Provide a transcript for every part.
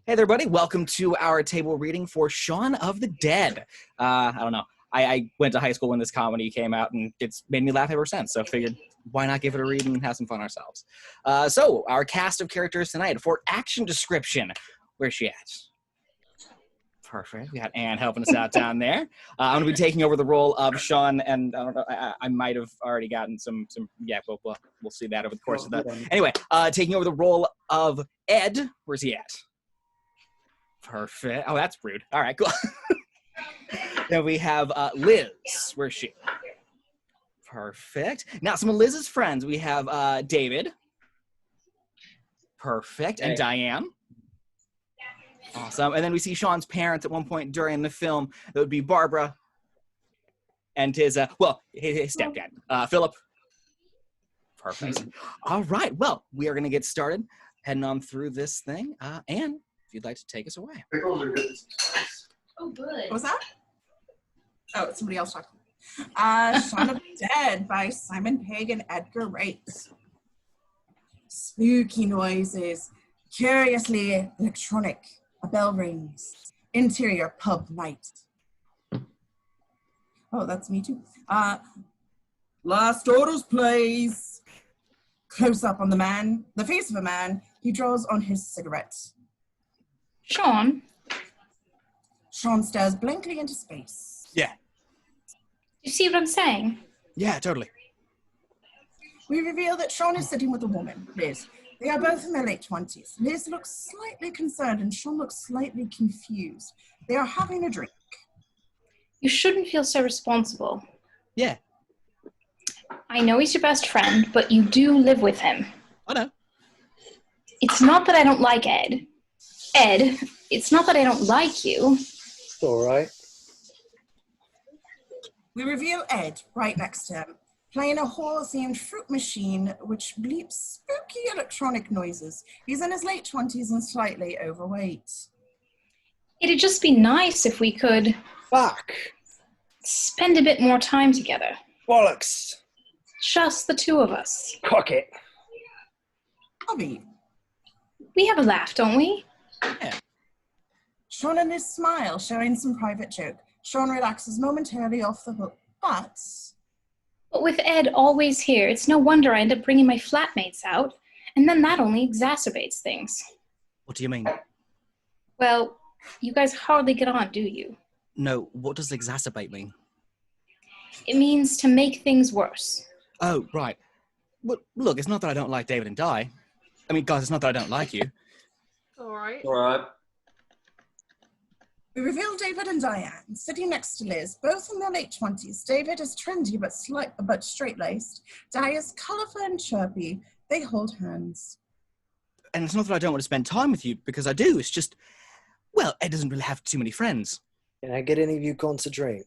Hey there, buddy. Welcome to our table reading for Shaun of the Dead. I don't know. I went to high school when this comedy came out, and it's made me laugh ever since. So I figured, why not give it a read and have some fun ourselves? So our cast of characters tonight for action description. Where's she at? Perfect. We got Anne helping us out down there. I'm going to be taking over the role of Shaun, and I don't know. I might have already gotten some. Yeah, we'll see that over the course of that. Anyway, taking over the role of Ed. Where's he at? Perfect. Oh, that's rude. All right, cool. Then we have Liz. Where's she? Perfect. Now, some of Liz's friends. We have David. Perfect. And Diane. Awesome. And then we see Shaun's parents at one point during the film. That would be Barbara and his stepdad, Phillip. Perfect. All right. Well, we are going to get started heading on through this thing. Anne, if you'd like to take us away. Pickles are good. Oh, good. What was that? Oh, somebody else talking. Shaun of the Dead by Simon Pegg and Edgar Wright. Spooky noises, curiously electronic. A bell rings. Interior pub night. Oh, that's me too. Last orders, please. Close up on the face of a man. He draws on his cigarette. Shaun? Shaun stares blankly into space. Yeah. You see what I'm saying? Yeah, totally. We reveal that Shaun is sitting with a woman, Liz. They are both in their late 20s. Liz looks slightly concerned and Shaun looks slightly confused. They are having a drink. You shouldn't feel so responsible. Yeah. I know he's your best friend, but you do live with him. I know. It's not that I don't like Ed. Ed, it's not that I don't like you. It's all right. We reveal Ed right next to him, playing a horror-themed fruit machine which bleeps spooky electronic noises. He's in his late 20s and slightly overweight. It'd just be nice if we could Fuck. spend a bit more time together. Bollocks. Just the two of us. Cock it. Bobby. We have a laugh, don't we? Yeah. Shaun and his smile showing some private joke. Shaun relaxes momentarily off the hook, but with Ed always here, it's no wonder I end up bringing my flatmates out, and then that only exacerbates things. What do you mean? Well, you guys hardly get on, do you? No, what does exacerbate mean? It means to make things worse. Oh, right. Well, look, it's not that I don't like David and Di. I mean, guys, it's not that I don't like you. All right. All right. we reveal David and Diane sitting next to Liz, both in their late 20s. David is trendy but straight-laced. Di is colourful and chirpy. They hold hands. And it's not that I don't want to spend time with you, because I do. It's just, well, Ed doesn't really have too many friends. Can I get any of you cons a drink?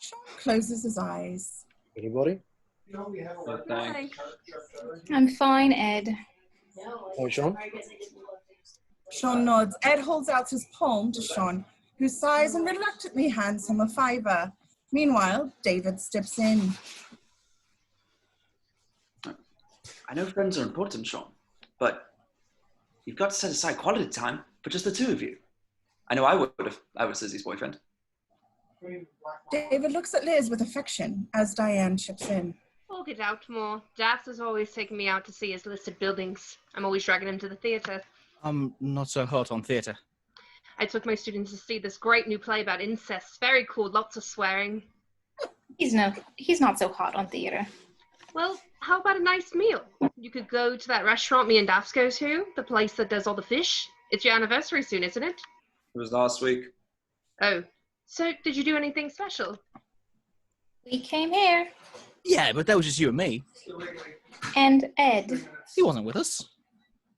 Shaun closes his eyes. Anybody? Hi. I'm fine, Ed. Oh, Shaun? Shaun nods. Ed holds out his palm to Shaun, who sighs and reluctantly hands him a $5. Meanwhile, David steps in. I know friends are important, Shaun, but you've got to set aside quality time for just the two of you. I know I would if I was Lizzie's boyfriend. David looks at Liz with affection as Diane chips in. We'll get out more. Dax has always taken me out to see his listed buildings. I'm always dragging him to the theatre. I'm not so hot on theatre. I took my students to see this great new play about incest. Very cool, lots of swearing. He's not so hot on theater. Well, how about a nice meal? You could go to that restaurant me and Dax go to, the place that does all the fish. It's your anniversary soon, isn't it? It was last week. Oh, so did you do anything special? We came here. Yeah, but that was just you and me. And Ed, He wasn't with us.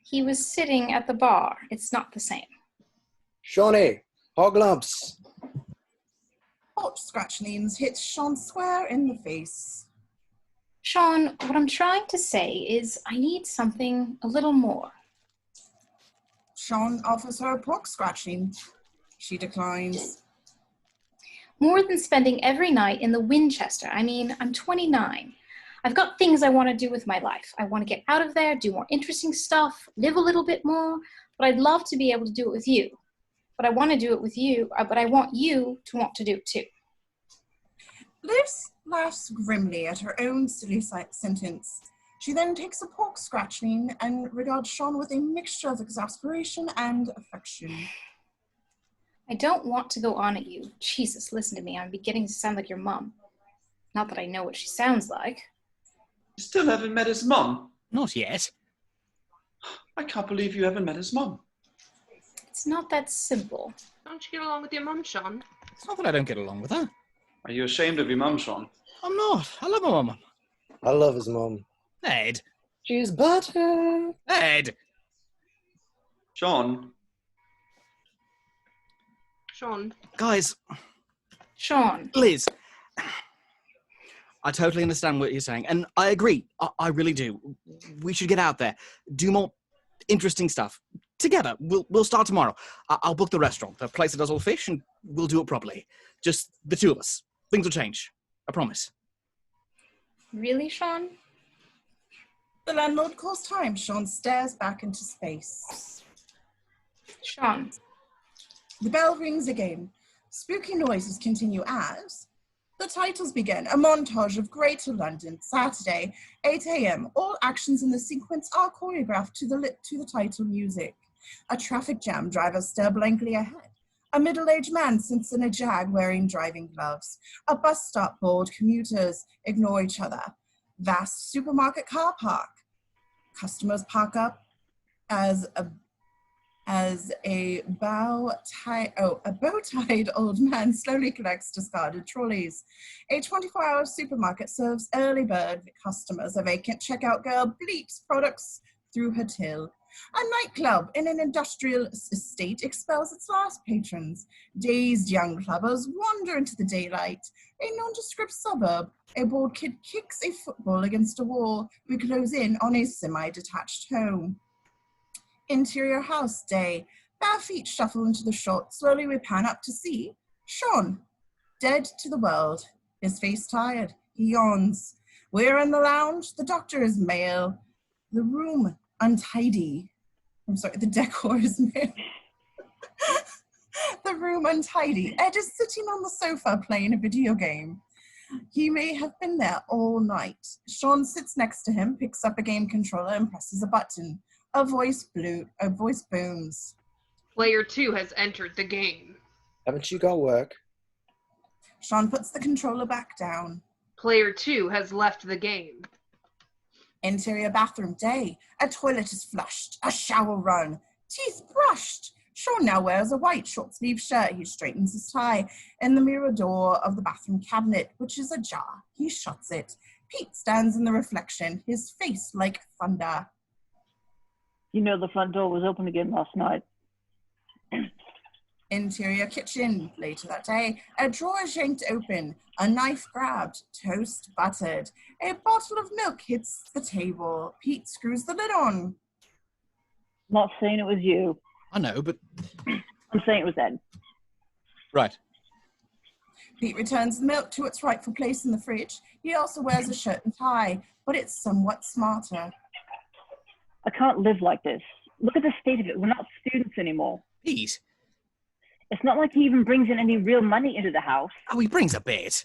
he was sitting at the bar. It's not the same. Shawnee, hog lumps. Hot scratchlings hits Shaun square in the face. Shaun, what I'm trying to say is I need something a little more. Shaun offers her a pork scratching. She declines. More than spending every night in the Winchester. I mean, I'm 29. I've got things I want to do with my life. I want to get out of there, do more interesting stuff, live a little bit more, but I'd love to be able to do it with you. But I want to do it with you, but I want you to want to do it too. Liz laughs grimly at her own silly sentence. She then takes a pork scratching and regards Shaun with a mixture of exasperation and affection. I don't want to go on at you. Jesus, listen to me. I'm beginning to sound like your mum. Not that I know what she sounds like. You still haven't met his mum? Not yet. I can't believe you haven't met his mum. It's not that simple. Don't you get along with your mum, Shaun? It's not that I don't get along with her. Are you ashamed of your mum, Shaun? I'm not. I love my mum. I love his mum. Ed. She's butter. Ed. Shaun? Shaun. Guys. Shaun. Liz. I totally understand what you're saying, and I agree. I really do. We should get out there, do more interesting stuff together. We'll start tomorrow. I'll book the restaurant, the place that does all the fish, and we'll do it properly. Just the two of us. Things will change. I promise. Really, Shaun? The landlord calls time. Shaun stares back into space. Shaun. The bell rings again. Spooky noises continue as the titles begin. A montage of Greater London, Saturday, 8 a.m. All actions in the sequence are choreographed to the title music. A traffic jam, drivers stare blankly ahead. A middle-aged man sits in a Jag wearing driving gloves. A bus stop board, commuters ignore each other. Vast supermarket car park. Customers park up as a bow-tied old man slowly collects discarded trolleys. A 24-hour supermarket serves early bird customers. A vacant checkout girl bleeps products through her till. A nightclub in an industrial estate expels its last patrons. Dazed young clubbers wander into the daylight. A nondescript suburb. A bored kid kicks a football against a wall. We close in on a semi-detached home. Interior house day. Bare feet shuffle into the shot. Slowly we pan up to see Shaun, dead to the world. His face tired. He yawns. We're in the lounge. The doctor is male. The room untidy. I'm sorry, the decor is male. The room untidy. Ed is sitting on the sofa playing a video game. He may have been there all night. Shaun sits next to him, picks up a game controller and presses a button. A voice booms. Player 2 has entered the game. Haven't you got work? Shaun puts the controller back down. Player 2 has left the game. Interior bathroom day. A toilet is flushed. A shower run. Teeth brushed. Shaun now wears a white short-sleeved shirt. He straightens his tie. In the mirror door of the bathroom cabinet, which is ajar, he shuts it. Pete stands in the reflection, his face like thunder. You know the front door was open again last night. Interior kitchen. Later that day, a drawer is yanked open, a knife grabbed, toast buttered. A bottle of milk hits the table. Pete screws the lid on. Not saying it was you. I know, but... I'm saying it was Ed. Right. Pete returns the milk to its rightful place in the fridge. He also wears a shirt and tie, but it's somewhat smarter. I can't live like this. Look at the state of it. We're not students anymore. Pete? It's not like he even brings in any real money into the house. Oh, he brings a bit.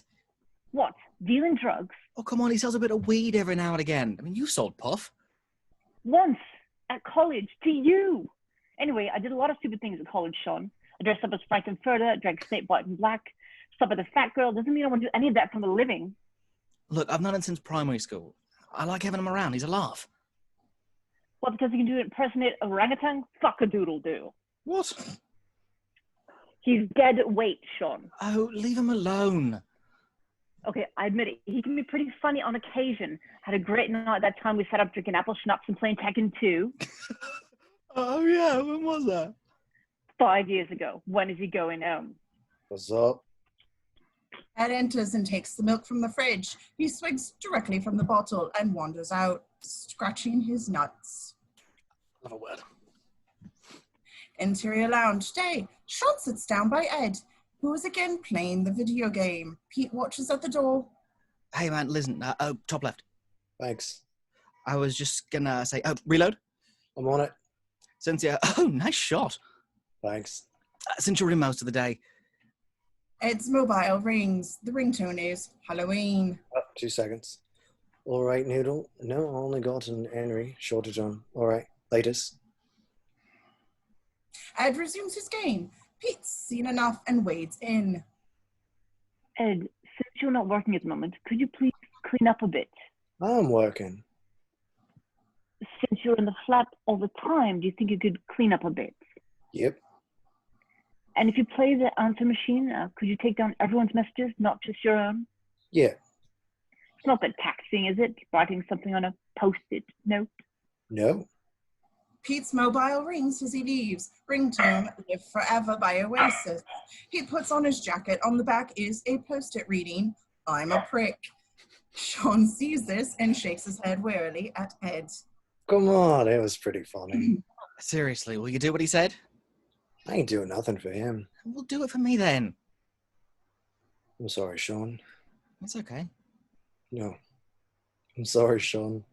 What? Dealing drugs? Oh, come on, he sells a bit of weed every now and again. I mean, you sold puff. Once. At college. To you. Anyway, I did a lot of stupid things at college, Shaun. I dressed up as Frankenfurter, drank Snape White and Black, slept with a fat girl. Doesn't mean I want to do any of that for a living. Look, I've known him since primary school. I like having him around. He's a laugh. What, because he can do impersonate orangutan? Fuck-a-doodle-doo. What? He's dead weight, Shaun. Oh, leave him alone. Okay, I admit it. He can be pretty funny on occasion. Had a great night that time we sat up drinking apple schnapps and playing Tekken 2. Oh, yeah. When was that? 5 years ago. When is he going home? What's up? Ed enters and takes the milk from the fridge. He swigs directly from the bottle and wanders out, scratching his nuts. Love a word. Interior lounge day. Shaun sits down by Ed, who is again playing the video game. Pete watches at the door. Hey, man, listen. Top left. Thanks. I was just gonna say, reload. I'm on it. Cynthia, nice shot. Thanks. Since you're in most of the day. Ed's mobile rings. The ringtone is Halloween. 2 seconds. All right, Noodle. No, I only got an Henry shortage on. All right, latest. Ed resumes his game. Pete's seen enough and wades in. Ed, since you're not working at the moment, could you please clean up a bit? I'm working. Since you're in the flat all the time, do you think you could clean up a bit? Yep. And if you play the answer machine, could you take down everyone's messages, not just your own? Yeah. It's not that taxing, is it? Writing something on a post-it note? No. Pete's mobile rings as he leaves. Ringtone, Live Forever by Oasis. He puts on his jacket. On the back is a post-it reading, I'm a prick. Shaun sees this and shakes his head wearily at Ed. Come on, it was pretty funny. Seriously, will you do what he said? I ain't doing nothing for him. Well, do it for me then. I'm sorry, Shaun. It's okay. No. I'm sorry, Shaun.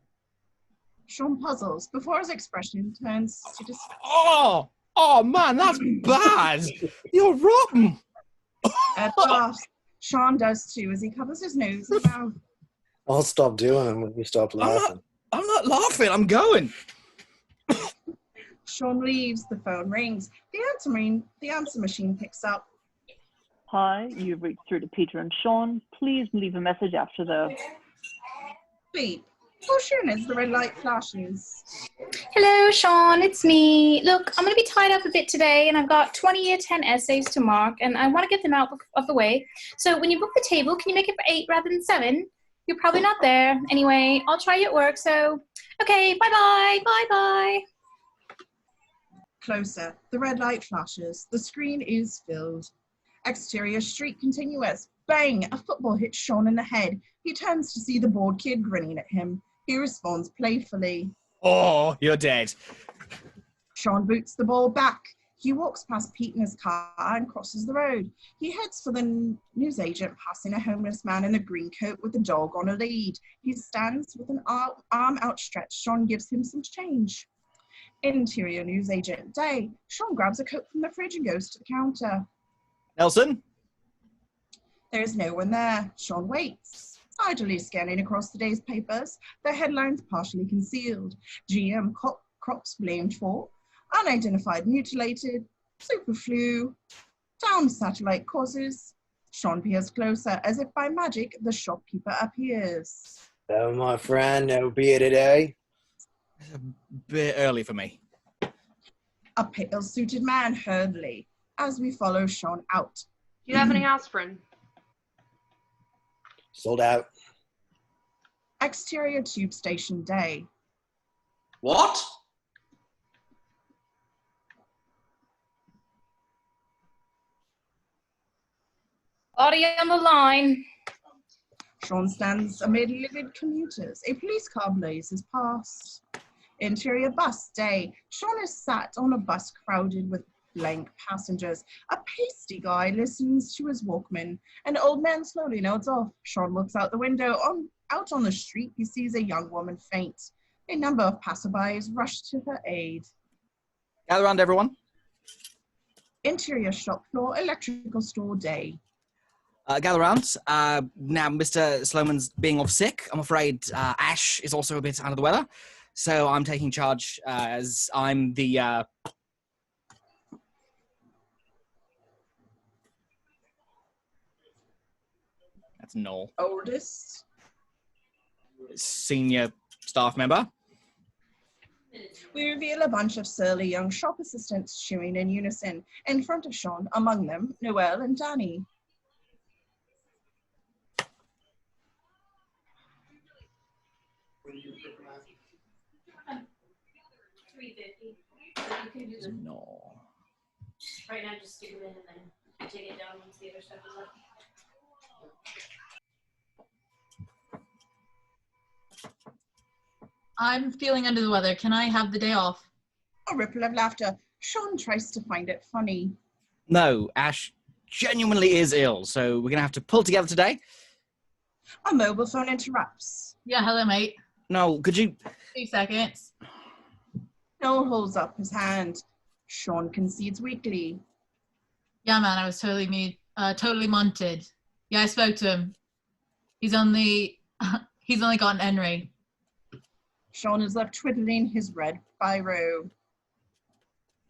Shaun puzzles before his expression turns to disgust. Oh man, that's bad. You're rotten. Ed laughs. Shaun does too as he covers his nose and mouth. I'll stop doing them when you stop laughing. I'm not laughing. I'm going. Shaun leaves. The phone rings. The answer machine picks up. Hi, you've reached through to Peter and Shaun. Please leave a message after the Beep. Caution as the red light flashes. Hello, Shaun, it's me. Look, I'm going to be tied up a bit today, and I've got 20 year 10 essays to mark, and I want to get them out of the way. So when you book the table, can you make it for 8 rather than 7? You're probably not there. Anyway, I'll try you at work, so okay, bye-bye, bye-bye. Closer. The red light flashes. The screen is filled. Exterior street continuous. Bang! A football hits Shaun in the head. He turns to see the bored kid grinning at him. He responds playfully. Oh, you're dead. Shaun boots the ball back. He walks past Pete in his car and crosses the road. He heads for the newsagent, passing a homeless man in a green coat with a dog on a lead. He stands with an arm outstretched. Shaun gives him some change. Interior newsagent day. Shaun grabs a coat from the fridge and goes to the counter. Nelson? There is no one there. Shaun waits, idly scanning across the day's papers, the headlines partially concealed. GM crops blamed for, unidentified mutilated, super flu, down satellite causes. Shaun peers closer, as if by magic, the shopkeeper appears. Oh, my friend, no beer today. It's a bit early for me. A pale-suited man hurriedly, as we follow Shaun out. Do you have any aspirin? Sold out. Exterior tube station day. What? Body on the line. Shaun stands amid livid commuters. A police car blazes past. Interior bus day. Shaun is sat on a bus crowded with blank passengers. A pasty guy listens to his Walkman. An old man slowly nods off. Shaun looks out the window. Out on the street, he sees a young woman faint. A number of passerbys rush to her aid. Gather around, everyone. Interior shop floor, electrical store day. Gather around. Now, Mr. Sloman's being off sick. I'm afraid Ash is also a bit under the weather. So I'm taking charge as I'm the... That's Noel. Oldest. Senior staff member. We reveal a bunch of surly young shop assistants chewing in unison. In front of Shaun, among them, Noelle and Danny. No. Right now, just stick it in and then take it down once the other stuff is up. I'm feeling under the weather. Can I have the day off? A ripple of laughter. Shaun tries to find it funny. No, Ash genuinely is ill, so we're going to have to pull together today. A mobile phone interrupts. Yeah, hello, mate. No, could you... 2 seconds. Noel holds up his hand. Shaun concedes weakly. Yeah, man, I was totally munted. Yeah, I spoke to him. He's only got an Henry. Shaun is left twiddling his red biro.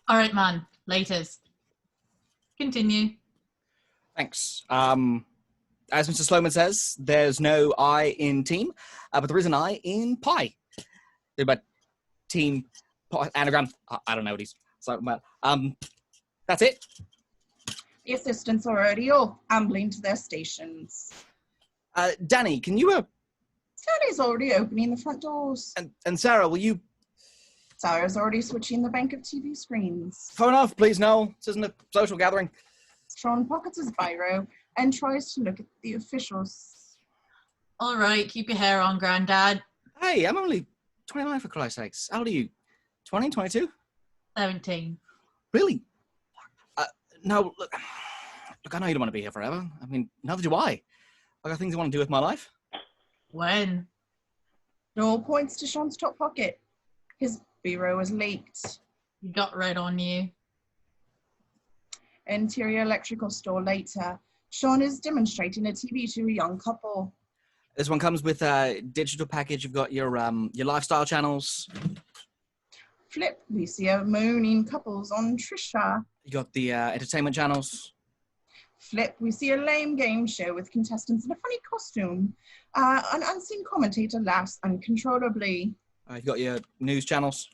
All right, man. Laters. Continue. Thanks. As Mr. Sloman says, there's no I in team, but there is an I in pie. But team, anagram, I don't know what he's talking about. That's it. The assistants are already off, ambling to their stations. Danny, can you... Danny's already opening the front doors. And Sarah, will you... Sarah's already switching the bank of TV screens. Phone off, please, Noel. This isn't a social gathering. Shaun pockets his biro and tries to look at the officials. All right, keep your hair on, Granddad. Hey, I'm only 29 for Christ's sakes. How old are you? 20, 22? 17. Really? No, look, I know you don't want to be here forever. I mean, neither do I. I got things I want to do with my life. When? Noel points to Shaun's top pocket. His biro is leaked. You got red on you. Interior electrical store later. Shaun is demonstrating a TV to a young couple. This one comes with a digital package. You've got your lifestyle channels. Flip, we see a mooning couples on Trisha. You got the entertainment channels. Flip, we see a lame game show with contestants in a funny costume. An unseen commentator laughs uncontrollably. You've got your news channels.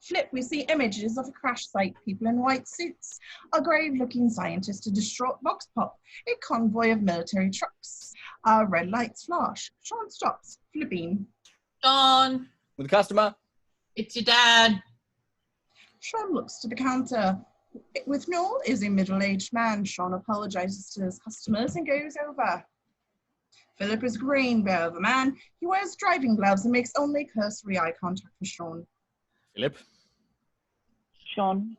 Flip, we see images of a crash site, people in white suits, a grave-looking scientist, a distraught vox pop, a convoy of military trucks. Red lights flash. Shaun stops, flipping. Shaun. With the customer. It's your dad. Shaun looks to the counter. With Noel is a middle-aged man. Shaun apologizes to his customers and goes over. Phillip is grinning bear of a man. He wears driving gloves and makes only cursory eye contact with Shaun. Phillip? Shaun,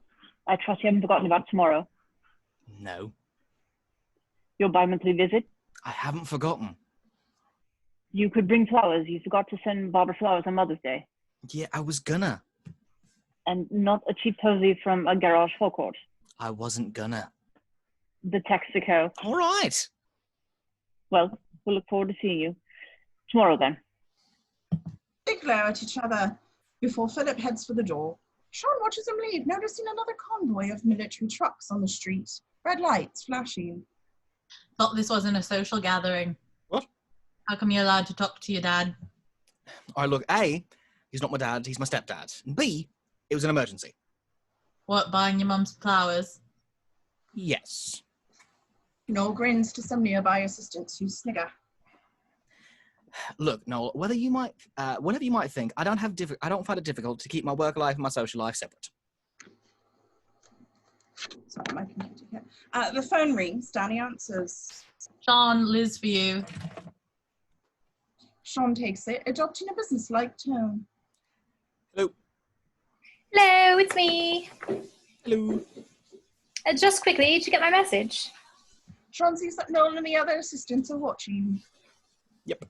I trust you haven't forgotten about tomorrow. No. Your bi-monthly visit? I haven't forgotten. You could bring flowers. You forgot to send Barbara flowers on Mother's Day. Yeah, I was gonna. And not a cheap posy from a garage forecourt. I wasn't gonna. The Texaco. All right. Well, we'll look forward to seeing you tomorrow then. They glare at each other before Phillip heads for the door. Shaun watches him leave, noticing another convoy of military trucks on the street. Red lights flashing. Thought this wasn't a social gathering. What? How come you're allowed to talk to your dad? All right, look, A, he's not my dad, he's my stepdad. And B, it was an emergency. What, buying your mum's flowers? Yes. Noel grins to some nearby assistants who snigger. Look, Noel, whenever you might think, I don't find it difficult to keep my work life and my social life separate. Sorry, my computer here. The phone rings. Danny answers. Shaun, Liz for you. Shaun takes it, adopting a business-like tone. Hello. Hello, it's me. Hello. Just quickly, did you get my message? Shaun sees that Noel and the other assistants are watching. Yep.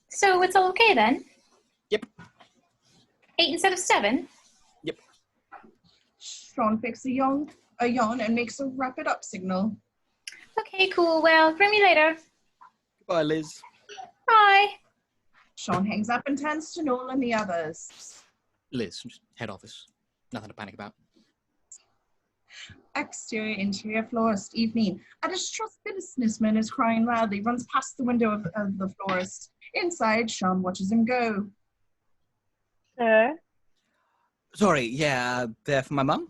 So it's all okay then? Yep. 8 instead of 7? Yep. Shaun picks a yawn and makes a wrap it up signal. Okay, cool. Well, ring me later. Goodbye, Liz. Bye. Shaun hangs up and turns to Noel and the others. Liz, just head office. Nothing to panic about. Exterior, interior, florist, evening. A distressed businessman is crying loudly, runs past the window of the florist. Inside, Shaun watches him go. Sir? Sorry, yeah, they're for my mum?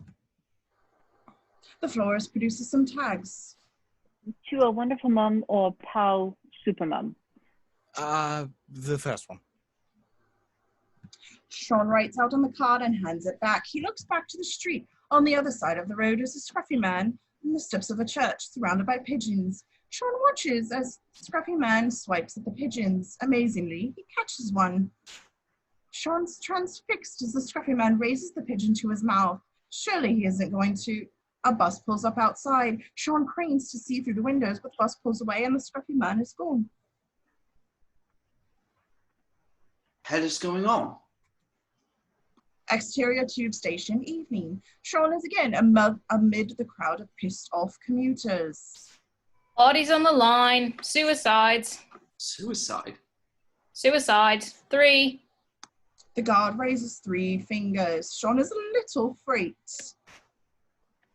The florist produces some tags. To a wonderful mum or pal super mum? The first one. Shaun writes out on the card and hands it back. He looks back to the street. On the other side of the road is a scruffy man on the steps of a church, surrounded by pigeons. Shaun watches as the scruffy man swipes at the pigeons. Amazingly, he catches one. Shaun's transfixed as the scruffy man raises the pigeon to his mouth. Surely he isn't going to. A bus pulls up outside. Shaun cranes to see through the windows, but the bus pulls away and the scruffy man is gone. hell is going on? Exterior tube station evening. Shaun is again amid the crowd of pissed off commuters. Bodies on the line. Suicides. Suicide? Suicides. 3. The guard raises 3 fingers. Shaun is a little freaked.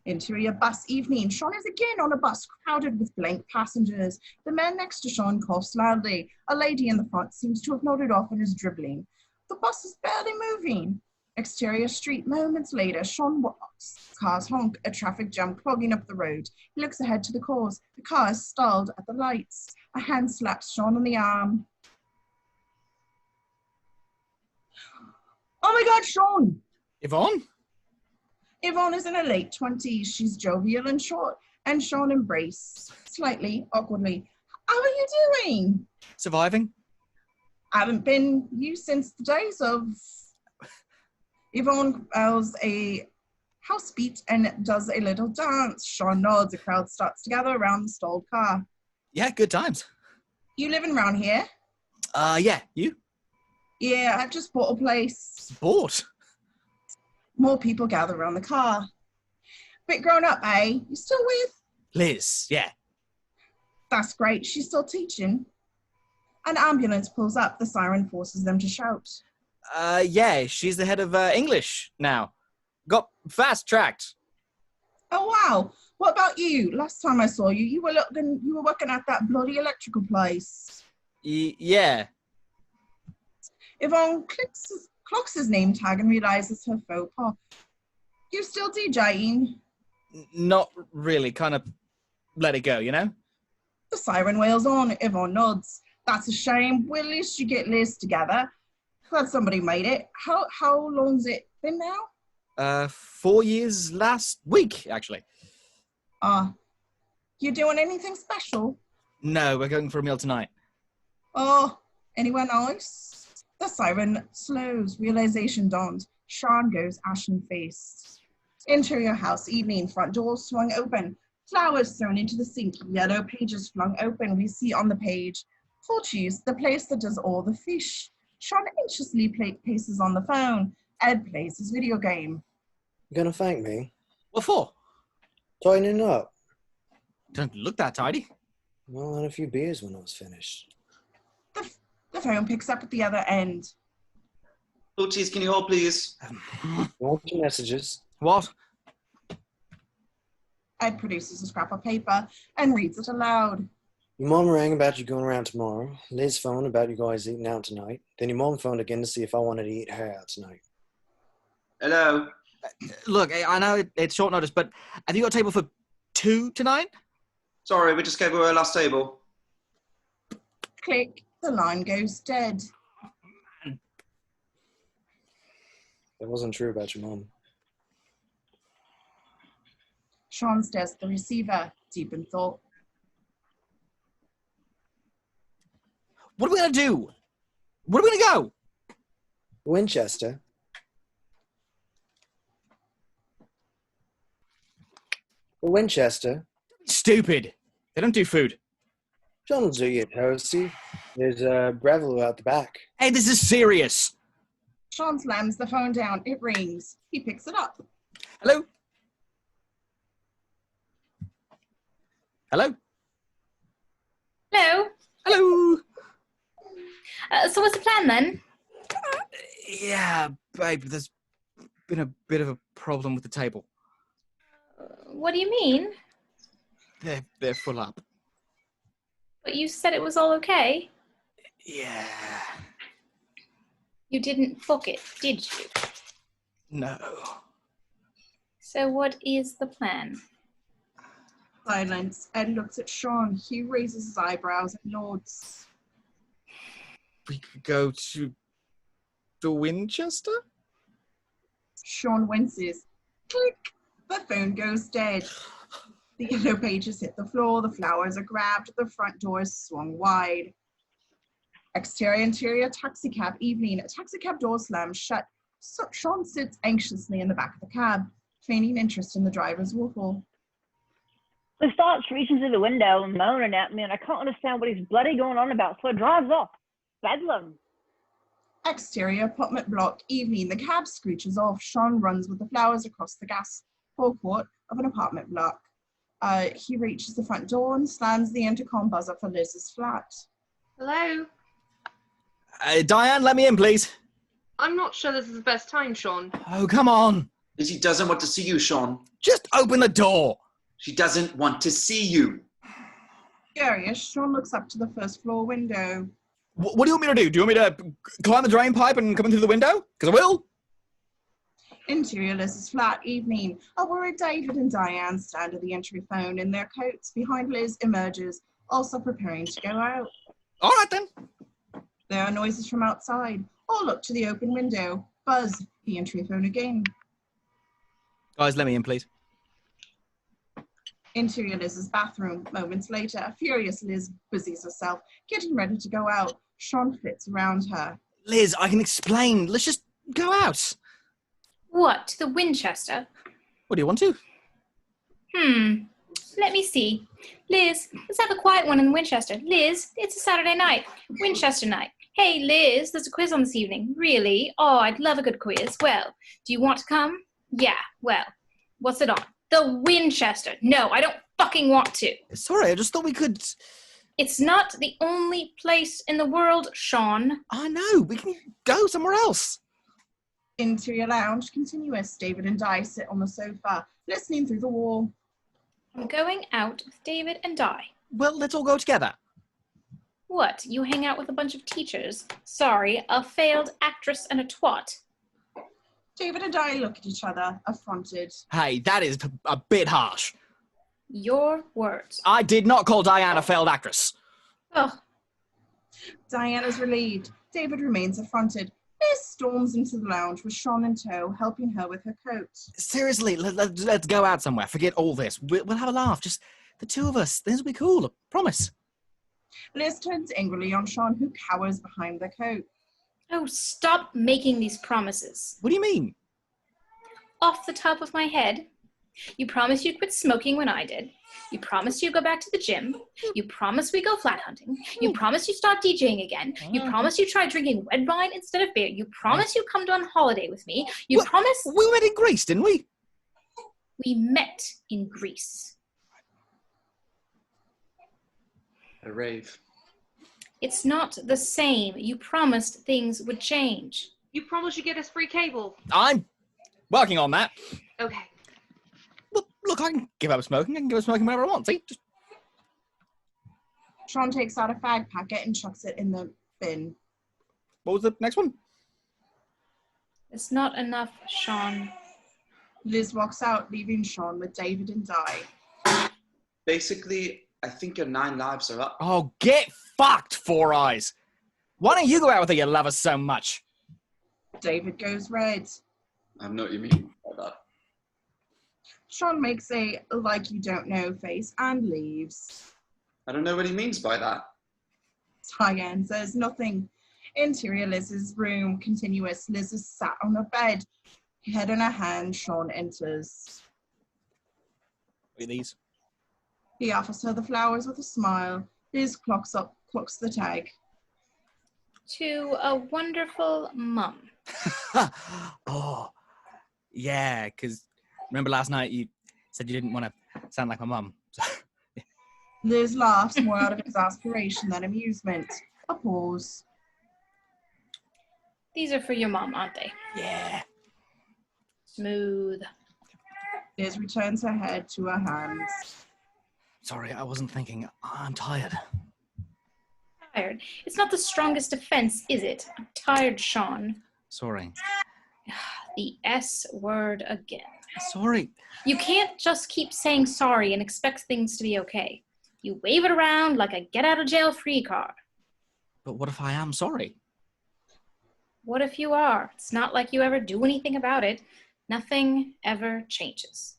Interior bus evening. Shaun is again on a bus crowded with blank passengers. The man next to Shaun coughs loudly. A lady in the front seems to have nodded off and is dribbling. The bus is barely moving. Exterior street. Moments later, Shaun walks. Cars honk, a traffic jam clogging up the road. He looks ahead to the cause. The car is stalled at the lights. A hand slaps Shaun on the arm. Oh my God, Shaun! Yvonne? Yvonne is in her late 20s. She's jovial and short, and Shaun embraces, slightly awkwardly. How are you doing? Surviving? I haven't been you since the days of... Yvonne bells a house beat and does a little dance. Shaun nods. A crowd starts to gather around the stalled car. Yeah, good times. You living around here? Yeah, you? Yeah, I've just bought a place. Bought? More people gather around the car. Bit grown up, eh? You still with? Liz, yeah. That's great. She's still teaching. An ambulance pulls up. The siren forces them to shout. Yeah, she's the head of English now. Got fast-tracked. Oh, wow. What about you? Last time I saw you, you were working at that bloody electrical place. Yeah. Yvonne clocks his name tag and realizes her faux pas. You still DJing? Not really. Kind of let it go, you know? The siren wails on. Yvonne nods. That's a shame. Well, at least you get Liz together. Glad somebody made it. How long's it been now? 4 years last week, actually. You doing anything special? No, we're going for a meal tonight. Oh, anywhere nice? The siren slows. Realization dawns. Shaun goes ashen-faced. Interior house evening. Front door swung open. Flowers thrown into the sink. Yellow pages flung open. We see on the page, Portuguese, the place that does all the fish. Shaun anxiously paces on the phone. Ed plays his video game. You gonna thank me? What for? Tightening up. Don't look that tidy. Well, I had a few beers when I was finished. The phone picks up at the other end. Portuguese, can you hold, please? Want your messages? What? Ed produces a scrap of paper and reads it aloud. Your mom rang about you going around tomorrow. Liz phoned about you guys eating out tonight. Then your mom phoned again to see if I wanted to eat her out tonight. Hello? Look, I know it's short notice, but have you got a table for 2 tonight? Sorry, we just gave away our last table. Click. The line goes dead. That wasn't true about your mom. Shaun stares at the receiver, deep in thought. What are we going to do? Where are we going to go? Winchester. Winchester. Stupid. They don't do food. John will do you, Toasty. There's a Breville out the back. Hey, this is serious. Shaun slams the phone down. It rings. He picks it up. Hello? Hello? Hello. Hello? So what's the plan then? Yeah, babe, there's been a bit of a problem with the table. What do you mean? They're full up. But you said it was all okay. Yeah. You didn't book it, did you? No. So what is the plan? Silence. Ed looks at Shaun. He raises his eyebrows and nods. We could go to the Winchester? Shaun winces. Click. The phone goes dead. The yellow pages hit the floor. The flowers are grabbed. The front door is swung wide. Exterior, interior, taxicab, evening. A taxicab door slams shut. So Shaun sits anxiously in the back of the cab, feigning interest in the driver's waffle. He starts reaching through the window and moaning at me, and I can't understand what he's bloody going on about, so I drives off. Bedlam. Exterior apartment block, evening. The cab screeches off. Shaun runs with the flowers across the gas forecourt of an apartment block. He reaches the front door and slams the intercom buzzer for Liz's flat. Hello? Diane, let me in, please. I'm not sure this is the best time, Shaun. Oh, come on. Lizzie doesn't want to see you, Shaun. Just open the door. She doesn't want to see you. Curious, Shaun looks up to the first floor window. What do you want me to do? Do you want me to climb the drain pipe and come in through the window? Because I will. Interior Liz's flat, evening. A worried David and Diane stand at the entry phone in their coats. Behind Liz emerges, also preparing to go out. All right, then. There are noises from outside. All look to the open window. Buzz the entry phone again. Guys, let me in, please. Interior Liz's bathroom. Moments later, a furious Liz busies herself, getting ready to go out. Shaun flits around her. Liz, I can explain. Let's just go out. What, to the Winchester? What do you want to? Let me see. Liz, let's have a quiet one in Winchester. Liz, it's a Saturday night. Winchester night. Hey, Liz, there's a quiz on this evening. Really? Oh, I'd love a good quiz. Well, do you want to come? Yeah, well, what's it on? The Winchester. No, I don't fucking want to. Sorry, I just thought we could... It's not the only place in the world, Shaun. I know. We can go somewhere else. Interior lounge, continuous. David and Di sit on the sofa, listening through the wall. I'm going out with David and Di. Well, let's all go together. What, you hang out with a bunch of teachers? Sorry, a failed actress and a twat. David and Di look at each other, affronted. Hey, that is a bit harsh. Your words. I did not call Diane a failed actress. Oh, Diane is relieved. David remains affronted. Liz storms into the lounge with Shaun in tow, helping her with her coat. Seriously, let's go out somewhere. Forget all this. We'll have a laugh. Just the two of us. This will be cool. I promise. Liz turns angrily on Shaun, who cowers behind the coat. oh, stop making these promises. What do you mean? Off the top of my head, you promised you'd quit smoking when I did. You promised you'd go back to the gym. You promised we'd go flat hunting. You promised you'd start DJing again. You promised you'd try drinking red wine instead of beer. You promised you'd come on holiday with me. You promised... We met in Greece, didn't we? We met in Greece. A rave. It's not the same. You promised things would change. You promised you'd get us free cable. I'm working on that. Okay. Look, I can give up smoking. I can give up smoking whenever I want. See? Shaun takes out a fag packet and chucks it in the bin. What was the next one? It's not enough, Shaun. Liz walks out, leaving Shaun with David and Di. Basically, I think your 9 lives are up. Oh, get fucked, Four Eyes. Why don't you go out with her, you love her so much? David goes red. I know what you mean by that. Shaun makes a like you don't know face and leaves. I don't know what he means by that. Diane says nothing. Interior Liz's room, continuous. Liz is sat on a bed, head in her hand. Shaun enters. Look at these. He offers her the flowers with a smile. Liz clocks the tag. To a wonderful mum. Oh, yeah, because remember last night you said you didn't want to sound like my mum. So. Liz laughs, more out of exasperation than amusement. A pause. These are for your mom, aren't they? Yeah. Smooth. Liz returns her head to her hands. Sorry, I wasn't thinking. I'm tired. Tired. It's not the strongest defense, is it? I'm tired, Shaun. Sorry. The S word again. Sorry. You can't just keep saying sorry and expect things to be okay. You wave it around like a get-out-of-jail-free card. But what if I am sorry? What if you are? It's not like you ever do anything about it. Nothing ever changes.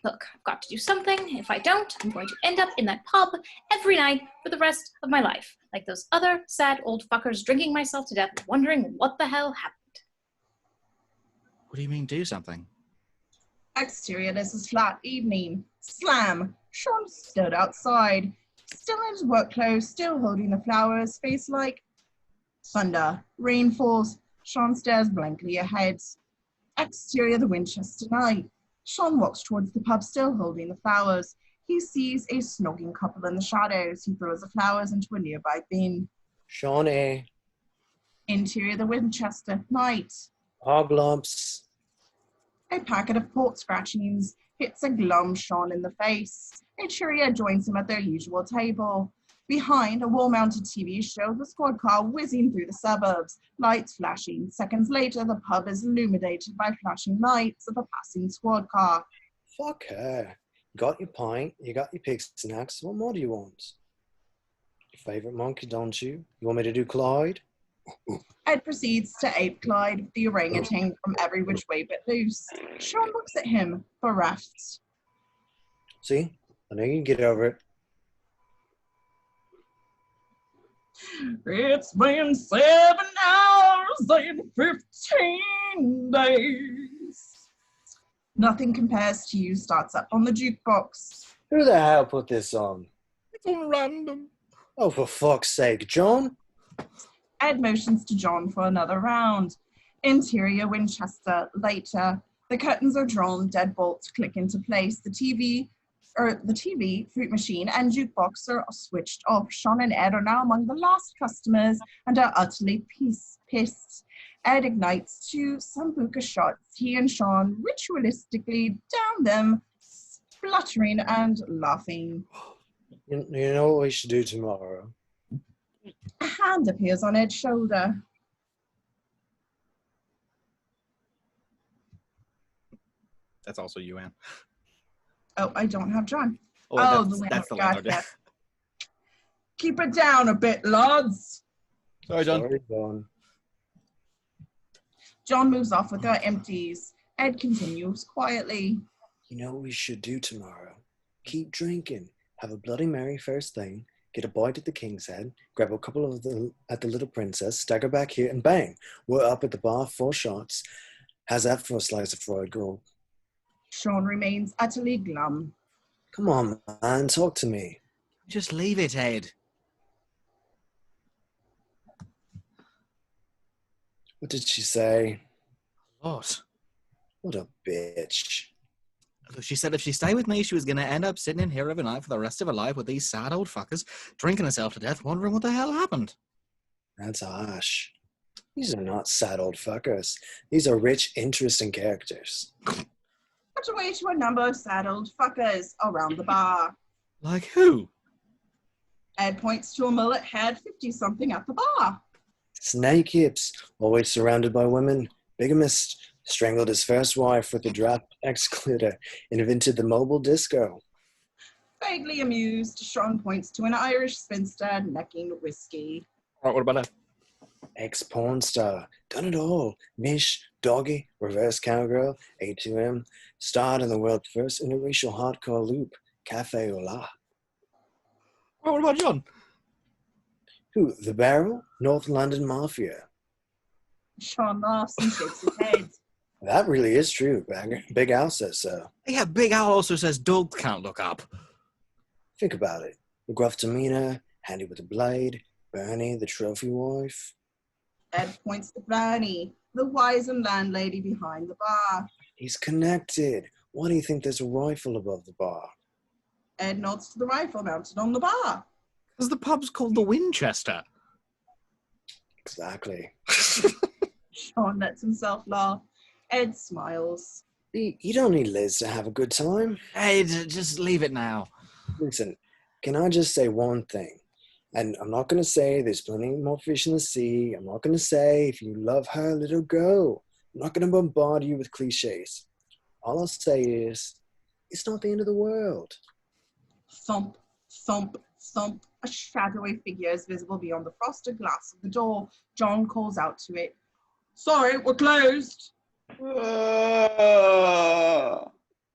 Look, I've got to do something. If I don't, I'm going to end up in that pub every night for the rest of my life, like those other sad old fuckers, drinking myself to death, wondering what the hell happened. What do you mean, do something? Exterior Liz's flat, evening. Slam. Shaun stood outside, still in his work clothes, still holding the flowers, face like Thunder. Rain falls. Shaun stares blankly ahead. Exterior the Winchester night. Shaun walks towards the pub, still holding the flowers. He sees a snogging couple in the shadows. He throws the flowers into a nearby bin. Shaun A. Interior the Winchester night. Hog lumps. A packet of port scratchings hits a glum Shaun in the face. A cheerio joins him at their usual table. Behind, a wall-mounted TV shows the squad car whizzing through the suburbs, lights flashing. Seconds later, the pub is illuminated by flashing lights of a passing squad car. Fuck her. You got your pint, you got your pig snacks, what more do you want? Your favourite monkey, don't you? You want me to do Clyde? Ed proceeds to ape Clyde, the orangutan from Every Which Way But Loose. Shaun looks at him, bereft. See? I know you can get over it. It's been 7 hours and 15 days. Nothing Compares to You starts up on the jukebox. Who the hell put this on? It's on random. Oh, for fuck's sake, John? Ed motions to John for another round. Interior Winchester. Later, the curtains are drawn, deadbolts click into place. The TV, fruit machine, and jukebox are switched off. Shaun and Ed are now among the last customers and are utterly pissed. Ed ignites 2 sambuca shots. He and Shaun ritualistically down them, spluttering and laughing. You know what we should do tomorrow? A hand appears on Ed's shoulder. That's also you, Anne. Oh, I don't have John. Oh, the that's the landlord. landlord. Keep it down a bit, lads. Sorry, John. Sorry, John. John moves off with their empties. Ed continues quietly. You know what we should do tomorrow? Keep drinking. Have a Bloody Mary first thing. Get a bite at the King's Head. Grab a couple at the Little Princess. Stagger back here and bang. We're up at the bar, 4 shots. How's that for a slice of fried gold? Shaun remains utterly glum. Come on, man. Talk to me. Just leave it, Ed. What did she say? What? What a bitch. She said if she stayed with me, she was going to end up sitting in here every night for the rest of her life with these sad old fuckers, drinking herself to death, wondering what the hell happened. That's harsh. These are not sad old fuckers. These are rich, interesting characters. Put away to a number of sad old fuckers around the bar. Like who? Ed points to a mullet-haired 50-something at the bar. Snake hips, always surrounded by women. Bigamist, strangled his first wife with a drop excluder, invented the mobile disco. Vaguely amused, Shaun points to an Irish spinster necking whiskey. All right, what about that? Ex-porn star, done it all. Mish, doggy, reverse cowgirl, A2M, starred in the world's first interracial hardcore loop, Cafe Ola. Well, what about John? Who, the Barrel? North London Mafia. Shaun laughs and shakes his head. That really is true, Bagger. Big Al says so. Yeah, Big Al also says dogs can't look up. Think about it. The gruff demeanor, handy with the blade, Bernie, the trophy wife. Ed points to Bernie, the wizened landlady behind the bar. He's connected. Why do you think there's a rifle above the bar? Ed nods to the rifle mounted on the bar. Because the pub's called the Winchester. Exactly. Shaun lets himself laugh. Ed smiles. You don't need Liz to have a good time. Ed, just leave it now. Listen, can I just say one thing? And I'm not going to say there's plenty more fish in the sea. I'm not going to say if you love her, let her go. I'm not going to bombard you with cliches. All I'll say is, it's not the end of the world. Thump, thump, thump. A shadowy figure is visible beyond the frosted glass of the door. John calls out to it. Sorry, we're closed.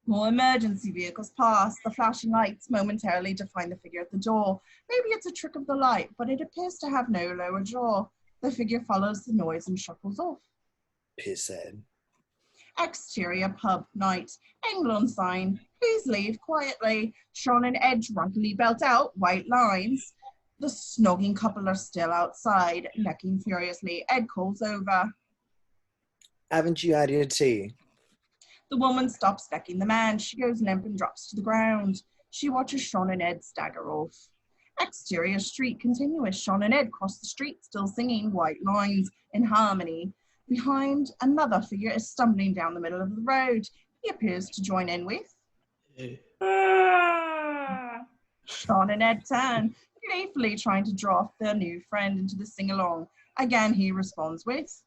More emergency vehicles pass. The flashing lights momentarily define the figure at the door. Maybe it's a trick of the light, but it appears to have no lower jaw. The figure follows the noise and shuffles off. Pisshead. Exterior pub night. England sign. Please leave quietly. Shaun and Ed drunkenly belt out white lines. The snogging couple are still outside, necking furiously. Ed calls over. Haven't you had your tea? The woman stops necking the man. She goes limp and drops to the ground. She watches Shaun and Ed stagger off. Exterior street continuous. Shaun and Ed cross the street, still singing White Lines in harmony. Behind, another figure is stumbling down the middle of the road. He appears to join in with. Shaun and Ed turn, playfully trying to draw their new friend into the sing-along. Again, he responds with.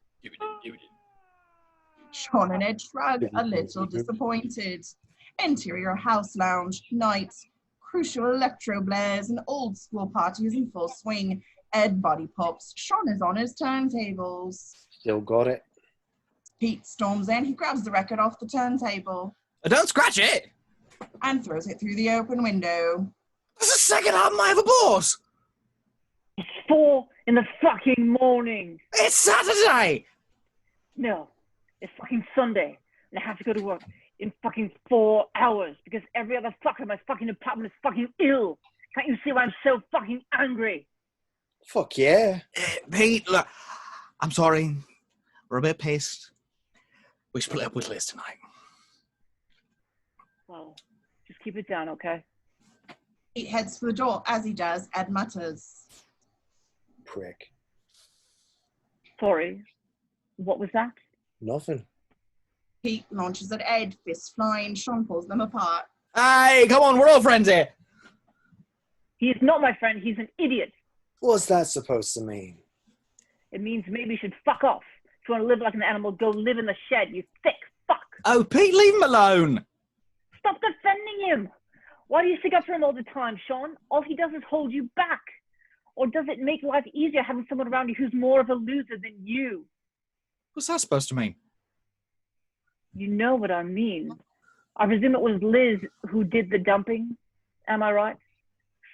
Shaun and Ed shrug, a little disappointed. Interior house lounge, night. Crucial electro blares, and old school party is in full swing. Ed body pops. Shaun is on his turntables. Still got it. Pete storms in. He grabs the record off the turntable. Don't scratch it! And throws it through the open window. That's the second album I ever bought! It's 4 in the fucking morning. It's Saturday! No, it's fucking Sunday, and I have to go to work in fucking 4 hours because every other fucker in my fucking apartment is fucking ill. Can't you see why I'm so fucking angry? Fuck yeah. Pete, look, I'm sorry. We're a bit pissed. We split up with Liz tonight. Well, just keep it down, okay? Pete heads for the door. As he does, Ed mutters. Prick. Sorry. What was that? Nothing. Pete launches at Ed, fists flying. Shaun pulls them apart. Hey, come on, we're all friends here. He is not my friend. He's an idiot. What's that supposed to mean? It means maybe you should fuck off. If you want to live like an animal, go live in the shed, you thick fuck. Oh, Pete, leave him alone. Stop defending him. Why do you stick up for him all the time, Shaun? All he does is hold you back. Or does it make life easier having someone around you who's more of a loser than you? What's that supposed to mean? You know what I mean. I presume it was Liz who did the dumping. Am I right?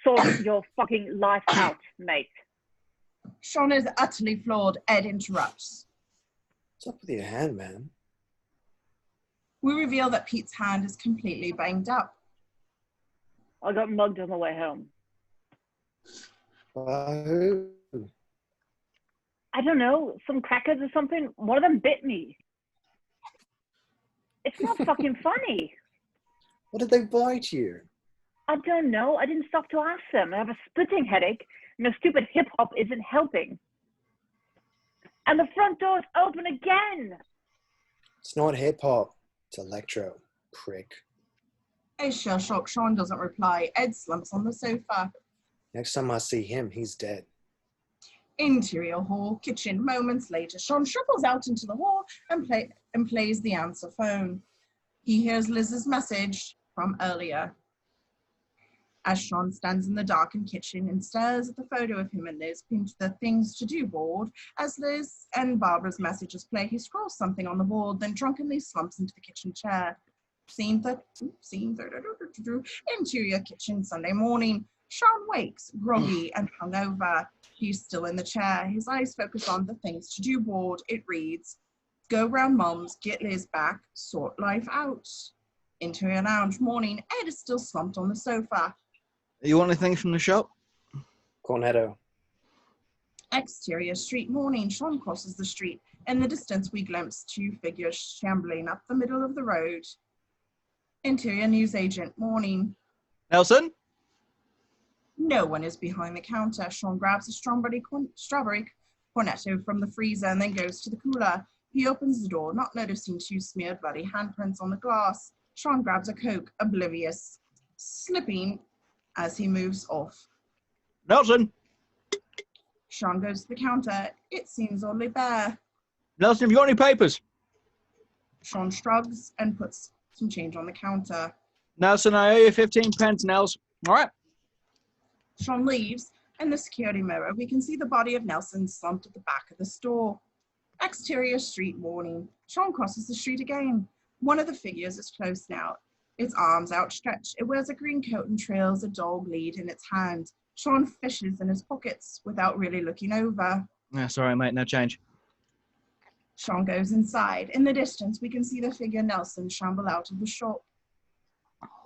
Sort your fucking life out, mate. Shaun is utterly floored. Ed interrupts. What's up with your hand, man? We reveal that Pete's hand is completely banged up. I got mugged on the way home. By who? I don't know, some crackers or something. One of them bit me. It's not fucking funny. What did they bite you? I don't know. I didn't stop to ask them. I have a splitting headache, and the stupid hip-hop isn't helping. And the front door's open again. It's not hip-hop. It's electro, prick. A shell-shocked Shaun doesn't reply. Ed slumps on the sofa. Next time I see him, he's dead. Interior hall, kitchen. Moments later, Shaun shuffles out into the hall and plays the answer phone. He hears Liz's message from earlier. As Shaun stands in the darkened kitchen and stares at the photo of him and Liz pinned to the things to do board, as Liz and Barbara's messages play, he scrolls something on the board, then drunkenly slumps into the kitchen chair. Scene 30. Interior kitchen, Sunday morning. Shaun wakes, groggy and hungover. He's still in the chair. His eyes focus on the things to do board. It reads, go round mums, get Liz back, sort life out. Interior lounge, morning. Ed is still slumped on the sofa. You want anything from the shop? Cornetto. Exterior street, morning. Shaun crosses the street. In the distance, we glimpse 2 figures shambling up the middle of the road. Interior newsagent, morning. Nelson? No one is behind the counter. Shaun grabs a strawberry cornetto from the freezer and then goes to the cooler. He opens the door, not noticing 2 smeared bloody handprints on the glass. Shaun grabs a Coke, oblivious, slipping as he moves off. Nelson? Shaun goes to the counter. It seems oddly bare. Nelson, have you got any papers? Shaun shrugs and puts some change on the counter. Nelson, I owe you 15 pence, Nels. All right. Shaun leaves. In the security mirror, we can see the body of Nelson slumped at the back of the store. Exterior street, morning. Shaun crosses the street again. One of the figures is close now, its arms outstretched. It wears a green coat and trails a dog lead in its hand. Shaun fishes in his pockets without really looking over. Yeah, sorry, mate, no change. Shaun goes inside. In the distance, we can see the figure Nelson shamble out of the shop.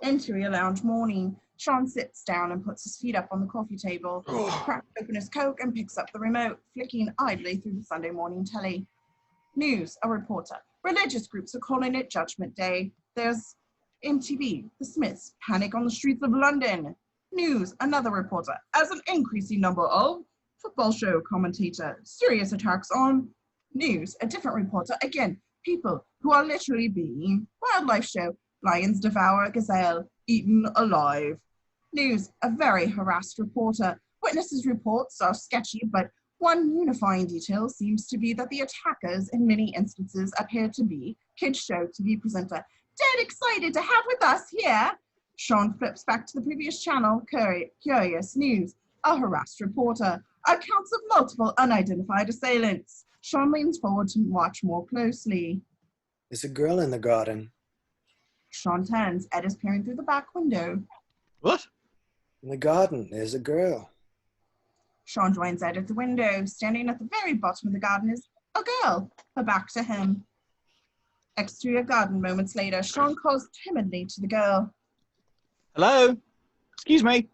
Into a lounge morning, Shaun sits down and puts his feet up on the coffee table, cracks open his Coke and picks up the remote, flicking idly through the Sunday morning telly. News, a reporter. Religious groups are calling it Judgment Day. There's MTV, The Smiths, panic on the streets of London. News, another reporter. As an increasing number of football show commentator, serious attacks on. News, a different reporter. Again, people who are literally being wildlife show. Lions devour a gazelle, eaten alive. News, a very harassed reporter. Witnesses' reports are sketchy, but one unifying detail seems to be that the attackers in many instances appear to be kids show TV presenter. Dead excited to have with us here. Shaun flips back to the previous channel, curious news. A harassed reporter. Accounts of multiple unidentified assailants. Shaun leans forward to watch more closely. There's a girl in the garden. Shaun turns. Ed is peering through the back window. What? In the garden, there's a girl. Shaun joins Ed at the window. Standing at the very bottom of the garden is a girl, her back to him. Exterior garden moments later, Shaun calls timidly to the girl. Hello? Excuse me.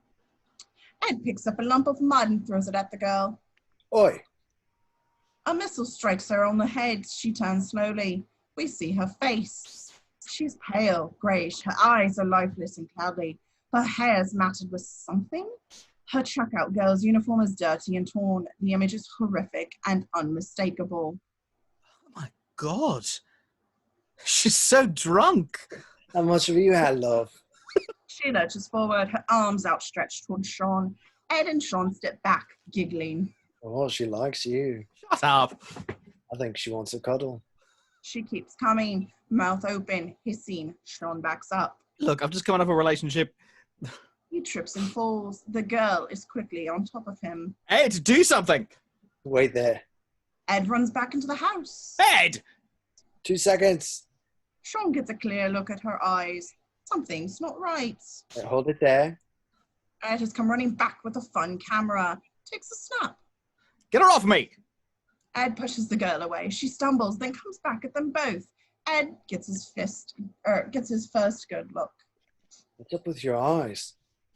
Ed picks up a lump of mud and throws it at the girl. Oi. A missile strikes her on the head. She turns slowly. We see her face. She's pale, greyish. Her eyes are lifeless and cloudy. Her hair is matted with something. Her checkout girl's uniform is dirty and torn. The image is horrific and unmistakable. Oh my God. She's so drunk. How much have you had, love? She lurches forward, her arms outstretched towards Shaun. Ed and Shaun step back, giggling. Oh, she likes you. Shut up. I think she wants a cuddle. She keeps coming, mouth open, hissing. Shaun backs up. Look, I've just come out of a relationship. He trips and falls. The girl is quickly on top of him. Ed, do something. Wait there. Ed runs back into the house. Ed! 2 seconds. Shaun gets a clear look at her eyes. Something's not right. Hold it there. Ed has come running back with a fun camera. Takes a snap. Get her off me. Ed pushes the girl away. She stumbles, then comes back at them both. Ed gets his first good look. What's up with your eyes?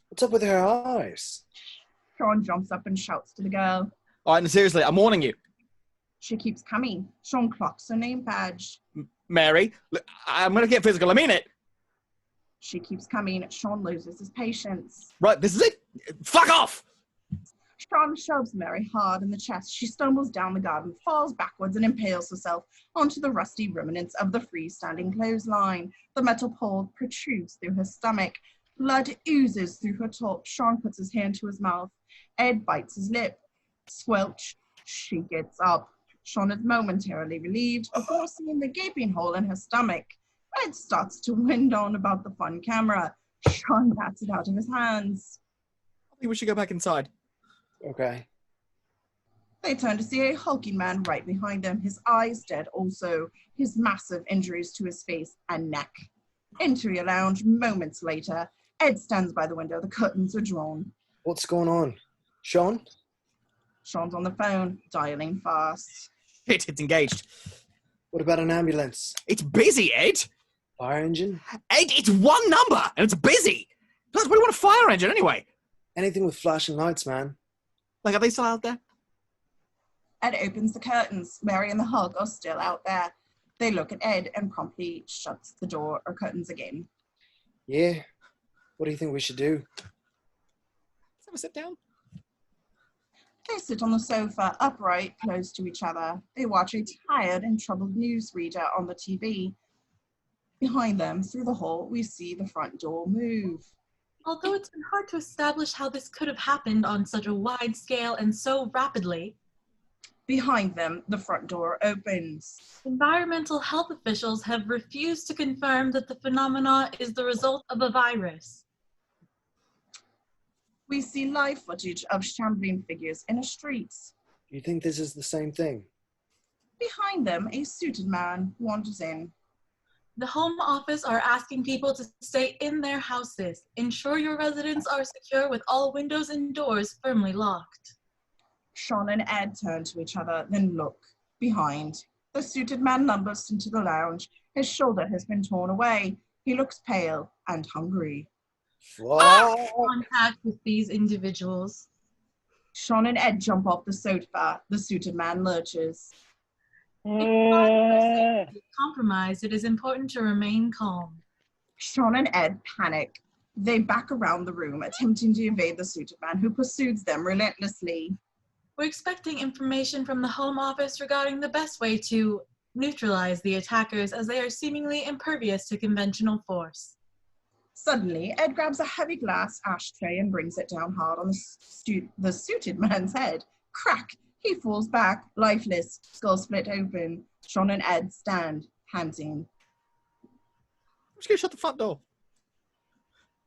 What's up with her eyes? Shaun jumps up and shouts to the girl. All right, no, seriously, I'm warning you. She keeps coming. Shaun clocks her name badge. Mary, look, I'm going to get physical. I mean it. She keeps coming. Shaun loses his patience. Right, this is it. Fuck off. Shaun shoves Mary hard in the chest. She stumbles down the garden, falls backwards, and impales herself onto the rusty remnants of the freestanding clothesline. The metal pole protrudes through her stomach. Blood oozes through her top. Shaun puts his hand to his mouth. Ed bites his lip. Squelch. She gets up. Shaun is momentarily relieved before seeing the gaping hole in her stomach. Ed starts to wind on about the fun camera. Shaun bats it out of his hands. I think we should go back inside. Okay. They turn to see a hulking man right behind them, his eyes dead also, his massive injuries to his face and neck. Into a lounge moments later. Ed stands by the window. The curtains are drawn. What's going on? Shaun? Shaun's on the phone, dialing fast. Shit, it's engaged. What about an ambulance? It's busy, Ed. Fire engine? Ed, it's one number, and it's busy. Plus, we want a fire engine anyway. Anything with flashing lights, man. Like, are they still out there? Ed opens the curtains. Mary and the Hulk are still out there. They look at Ed and promptly shuts the door or curtains again. Yeah. What do you think we should do? Let's have a sit down. They sit on the sofa, upright, close to each other. They watch a tired and troubled newsreader on the TV. Behind them, through the hall, we see the front door move. Although it's been hard to establish how this could have happened on such a wide scale and so rapidly. Behind them, the front door opens. Environmental health officials have refused to confirm that the phenomena is the result of a virus. We see live footage of shambling figures in a street. Do you think this is the same thing? Behind them, a suited man wanders in. The Home Office are asking people to stay in their houses. Ensure your residents are secure with all windows and doors firmly locked. Shaun and Ed turn to each other, then look. Behind. The suited man lumbers into the lounge. His shoulder has been torn away. He looks pale and hungry. What? Contact with these individuals. Shaun and Ed jump off the sofa. The suited man lurches. Compromised, it is important to remain calm. Shaun and Ed panic. They back around the room, attempting to evade the suited man who pursues them relentlessly. We're expecting information from the Home Office regarding the best way to neutralize the attackers, as they are seemingly impervious to conventional force. Suddenly, Ed grabs a heavy glass ashtray and brings it down hard on the suited man's head. Crack! He falls back, lifeless, skull split open. Shaun and Ed stand, panting. I'm just gonna shut the front door.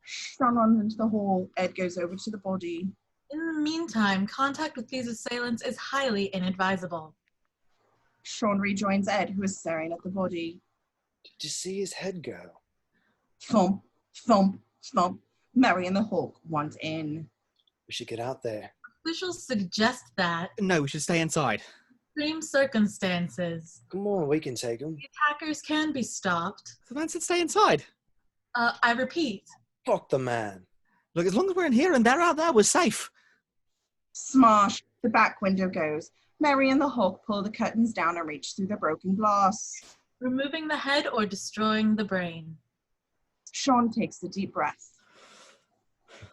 Shaun runs into the hall. Ed goes over to the body. In the meantime, contact with these assailants is highly inadvisable. Shaun rejoins Ed, who is staring at the body. Did you see his head go? Thump, thump, thump. Mary and the Hulk want in. We should get out there. Officials suggest that, No, we should stay inside. extreme circumstances, Come on, we can take him. the attackers can be stopped. The man said stay inside. I repeat, Fuck the man. Look, as long as we're in here and they're out there, we're safe. Smash! The back window goes. Mary and the Hulk pull the curtains down and reach through the broken glass. removing the head or destroying the brain. Shaun takes a deep breath.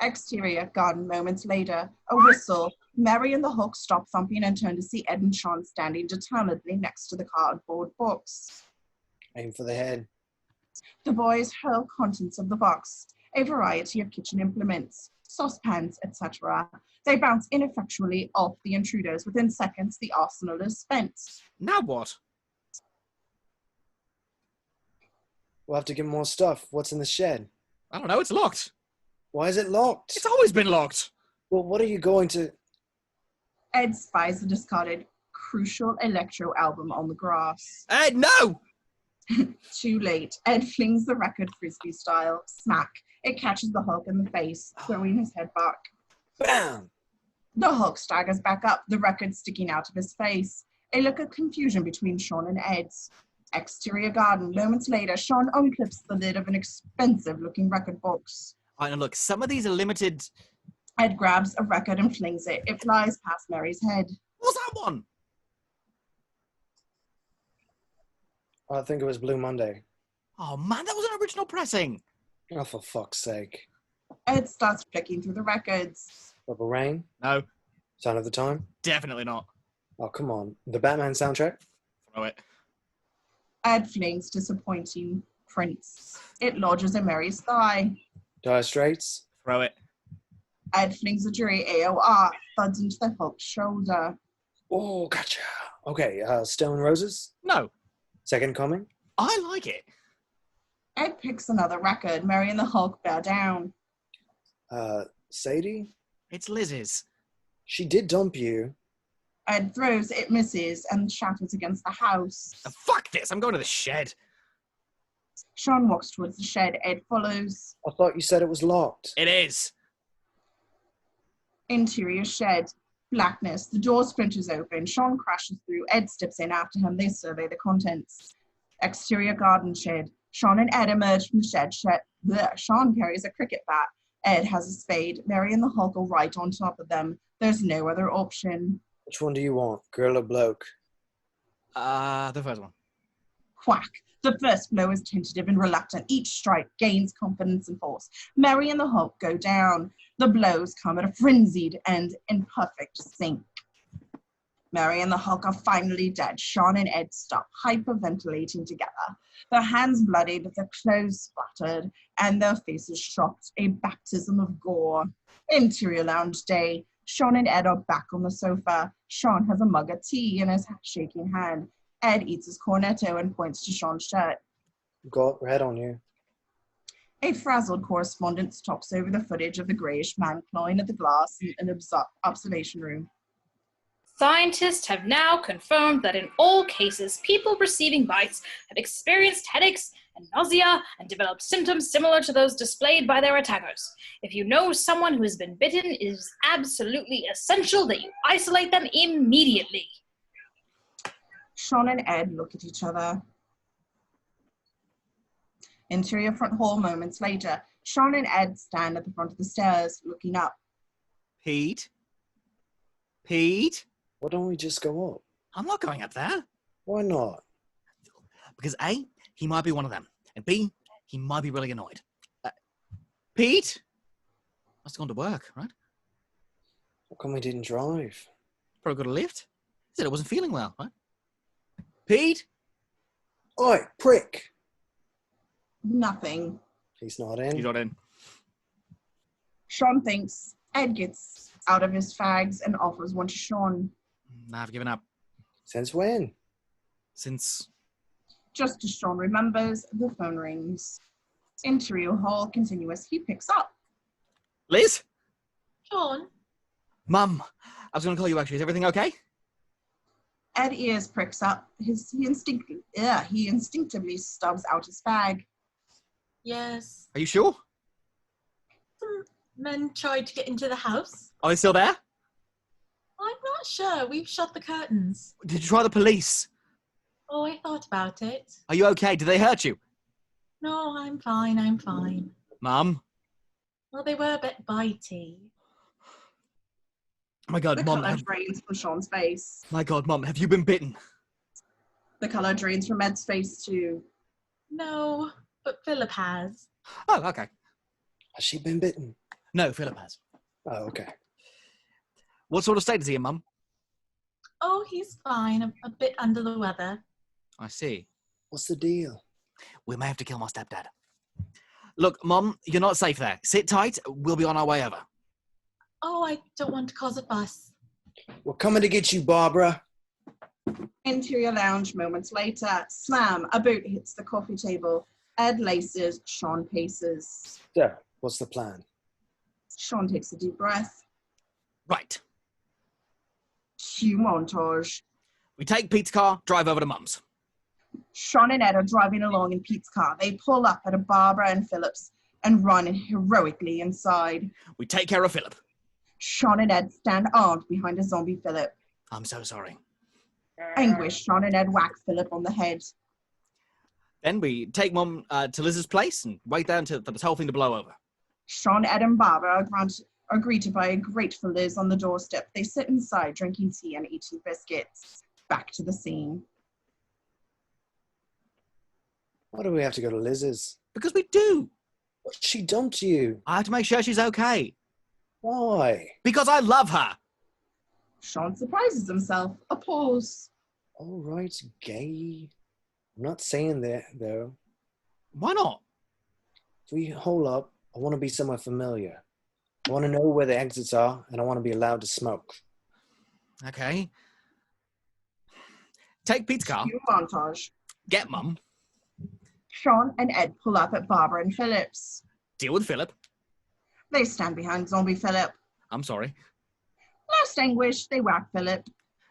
Exterior garden moments later. A whistle. Mary and the Hulk stop thumping and turn to see Ed and Shaun standing determinedly next to the cardboard box. Aim for the head. The boys hurl contents of the box, a variety of kitchen implements, saucepans, etc. They bounce ineffectually off the intruders. Within seconds, the arsenal is spent. Now what? We'll have to get more stuff. What's in the shed? I don't know, it's locked. Why is it locked? It's always been locked. Well, what are you going to... Ed spies the discarded Crucial Electro album on the grass. Ed, no! Too late. Ed flings the record frisbee style. Smack. It catches the Hulk in the face, throwing his head back. Bam! The Hulk staggers back up, the record sticking out of his face. A look of confusion between Shaun and Ed's. Exterior garden. Moments later, Shaun unclips the lid of an expensive-looking record box. I know, look, some of these are limited. Ed grabs a record and flings it. It flies past Mary's head. What's that one? I think it was Blue Monday. Oh man, that was an original pressing. Oh, for fuck's sake. Ed starts flicking through the records. Purple Rain? No, Sign of the Time? definitely not. Oh, come on. The Batman soundtrack? Throw it. Ed flings disappointing Prince. It lodges in Mary's thigh. Dire Straits? Throw it. Ed flings a jury AOR, thuds into the Hulk's shoulder. Oh, gotcha. Okay, Stone Roses? No, Second Coming? I like it. Ed picks another record. Mary and the Hulk bear down. Sadie? It's Liz's. She did dump you. Ed throws, it misses, and shatters against the house. Fuck this, I'm going to the shed. Shaun walks towards the shed. Ed follows. I thought you said it was locked. It is. Interior shed. Blackness. The door splinters open. Shaun crashes through. Ed steps in after him. They survey the contents. Exterior garden shed. Shaun and Ed emerge from the shed. Shaun carries a cricket bat. Ed has a spade. Mary and the Hulk are right on top of them. There's no other option. Which one do you want, girl or bloke? The first one. Quack. The first blow is tentative and reluctant. Each strike gains confidence and force. Mary and the Hulk go down. The blows come at a frenzied and in perfect sync. Mary and the Hulk are finally dead. Shaun and Ed stop hyperventilating together. Their hands bloodied, their clothes splattered, and their faces shocked. A baptism of gore. Interior lounge day. Shaun and Ed are back on the sofa. Shaun has a mug of tea in his shaking hand. Ed eats his cornetto and points to Shaun's shirt. Got red on you. A frazzled correspondent stops over the footage of the greyish man clawing at the glass in an observation room. Scientists have now confirmed that in all cases, people receiving bites have experienced headaches and nausea and developed symptoms similar to those displayed by their attackers. If you know someone who has been bitten, it is absolutely essential that you isolate them immediately. Shaun and Ed look at each other. Interior front hall moments later. Shaun and Ed stand at the front of the stairs, looking up. Pete? Pete? Why don't we just go up? I'm not going up there. Why not? Because A, he might be one of them. And B, he might be really annoyed. Pete? Must have gone to work, right? How come we didn't drive? Probably got a lift. Said I wasn't feeling well, right? Pete? Oi, prick! Nothing. He's not in. You're not in. Shaun thinks. Ed gets out of his fags and offers one to Shaun. Nah, I've given up. Since when? Since... Just as Shaun remembers, the phone rings. Interior hall continuous. He picks up. Liz? Shaun? Mum, I was going to call you actually. Is everything okay? Ed ears pricks up. He instinctively stubs out his fag. Yes. Are you sure? Some men tried to get into the house. Are they still there? I'm not sure. We've shut the curtains. Did you try the police? Oh, I thought about it. Are you okay? Did they hurt you? No, I'm fine. I'm fine. Mum? Well, they were a bit bitey. My God, The Mum. colour drains from Shaun's face. My God, Mum, have you been bitten? The colour drains from Ed's face too. No, but Phillip has. Oh, okay. Has she been bitten? No, Phillip has. Oh, okay. What sort of state is he in, Mum? Oh, he's fine. A bit under the weather. I see. What's the deal? We may have to kill my stepdad. Look, Mum, you're not safe there. Sit tight. We'll be on our way over. Oh, I don't want to cause a fuss. We're coming to get you, Barbara. Interior lounge moments later. Slam. A boot hits the coffee table. Ed laces. Shaun paces. So, what's the plan? Shaun takes a deep breath. Right. Cue montage. We take Pete's car, drive over to Mum's. Shaun and Ed are driving along in Pete's car. They pull up at a Barbara and Phillip's and run heroically inside. We take care of Phillip. Shaun and Ed stand armed behind a zombie Phillip. I'm so sorry. Anguished, Shaun and Ed whack Phillip on the head. Then we take Mum to Liz's place and wait there for this whole thing to blow over. Shaun, Ed, and Barbara are greeted by a grateful Liz on the doorstep. They sit inside drinking tea and eating biscuits. Back to the scene. Why do we have to go to Liz's? Because we do. She dumped you. I have to make sure she's okay. Why? Because I love her. Shaun surprises himself. A pause. All right, gay. I'm not saying that, though. Why not? If we hole up, I want to be somewhere familiar. I want to know where the exits are, and I want to be allowed to smoke. Okay. Take Pete's car. Cue montage. Get Mum. Shaun and Ed pull up at Barbara and Phillip's. Deal with Phillip. They stand behind zombie Phillip. I'm sorry. Last anguish, they whack Phillip.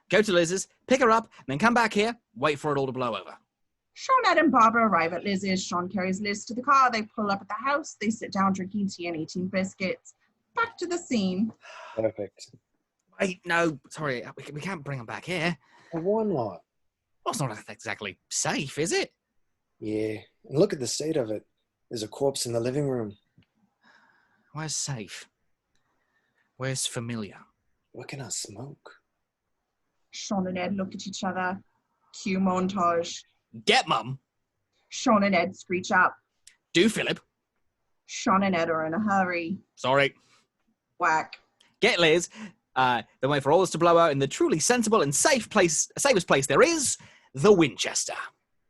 Go to Liz's, pick her up, and then come back here, wait for it all to blow over. Shaun, Ed, and Barbara arrive at Liz's. Shaun carries Liz to the car. They pull up at the house. They sit down drinking tea and eating biscuits. Back to the scene. Perfect. Wait, no, sorry, we can't bring them back here. Well, why not? Well, it's not exactly safe, is it? Yeah, and look at the state of it. There's a corpse in the living room. Where's safe? Where's familiar? Where can I smoke? Shaun and Ed look at each other. Cue montage. Get Mum. Shaun and Ed screech up. Do Phillip. Shaun and Ed are in a hurry. Sorry. Whack. Get Liz. Then wait for all this to blow out in the truly sensible and safest place there is, the Winchester.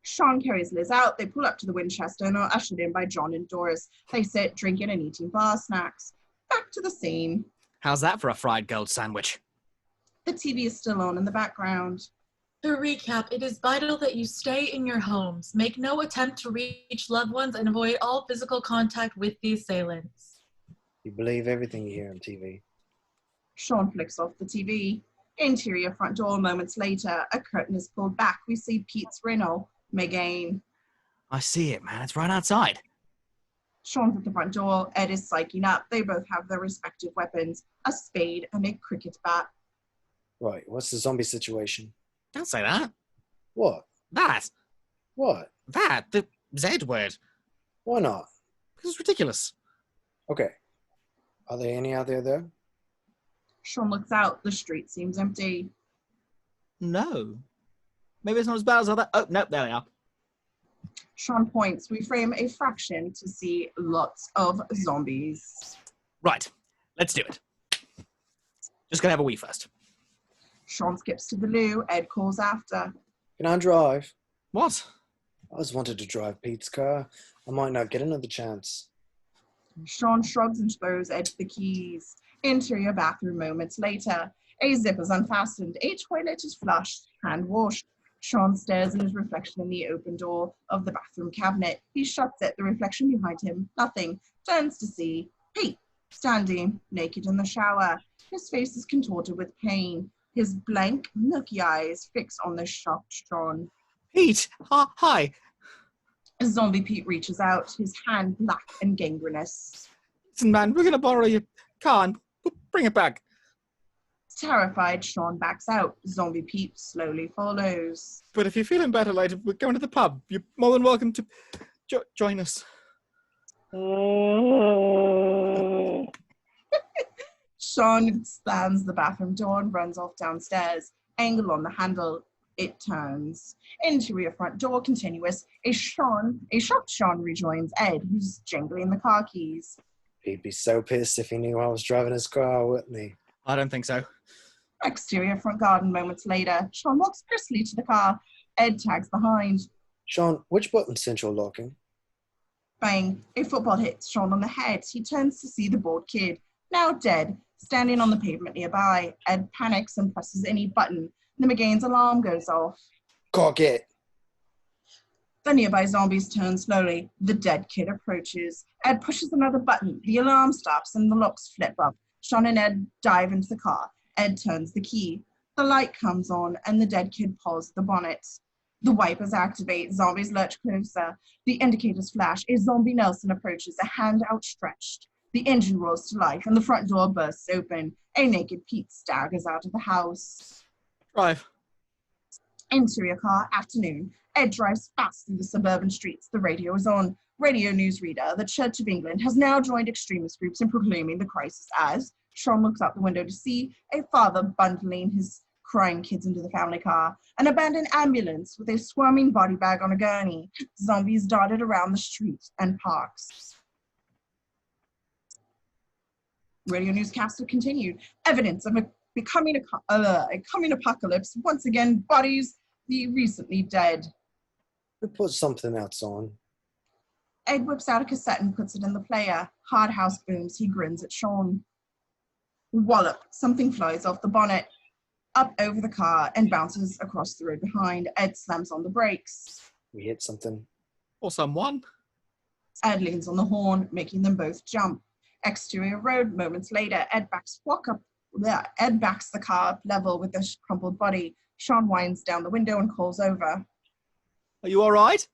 Shaun carries Liz out. They pull up to the Winchester and are ushered in by John and Doris. They sit drinking and eating bar snacks. Back to the scene. How's that for a fried gold sandwich? The TV is still on in the background. To recap, it is vital that you stay in your homes. Make no attempt to reach loved ones and avoid all physical contact with the assailants. You believe everything you hear on TV. Shaun flicks off the TV. Interior front door moments later. A curtain is pulled back. We see Pete's Renault. Megane. I see it, man. It's right outside. Shaun's at the front door. Ed is psyching up. They both have their respective weapons, a spade and a cricket bat. Right, what's the zombie situation? Don't say that. What? That. What? That. The Z word. Why not? Because it's ridiculous. Okay. Are there any out there, though? Shaun looks out. The street seems empty. No. Maybe it's not as bad as other... Oh, no, there they are. Shaun points. We frame a fraction to see lots of zombies. Right. Let's do it. Just gonna have a wee first. Shaun skips to the loo. Ed calls after. Can I drive? What? I always wanted to drive Pete's car. I might not get another chance. Shaun shrugs and throws Ed the keys. Interior bathroom moments later. A zip is unfastened. A toilet is flushed, hand washed. Shaun stares at his reflection in the open door of the bathroom cabinet. He shuts it. The reflection behind him, nothing. Turns to see Pete, standing naked in the shower. His face is contorted with pain. His blank, milky eyes fix on the shocked Shaun. Pete! Hi! Zombie Pete reaches out, his hand black and gangrenous. Listen, man, we're gonna borrow your car and bring it back. Terrified, Shaun backs out. Zombie Pete slowly follows. But if you're feeling better later, we're going to the pub. You're more than welcome to join us. Shaun slams the bathroom door and runs off downstairs. Angle on the handle. It turns. Interior front door continuous. A shocked Shaun rejoins Ed, who's jingling the car keys. He'd be so pissed if he knew I was driving his car, wouldn't he? I don't think so. Exterior front garden moments later. Shaun walks briskly to the car. Ed tags behind. Shaun, which button's central locking? Bang. A football hits Shaun on the head. He turns to see the bored kid, now dead, standing on the pavement nearby. Ed panics and presses any button. The McGain's alarm goes off. Cock it! The nearby zombies turn slowly. The dead kid approaches. Ed pushes another button. The alarm stops and the locks flip up. Shaun and Ed dive into the car. Ed turns the key. The light comes on and the dead kid pulls the bonnet. The wipers activate. Zombies lurch closer. The indicators flash. A zombie Nelson approaches, a hand outstretched. The engine rolls to life and the front door bursts open. A naked Pete staggers out of the house. Drive. Interior car, afternoon. Ed drives fast through the suburban streets. The radio is on. Radio newsreader. The Church of England has now joined extremist groups in proclaiming the crisis as. Shaun looks out the window to see a father bundling his crying kids into the family car. An abandoned ambulance with a squirming body bag on a gurney. Zombies darted around the streets and parks. Radio newscaster continued. Evidence of a coming apocalypse. Once again, bodies the recently dead. We put something else on. Ed whips out a cassette and puts it in the player. Hard house booms. He grins at Shaun. Wallop. Something flies off the bonnet, up over the car, and bounces across the road behind. Ed slams on the brakes. We hit something. Or someone. Ed leans on the horn, making them both jump. Exterior road. Moments later, Ed backs the car up level with the crumpled body. Shaun winds down the window and calls over. Are you all right?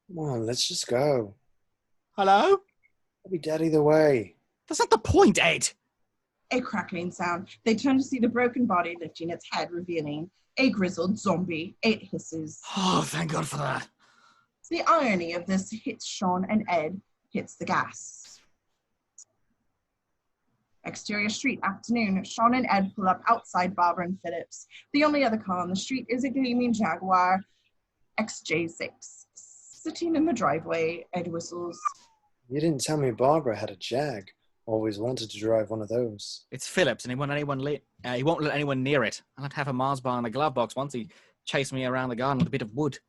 Come on, let's just go. Hello? I'll be dead either way. That's not the point, Ed. A crackling sound. They turn to see the broken body lifting its head, revealing a grizzled zombie. It hisses. Oh, thank God for that. The irony of this hits Shaun and Ed hits the gas. Exterior street, afternoon. Shaun and Ed pull up outside Barbara and Phillip's. The only other car on the street is a gleaming Jaguar XJ6. Sitting in the driveway, Ed whistles. You didn't tell me Barbara had a Jag. Always wanted to drive one of those. It's Phillip's, and he won't let anyone near it. I left half a Mars bar in a glove box once. He chased me around the garden with a bit of wood.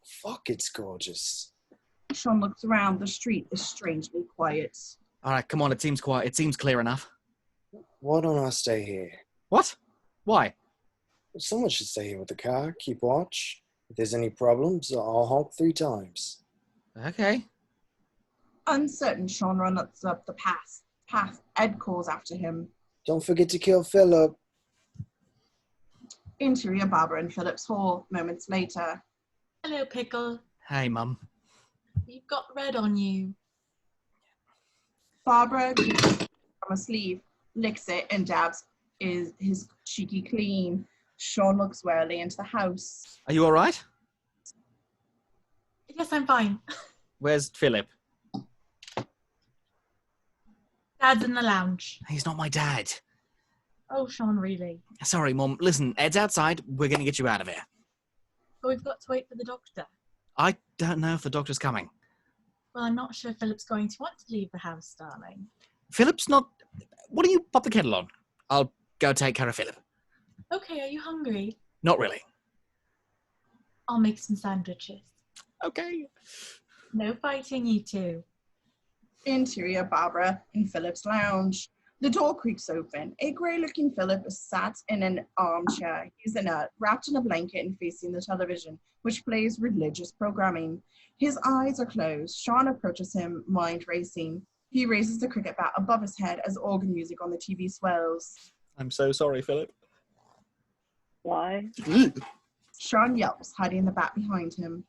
Fuck, it's gorgeous. Shaun looks around. The street is strangely quiet. All right, come on. It seems quiet. It seems clear enough. Why don't I stay here? What? Why? Someone should stay here with the car, keep watch. If there's any problems, I'll honk 3 times. Okay. Uncertain, Shaun runs up the path. Ed calls after him. Don't forget to kill Phillip. Interior Barbara and Phillip's hall. Moments later. Hello, Pickle. Hey, Mum. You've got red on you. Barbara gets it from a sleeve, licks it, and dabs his cheeky clean. Shaun looks warily into the house. Are you all right? Yes, I'm fine. Where's Phillip? Dad's in the lounge. He's not my dad. Oh, Shaun, really? Sorry, Mum. Listen, Ed's outside. We're going to get you out of here. But we've got to wait for the doctor. I don't know if the doctor's coming. Well, I'm not sure Philip's going to want to leave the house, darling. Philip's not... Why don't you pop the kettle on? I'll go take care of Philip. Okay, are you hungry? Not really. I'll make some sandwiches. Okay. No fighting, you two. Interior Barbara in Philip's lounge. The door creaks open. A grey-looking Philip is sat in an armchair. He's inert, wrapped in a blanket and facing the television, which plays religious programming. His eyes are closed. Shaun approaches him, mind racing. He raises the cricket bat above his head as organ music on the TV swells. I'm so sorry, Philip. Why? Shaun yelps, hiding the bat behind him.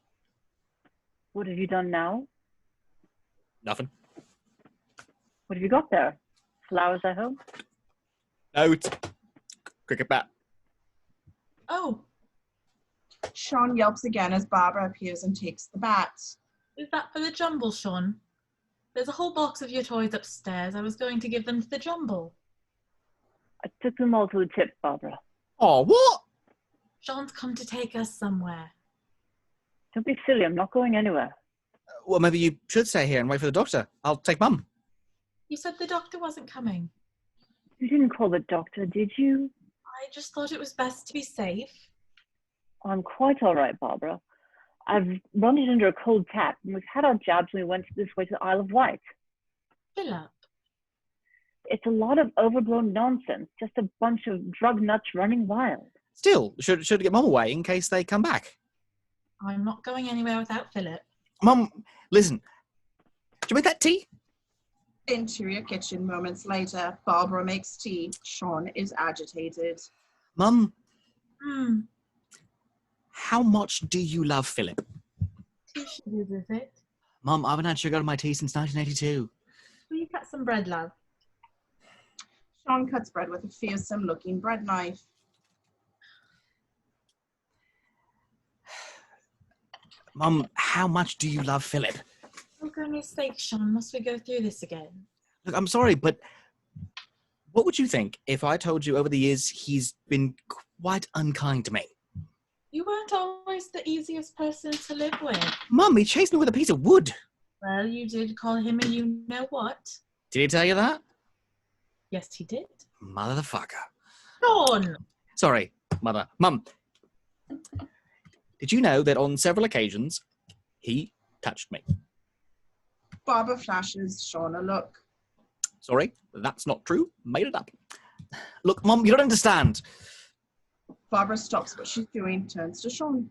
What have you done now? Nothing. What have you got there? Flowers, I hope? No, it's cricket bat. Oh, Shaun yelps again as Barbara appears and takes the bat. is that for the jumble, Shaun? There's a whole box of your toys upstairs. I was going to give them to the jumble. I took them all to the tip, Barbara. Oh, what? Shaun's come to take us somewhere. Don't be silly, I'm not going anywhere. Well, maybe you should stay here and wait for the doctor. I'll take Mum. You said the doctor wasn't coming. You didn't call the doctor, did you? I just thought it was best to be safe. I'm quite all right, Barbara. I've run it under a cold tap, and we've had our jabs when we went this way to the Isle of Wight. Philip. It's a lot of overblown nonsense, just a bunch of drug nuts running wild. Still, should get Mum away in case they come back. I'm not going anywhere without Philip. Mum, listen. Did you make that tea? Interior kitchen moments later. Barbara makes tea. Shaun is agitated. Mum, Hmm. how much do you love Philip? 2 sugars, is it? Mum, I haven't had sugar in my tea since 1982. Will you cut some bread, love? Shaun cuts bread with a fearsome-looking bread knife. Mum, how much do you love Philip? For goodness sake, Shaun, must we go through this again? Look, I'm sorry, but what would you think if I told you over the years he's been quite unkind to me? You weren't always the easiest person to live with. Mum, he chased me with a piece of wood. Well, you did call him a you-know-what. Did he tell you that? Yes, he did. Motherfucker. Shaun! Sorry, Mother. Mum, did you know that on several occasions he touched me? Barbara flashes Shaun a look. Sorry, that's not true. Made it up. Look, Mum, you don't understand. Barbara stops what she's doing, turns to Shaun.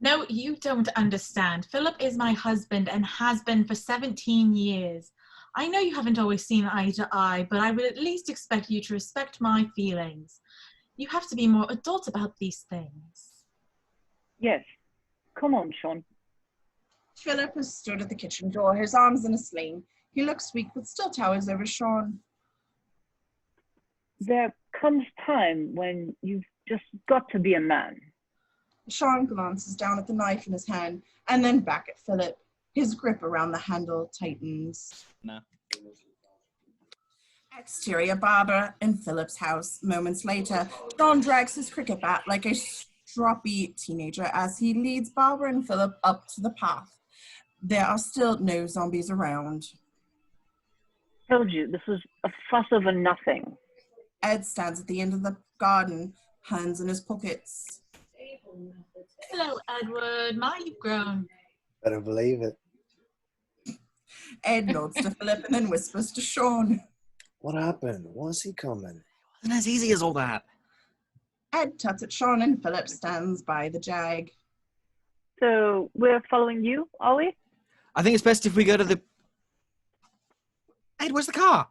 No, you don't understand. Philip is my husband and has been for 17 years. I know you haven't always seen eye to eye, but I would at least expect you to respect my feelings. You have to be more adult about these things. Yes. Come on, Shaun. Philip has stood at the kitchen door, his arms in a sling. He looks weak, but still towers over Shaun. There comes time when you've just got to be a man. Shaun glances down at the knife in his hand and then back at Philip. His grip around the handle tightens. No. Exterior Barbara in Philip's house. Moments later, Shaun drags his cricket bat like a stroppy teenager as he leads Barbara and Philip up to the path. There are still no zombies around. Told you, this was a fuss over nothing. Ed stands at the end of the garden, hands in his pockets. Hello, Edward. My, you've grown. Better believe it. Ed nods to Philip and then whispers to Shaun. What happened? Was he coming? Wasn't as easy as all that. Ed tuts at Shaun and Philip stands by the jag. So we're following you, are we? I think it's best if we go to the... Ed, where's the car?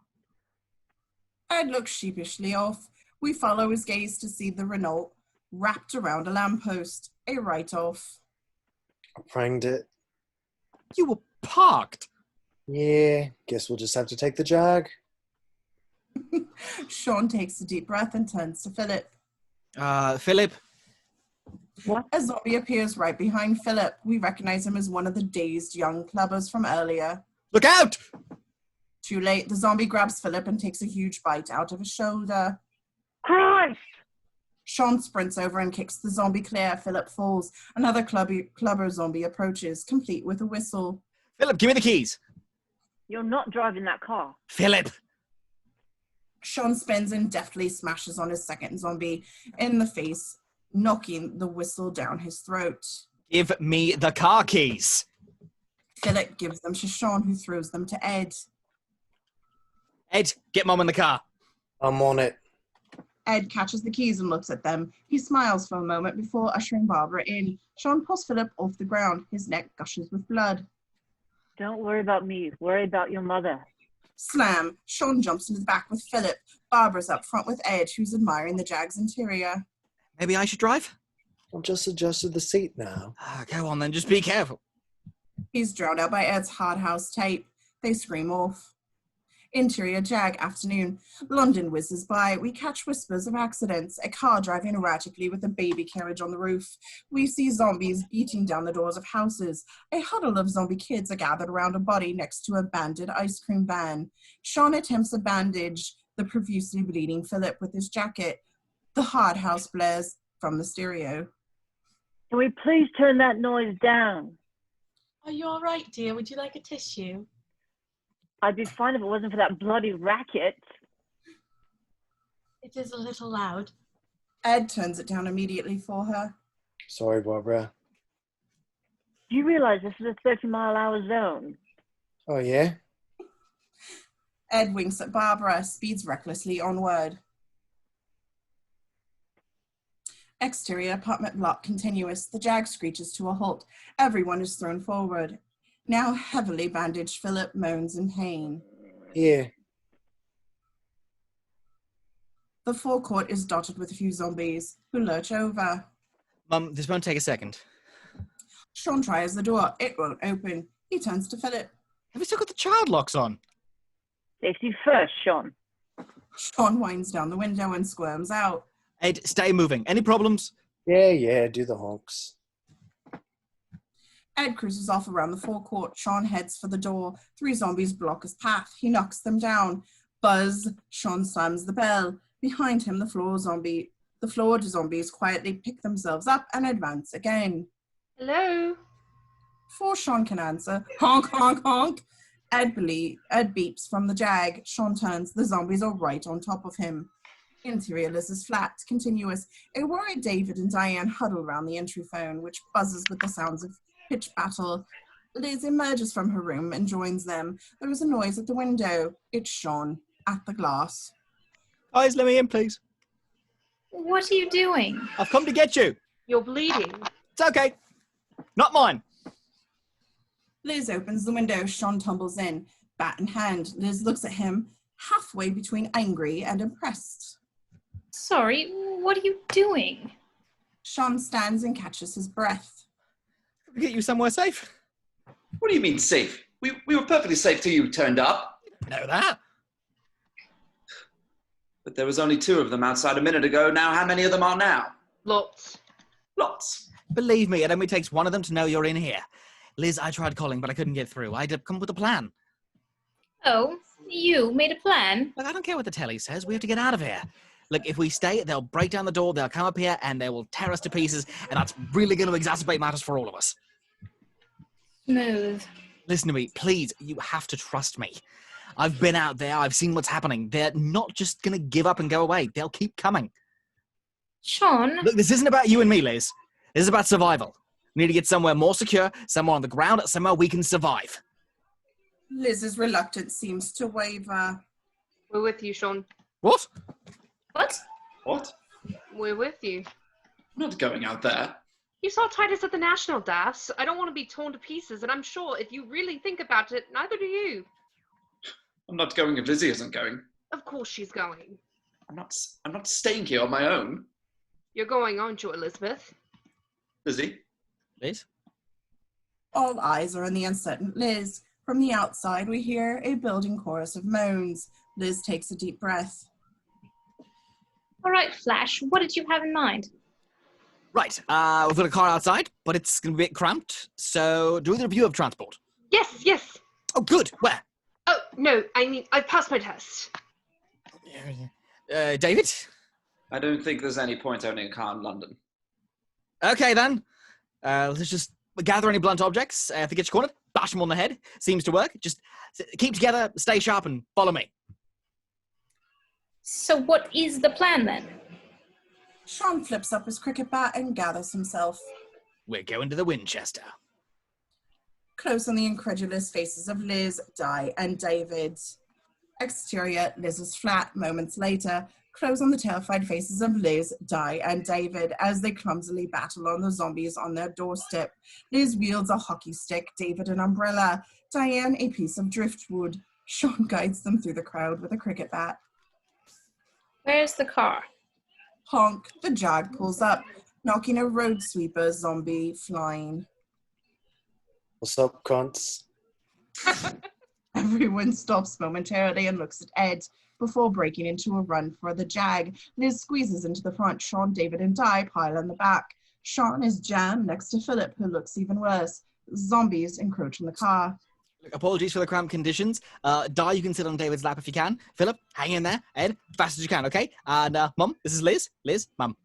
Ed looks sheepishly off. We follow his gaze to see the Renault wrapped around a lamppost. A write-off. I pranked it. You were parked. Yeah, guess we'll just have to take the jag. Shaun takes a deep breath and turns to Philip. Philip? What? A zombie appears right behind Philip. We recognize him as one of the dazed young clubbers from earlier. Look out! Too late, the zombie grabs Phillip and takes a huge bite out of his shoulder. Christ! Shaun sprints over and kicks the zombie clear. Phillip falls. Another clubber zombie approaches, complete with a whistle. Phillip, give me the keys. You're not driving that car. Phillip. Shaun spins and deftly smashes on his second zombie in the face, knocking the whistle down his throat. Give me the car keys. Phillip gives them to Shaun, who throws them to Ed. Ed, get Mom in the car. I'm on it. Ed catches the keys and looks at them. He smiles for a moment before ushering Barbara in. Shaun pulls Phillip off the ground. His neck gushes with blood. Don't worry about me. Worry about your mother. Slam. Shaun jumps into the back with Phillip. Barbara's up front with Ed, who's admiring the Jag's interior. Maybe I should drive? I've just adjusted the seat now. Go on then, just be careful. He's drowned out by Ed's hard house tape. They scream off. Interior Jag afternoon. London whizzes by. We catch whispers of accidents. A car driving erratically with a baby carriage on the roof. We see zombies beating down the doors of houses. A huddle of zombie kids are gathered around a body next to a banded ice cream van. Shaun attempts to bandage the profusely bleeding Phillip with his jacket. The hard house blares from the stereo. Can we please turn that noise down? Are you all right, dear? Would you like a tissue? I'd be fine if it wasn't for that bloody racket. It is a little loud. Ed turns it down immediately for her. Sorry, Barbara. Do you realize this is a 30-mile-an-hour zone? Oh, yeah? Ed winks at Barbara, speeds recklessly onward. Exterior apartment block continuous. The Jag screeches to a halt. Everyone is thrown forward. Now heavily bandaged Phillip moans in pain. Here. The forecourt is dotted with a few zombies who lurch over. Mum, this won't take a second. Shaun tries the door. It won't open. He turns to Phillip. Have you still got the child locks on? Safety first, Shaun. Shaun winds down the window and squirms out. Ed, stay moving. Any problems? Yeah, do the honks. Ed cruises off around the forecourt. Shaun heads for the door. 3 zombies block his path. He knocks them down. Buzz. Shaun slams the bell. Behind him, the floored zombies quietly pick themselves up and advance again. Hello? Before Shaun can answer, honk, honk, honk. Ed beeps from the Jag. Shaun turns. The zombies are right on top of him. Interior Liz is flat, continuous. A worried David and Diane huddle around the entry phone, which buzzes with the sounds of pitch battle. Liz emerges from her room and joins them. There is a noise at the window. It's Shaun at the glass. Guys, let me in, please. What are you doing? I've come to get you. You're bleeding. It's okay. Not mine. Liz opens the window. Shaun tumbles in, bat in hand. Liz looks at him, halfway between angry and impressed. Sorry, what are you doing? Shaun stands and catches his breath. Get you somewhere safe. What do you mean safe? We were perfectly safe till you turned up. Know that. But there was only 2 of them outside a minute ago. Now how many of them are now? Lots. Lots. Believe me, it only takes one of them to know you're in here. Liz, I tried calling, but I couldn't get through. I'd come up with a plan. Oh, you made a plan? Look, I don't care what the telly says. We have to get out of here. Look, if we stay, they'll break down the door, they'll come up here, and they will tear us to pieces, and that's really going to exacerbate matters for all of us. Smooth. Listen to me, please. You have to trust me. I've been out there. I've seen what's happening. They're not just going to give up and go away. They'll keep coming. Shaun? Look, this isn't about you and me, Liz. This is about survival. We need to get somewhere more secure, somewhere on the ground, somewhere we can survive. Liz's reluctance seems to waver. We're with you, Shaun. What? What? What? We're with you. I'm not going out there. You saw Titus at the National, Das. I don't want to be torn to pieces, and I'm sure if you really think about it, neither do you. I'm not going if Lizzie isn't going. Of course she's going. I'm not staying here on my own. You're going, aren't you, Elizabeth? Lizzie? Liz? All eyes are on the uncertain Liz. From the outside, we hear a building chorus of moans. Liz takes a deep breath. All right, Flash, what did you have in mind? Right, we've got a car outside, but it's going to be a bit cramped, so do either of you have transport? Yes. Oh, good. Where? Oh, No, I mean, I passed my test. David? I don't think there's any point owning a car in London. Okay, then. Let's just gather any blunt objects. If they get you cornered, bash them on the head. Seems to work. Just keep together, stay sharp, and follow me. So what is the plan then? Shaun flips up his cricket bat and gathers himself. We're going to the Winchester. Close on the incredulous faces of Liz, Di, and David. Exterior, Liz's flat. Moments later, close on the terrified faces of Liz, Di, and David as they clumsily battle on the zombies on their doorstep. Liz wields a hockey stick, David an umbrella, Diane a piece of driftwood. Shaun guides them through the crowd with a cricket bat. Where's the car? Honk, the Jag pulls up, knocking a road sweeper zombie flying. What's up, cunts? Everyone stops momentarily and looks at Ed before breaking into a run for the Jag. Liz squeezes into the front. Shaun, David, and Di pile in the back. Shaun is jammed next to Phillip, who looks even worse. Zombies encroach on the car. Apologies for the cramped conditions. Di, you can sit on David's lap if you can. Phillip, hang in there. Ed, fast as you can, okay? And Mum, this is Liz. Liz, Mum.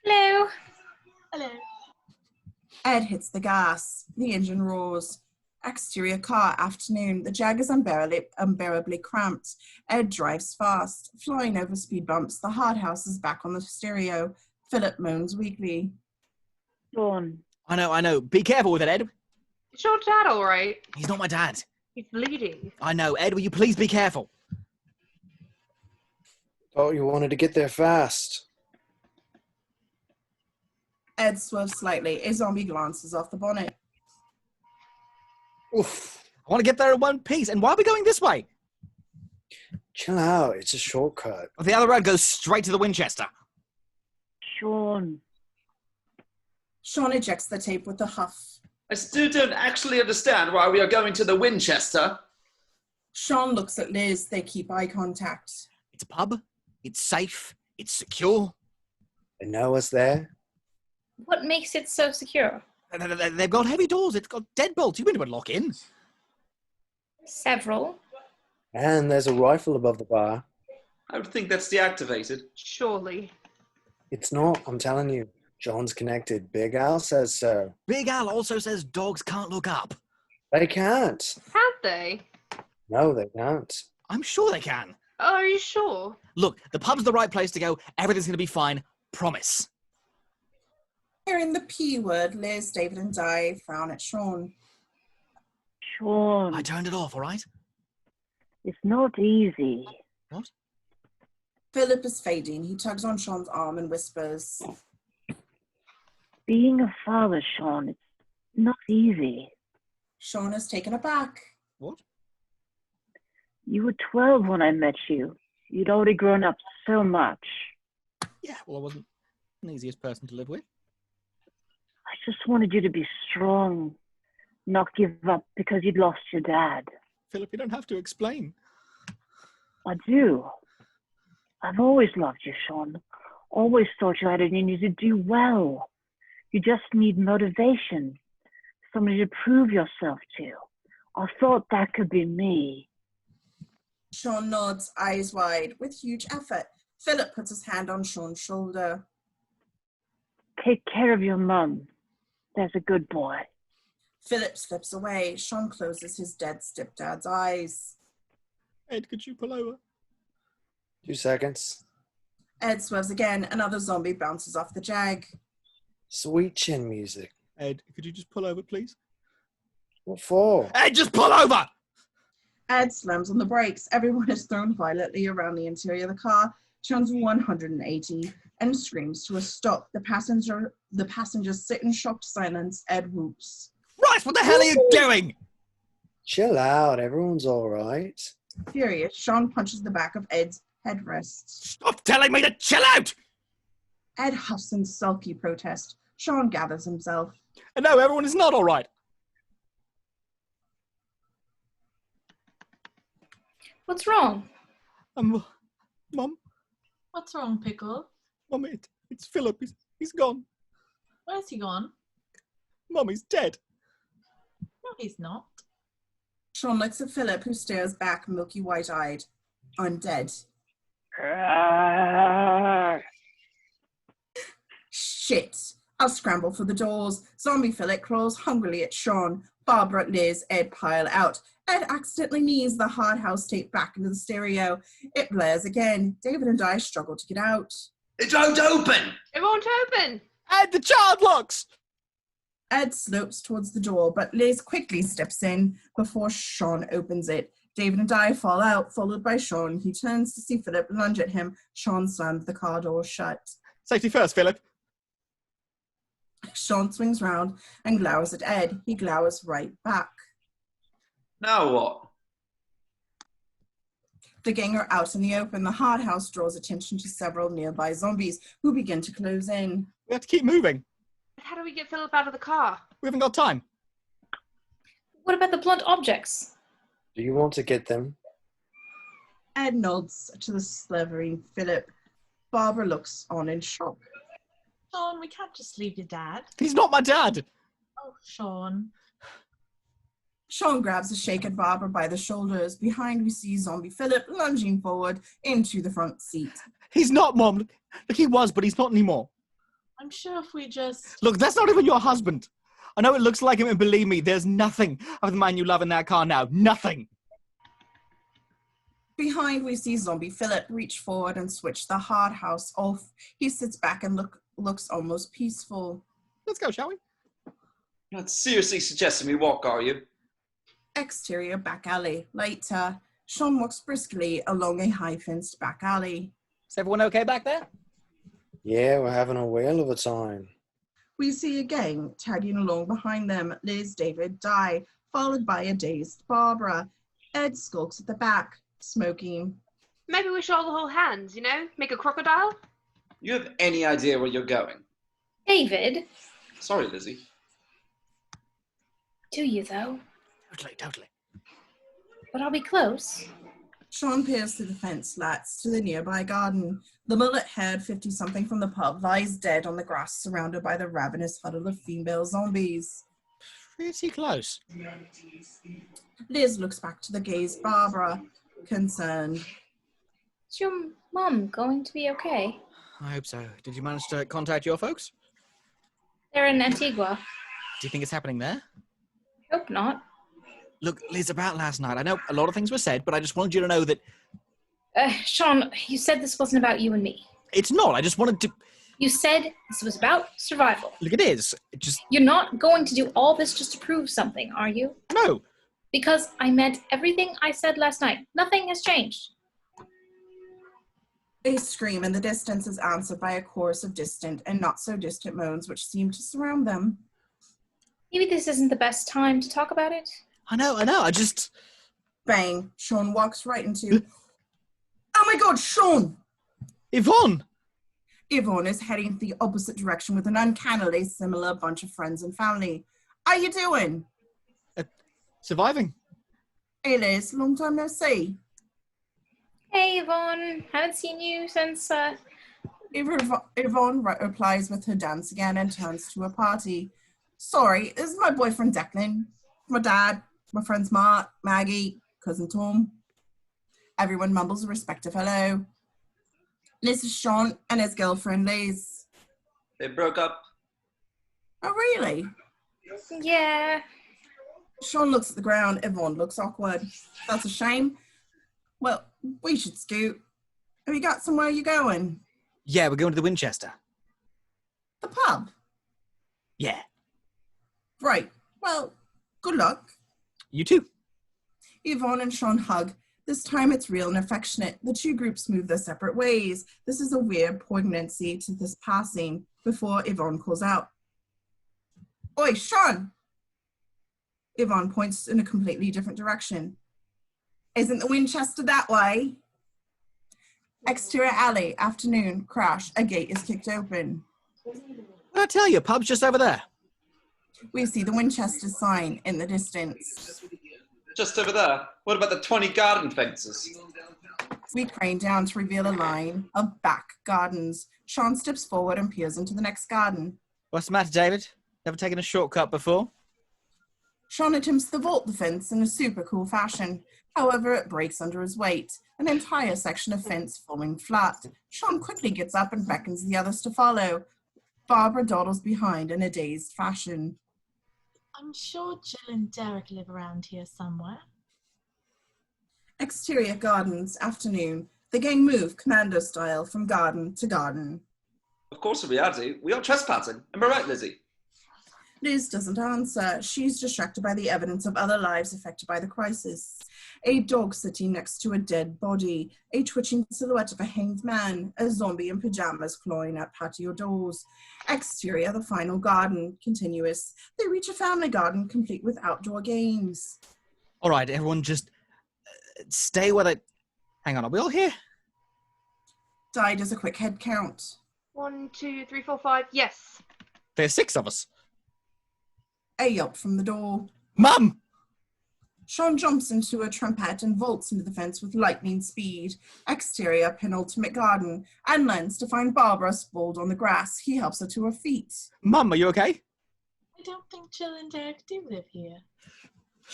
Hello. Hello. Ed hits the gas. The engine roars. Exterior car, afternoon. The Jag is unbearably cramped. Ed drives fast. Flying over speed bumps, the hard house is back on the stereo. Phillip moans weakly. Shaun. I know. Be careful with it, Ed. Is your dad all right? He's not my dad. He's bleeding. I know. Ed, will you please be careful? Oh, you wanted to get there fast. Ed swerves slightly. A zombie glances off the bonnet. Oof. I want to get there in one piece. And why are we going this way? Chill out. It's a shortcut. The other road goes straight to the Winchester. Shaun. Shaun ejects the tape with a huff. I still don't actually understand why we are going to the Winchester. Shaun looks at Liz. They keep eye contact. It's a pub. It's safe. It's secure. They know us there. What makes it so secure? They've got heavy doors. It's got deadbolts. You wouldn't lock in. Several. And there's a rifle above the bar. I would think that's deactivated. Surely. It's not, I'm telling you. John's connected. Big Al says so. Big Al also says dogs can't look up. They can't. Have they? No, they can't. I'm sure they can. Oh, are you sure? Look, the pub's the right place to go. Everything's going to be fine. Promise. Hearing the P word, Liz, David, and Di frown at Shaun. Shaun. I turned it off, all right? It's not easy. What? Phillip is fading. He tugs on Shaun's arm and whispers. Being a father, Shaun, it's not easy. Shaun is taken aback. What? You were 12 when I met you. You'd already grown up so much. Yeah, well, I wasn't the easiest person to live with. I just wanted you to be strong, not give up because you'd lost your dad. Phillip, you don't have to explain. I do. I've always loved you, Shaun. Always thought you had it in you to do well. You just need motivation, somebody to prove yourself to. I thought that could be me. Shaun nods, eyes wide, with huge effort. Phillip puts his hand on Shaun's shoulder. Take care of your mum. There's a good boy. Phillip slips away. Shaun closes his dead stepdad's eyes. Ed, could you pull over? 2 seconds. Ed swerves again. Another zombie bounces off the Jag. Sweet chin music. Ed, could you just pull over, please? What for? Ed, just pull over! Ed slams on the brakes. Everyone is thrown violently around the interior of the car, turns 180, and screams to a stop. The passengers sit in shocked silence. Ed whoops. Right, what the hell are you doing? Chill out. Everyone's all right. Furious, Shaun punches the back of Ed's headrest. Stop telling me to chill out! Ed huffs in sulky protest. Shaun gathers himself. And no, everyone is not all right. What's wrong? Mum, What's wrong, Pickle? Mum, it's Phillip. He's gone. Where's he gone? Mum, he's dead. No, he's not. Shaun looks at Phillip, who stares back, milky white-eyed. Undead. Shit. I'll scramble for the doors. Zombie Phillip claws hungrily at Shaun. Barbara, Liz, Ed pile out. Ed accidentally knees the hard house tape back into the stereo. It blares again. David and I struggle to get out. It won't open! It won't open! And the child locks! Ed slopes towards the door, but Liz quickly steps in before Shaun opens it. David and I fall out, followed by Shaun. He turns to see Phillip lunge at him. Shaun slams the car door shut. Safety first, Phillip. Shaun swings round and glowers at Ed. He glowers right back. Now what? The gang are out in the open. The hard house draws attention to several nearby zombies who begin to close in. We have to keep moving. How do we get Phillip out of the car? We haven't got time. What about the blunt objects? Do you want to get them? Ed nods to the slavering Phillip. Barbara looks on in shock. Shaun, we can't just leave your dad. He's not my dad. Oh, Shaun. Shaun grabs a shake at Barbara by the shoulders. Behind, we see zombie Phillip lunging forward into the front seat. He's not, Mom. Look, he was, but he's not anymore. I'm sure if we just... Look, that's not even your husband. I know it looks like him, and believe me, there's nothing of the man you love in that car now. Nothing. Behind, we see zombie Phillip reach forward and switch the hard house off. He sits back and looks almost peaceful. Let's go, shall we? You're not seriously suggesting we walk, are you? Exterior back alley. Later, Shaun walks briskly along a high-fenced back alley. Is everyone okay back there? Yeah, we're having a whale of a time. We see a gang tagging along behind them. Liz, David, Di, followed by a dazed Barbara. Ed skulks at the back, smoking. Maybe we should all hold hands, you know? Make a crocodile? You have any idea where you're going? David? Sorry, Lizzie. Do you, though? Totally. But I'll be close. Shaun peers through the fence slats to the nearby garden. The mullet-haired 50-something from the pub lies dead on the grass, surrounded by the ravenous huddle of female zombies. Pretty close. Liz looks back to the gazed Barbara, concerned. Is your mum going to be okay? I hope so. Did you manage to contact your folks? They're in Antigua. Do you think it's happening there? Hope not. Look, Liz, about last night, I know a lot of things were said, but I just wanted you to know that... Shaun, you said this wasn't about you and me. It's not. I just wanted to... You said this was about survival. Look, it is. It just... You're not going to do all this just to prove something, are you? No. Because I meant everything I said last night. Nothing has changed. A scream in the distance is answered by a chorus of distant and not so distant moans which seem to surround them. Maybe this isn't the best time to talk about it. I know. I just... Bang. Shaun walks right into... Oh my God, Shaun! Yvonne! Yvonne is heading the opposite direction with an uncannily similar bunch of friends and family. How you doing? Surviving. Hey Liz, long time no see. Hey Yvonne, haven't seen you since Yvonne replies with her dance again and turns to a party. Sorry, this is my boyfriend Declan, my dad, my friends Mark, Maggie, cousin Tom. Everyone mumbles a respective hello. This is Shaun and his girlfriend Liz. They broke up. Oh really? Yeah. Shaun looks at the ground. Yvonne looks awkward. That's a shame. Well, we should scoot. Have you got somewhere you're going? Yeah, we're going to the Winchester. The pub? Yeah. Right. Well, good luck. You too. Yvonne and Shaun hug. This time it's real and affectionate. The two groups move their separate ways. This is a weird poignancy to this passing before Yvonne calls out. Oi, Shaun! Yvonne points in a completely different direction. Isn't the Winchester that way? Exterior alley, afternoon, crash. A gate is kicked open. I tell you, pub's just over there. We see the Winchester sign in the distance. Just over there. What about the 20 garden fences? We crane down to reveal a line of back gardens. Shaun steps forward and peers into the next garden. What's the matter, David? Never taken a shortcut before? Shaun attempts to vault the fence in a super cool fashion. However, it breaks under his weight, an entire section of fence falling flat. Shaun quickly gets up and beckons the others to follow. Barbara dawdles behind in a dazed fashion. I'm sure Jill and Derek live around here somewhere. Exterior gardens, afternoon. The gang move commando style from garden to garden. Of course, in reality, we are trespassing. Am I right, Lizzie? Liz doesn't answer. She's distracted by the evidence of other lives affected by the crisis. A dog sitting next to a dead body, a twitching silhouette of a hanged man, a zombie in pajamas clawing at patio doors. Exterior, the final garden, continuous. They reach a family garden complete with outdoor games. All right, everyone just stay where they... Hang on, are we all here? Di does a quick head count. 1, 2, 3, 4, 5. Yes. There's 6 of us. A yelp from the door. Mum! Shaun jumps into a trumpet and vaults into the fence with lightning speed. Exterior, penultimate garden. Anne lands to find Barbara sprawled on the grass. He helps her to her feet. Mum, are you okay? I don't think Jill and Derek do live here.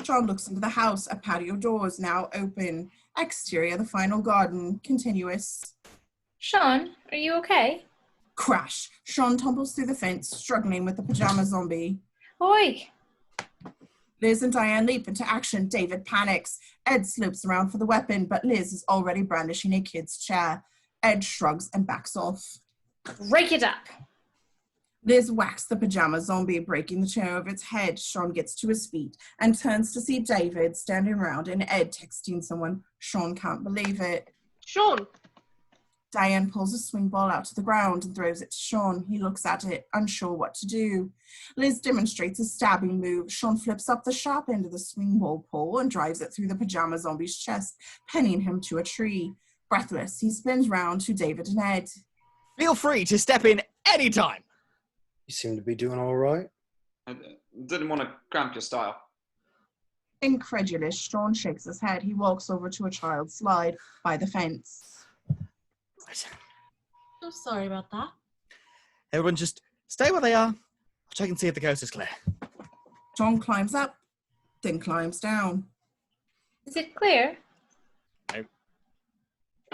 Shaun looks into the house. A patio door is now open. Exterior, the final garden, continuous. Shaun, are you okay? Crash. Shaun tumbles through the fence, struggling with the pajama zombie. Oi! Liz and Dianne leap into action. David panics. Ed slopes around for the weapon, but Liz is already brandishing a kid's chair. Ed shrugs and backs off. Break it up! Liz whacks the pajama zombie, breaking the chair over its head. Shaun gets to his feet and turns to see David standing around and Ed texting someone. Shaun can't believe it. Shaun! Dianne pulls a swing ball out to the ground and throws it to Shaun. He looks at it, unsure what to do. Liz demonstrates a stabbing move. Shaun flips up the sharp end of the swing ball pole and drives it through the pajama zombie's chest, pinning him to a tree. Breathless, he spins round to David and Ed. Feel free to step in anytime. You seem to be doing all right. I didn't want to cramp your style. Incredulous, Shaun shakes his head. He walks over to a child's slide by the fence. I'm sorry about that. Everyone just stay where they are. I'll check and see if the coast is clear. Shaun climbs up, then climbs down. Is it clear? No.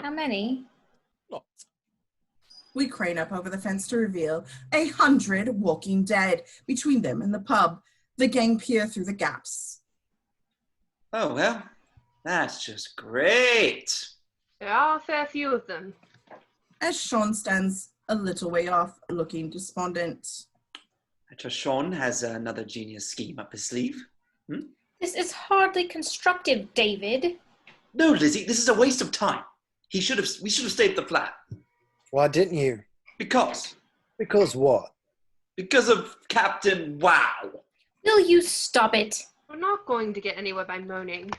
How many? Lots. We crane up over the fence to reveal 100 walking dead between them and the pub. The gang peer through the gaps. Oh, well, that's just great. There are a fair few of them. As Shaun stands a little way off, looking despondent. I trust Shaun has another genius scheme up his sleeve. This is hardly constructive, David. No, Lizzie, this is a waste of time. We should have stayed at the flat. Why didn't you? Because what? Because of Captain Wow. Will you stop it? We're not going to get anywhere by moaning.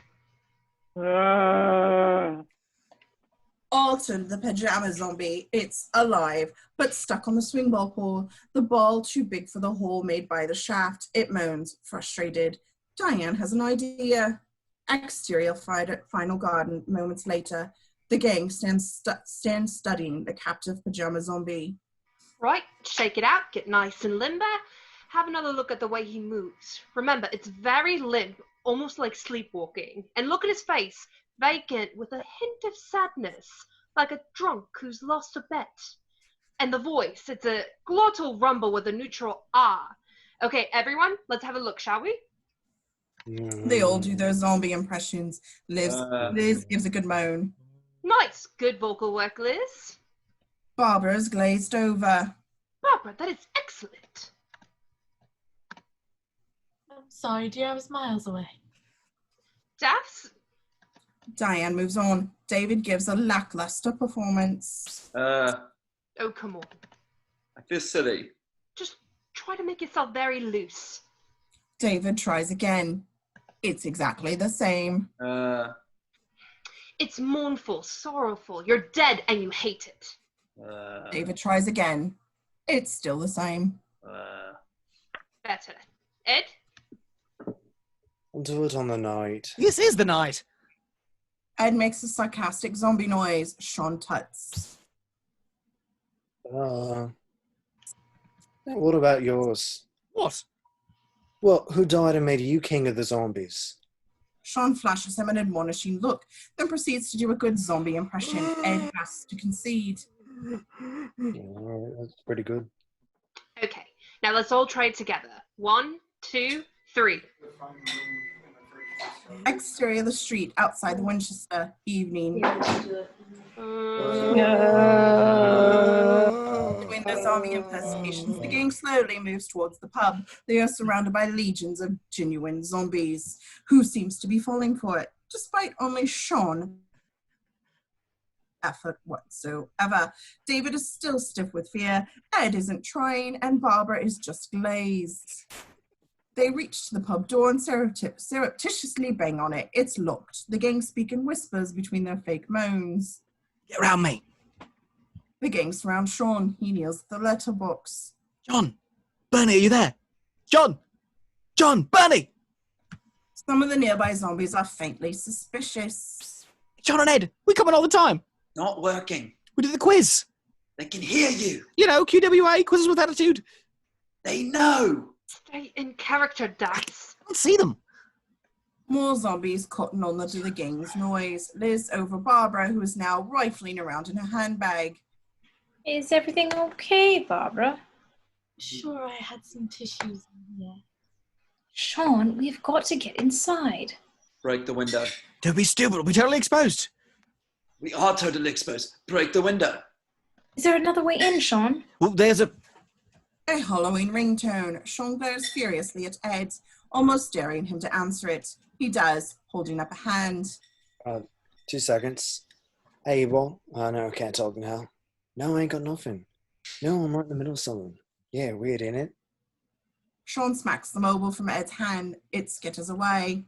Alton, the pajama zombie, it's alive, but stuck on the swing ball pole. The ball too big for the hole made by the shaft. It moans, frustrated. Dianne has an idea. Exterior final garden, moments later. The gang stands studying the captive pajama zombie. Right, shake it out, get nice and limber. Have another look at the way he moves. Remember, it's very limp, almost like sleepwalking. And look at his face, vacant with a hint of sadness, like a drunk who's lost a bet. And the voice, it's a glottal rumble with a neutral ah. Okay, everyone, let's have a look, shall we? They all do their zombie impressions. Liz gives a good moan. Nice, good vocal work, Liz. Barbara's glazed over. Barbara, that is excellent. I'm sorry, dear, I was miles away. Daph's? Dianne moves on. David gives a lackluster performance. Oh, come on. I feel silly. Just try to make yourself very loose. David tries again. It's exactly the same. It's mournful, sorrowful. You're dead and you hate it. David tries again. It's still the same. Better. Ed? I'll do it on the night. This is the night. Ed makes a sarcastic zombie noise. Shaun tuts. What about yours? What? Well, who died and made you king of the zombies? Shaun flashes him an admonishing look, then proceeds to do a good zombie impression. Ed has to concede. Yeah, that's pretty good. Okay, now let's all try it together. 1, 2, 3. Exterior of the street outside the Winchester. Evening. Doing their zombie impersonations, the gang slowly moves towards the pub. They are surrounded by legions of genuine zombies. Who seems to be falling for it, despite only Shaun effort whatsoever. David is still stiff with fear, Ed isn't trying, and Barbara is just glazed. They reach the pub door and surreptitiously bang on it. It's locked. The gang speak in whispers between their fake moans. Get around me. The gang surround Shaun. He kneels at the letterbox. John! Bernie, are you there? John! John! Bernie! Some of the nearby zombies are faintly suspicious. John and Ed, we come in all the time. Not working. We did the quiz. They can hear you. You know, QWA, quizzes with attitude. They know. Stay in character, Dax. I don't see them. More zombies cotton on to the gang's noise. Liz over Barbara, who is now rifling around in her handbag. Is everything okay, Barbara? Sure, I had some tissues in here. Shaun, we've got to get inside. Break the window. Don't be stupid, we'll be totally exposed. We are totally exposed. Break the window. Is there another way in, Shaun? Well, there's a... A Halloween ringtone. Shaun glares furiously at Ed, almost daring him to answer it. He does, holding up a hand. 2 seconds. Hey, you boy. No, I can't talk now. No, I ain't got nothing. No, I'm right in the middle of something. Yeah, weird, ain't it? Shaun smacks the mobile from Ed's hand. It skitters away.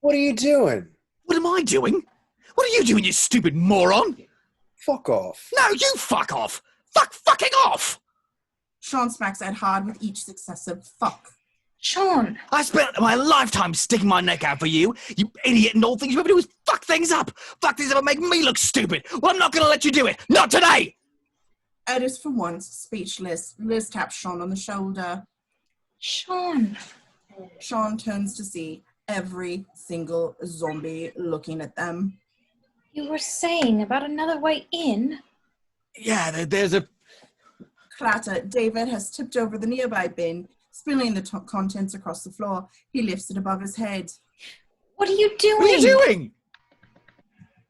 What are you doing? What am I doing? What are you doing, you stupid moron? Fuck off. No, you fuck off. Fucking off. Shaun smacks Ed hard with each successive fuck. Shaun! I spent my lifetime sticking my neck out for you, you idiot, and all things you ever do is fuck things up. Fuck things up and make me look stupid. Well, I'm not going to let you do it. Not today. Ed is for once speechless. Liz taps Shaun on the shoulder. Shaun! Shaun turns to see every single zombie looking at them. You were saying about another way in? Yeah, there's a... Clatter. David has tipped over the nearby bin, spilling the contents across the floor. He lifts it above his head. What are you doing? What are you doing?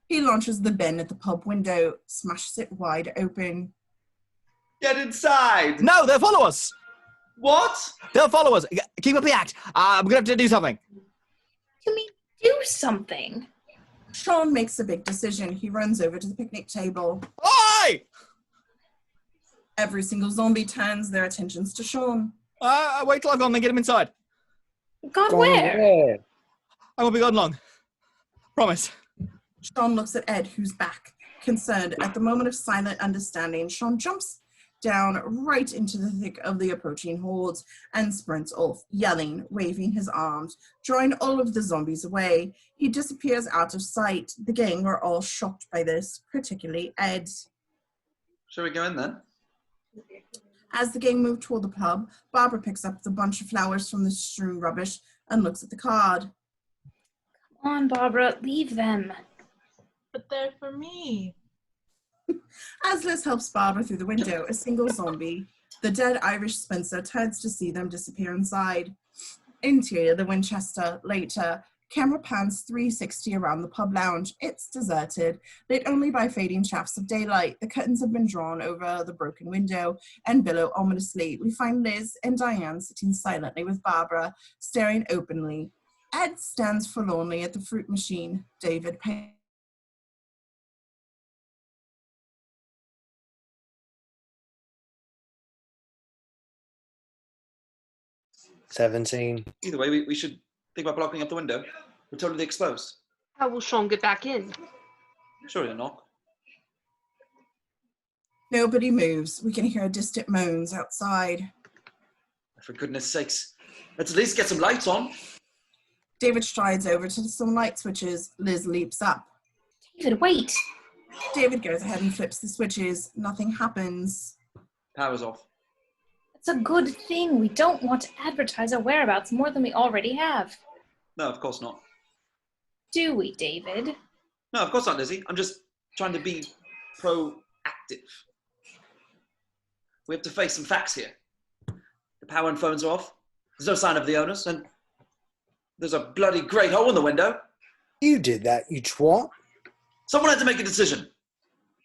He launches the bin at the pub window, smashes it wide open. Get inside. No, they'll follow us. What? They'll follow us. Keep up the act. I'm going to have to do something. You mean do something? Shaun makes a big decision. He runs over to the picnic table. Oi! Every single zombie turns their attentions to Shaun. Wait till I've gone, then get him inside. God, where? I won't be gone long. Promise. Shaun looks at Ed, who's back. Concerned, at the moment of silent understanding, Shaun jumps down right into the thick of the approaching hordes and sprints off, yelling, waving his arms, drawing all of the zombies away. He disappears out of sight. The gang are all shocked by this, particularly Ed. Shall we go in then? As the gang move toward the pub, Barbara picks up the bunch of flowers from the strewn rubbish and looks at the card. Come on, Barbara, leave them. But they're for me. As Liz helps Barbara through the window, a single zombie, the dead Irish Spencer, turns to see them disappear inside. Interior, the Winchester. Later, camera pans 360 around the pub lounge. It's deserted, lit only by fading shafts of daylight. The curtains have been drawn over the broken window and billow ominously. We find Liz and Dianne sitting silently with Barbara, staring openly. Ed stands forlornly at the fruit machine. David pays. 17. Either way, we should think about blocking up the window. We're totally exposed. How will Shaun get back in? Surely a knock. Nobody moves. We can hear distant moans outside. For goodness sakes, let's at least get some lights on. David strides over to some light switches. Liz leaps up. David, wait. David goes ahead and flips the switches. Nothing happens. Power's off. It's a good thing. We don't want to advertise our whereabouts more than we already have. No, of course not. Do we, David? No, of course not, Lizzie. I'm just trying to be proactive. We have to face some facts here. The power and phones are off. There's no sign of the owners, and there's a bloody great hole in the window. You did that, you twat. Someone had to make a decision.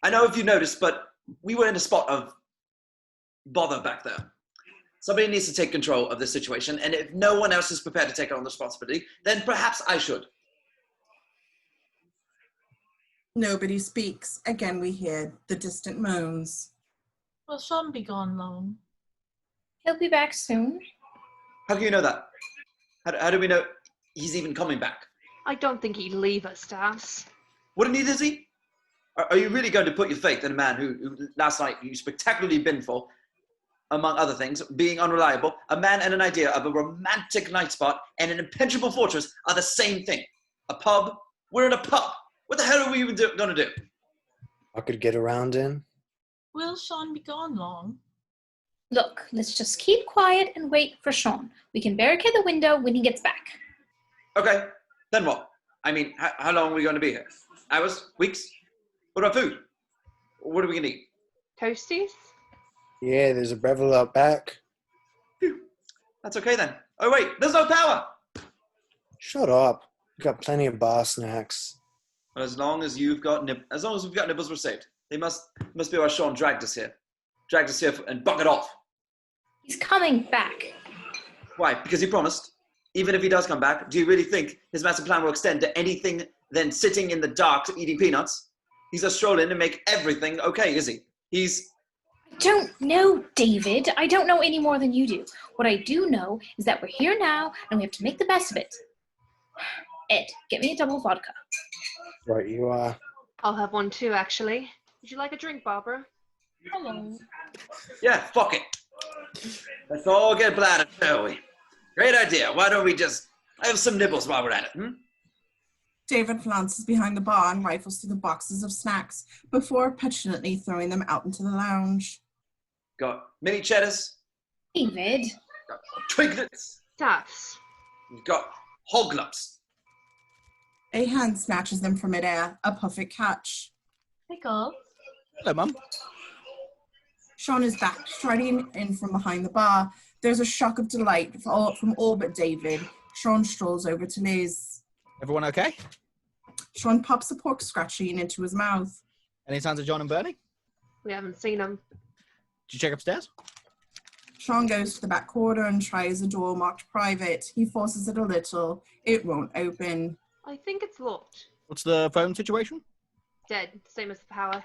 I know if you noticed, but we were in a spot of bother back there. Somebody needs to take control of this situation, and if no one else is prepared to take on the responsibility, then perhaps I should. Nobody speaks. Again, we hear the distant moans. Will Shaun be gone long? He'll be back soon. How can you know that? How do we know he's even coming back? I don't think he'd leave us, Stas. Wouldn't he, Lizzie? Are you really going to put your faith in a man who last night you spectacularly been for, among other things, being unreliable? A man and an idea of a romantic night spot and an impenetrable fortress are the same thing. A pub? We're in a pub. What the hell are we even going to do? I could get around in. Will Shaun be gone long? Look, let's just keep quiet and wait for Shaun. We can barricade the window when he gets back. Okay, then what? I mean, how long are we going to be here? Hours? Weeks? What about food? What are we going to eat? Toasties? Yeah, there's a Breville out back. Phew. That's okay then. Oh wait, there's no power! Shut up. We've got plenty of bar snacks. Well, as long as we've got nibbles, we're saved. They must be why Shaun dragged us here. Dragged us here and bucket off. He's coming back. Why? Because he promised. Even if he does come back, do you really think his master plan will extend to anything than sitting in the dark eating peanuts? He's just stroll in and make everything okay, is he? I don't know, David. I don't know any more than you do. What I do know is that we're here now and we have to make the best of it. Ed, get me a double vodka. Right, you are. I'll have one too, actually. Would you like a drink, Barbara? Hello. Yeah, fuck it. Let's all get bladdered, shall we? Great idea. Why don't we just have some nibbles while we're at it, David glances behind the bar and rifles through the boxes of snacks before petulantly throwing them out into the lounge. Got mini cheddars. David. Got twiglets. Stuffs. We've got hoglops. A hand snatches them from midair, a perfect catch. Pickle. Hello, Mum. Shaun is back, striding in from behind the bar. There's a shock of delight from all but David. Shaun strolls over to Liz. Everyone okay? Shaun pops a pork scratching into his mouth. Any signs of John and Bernie? We haven't seen him. Did you check upstairs? Shaun goes to the back corner and tries a door marked private. He forces it a little. It won't open. I think it's locked. What's the phone situation? Dead. Same as the power.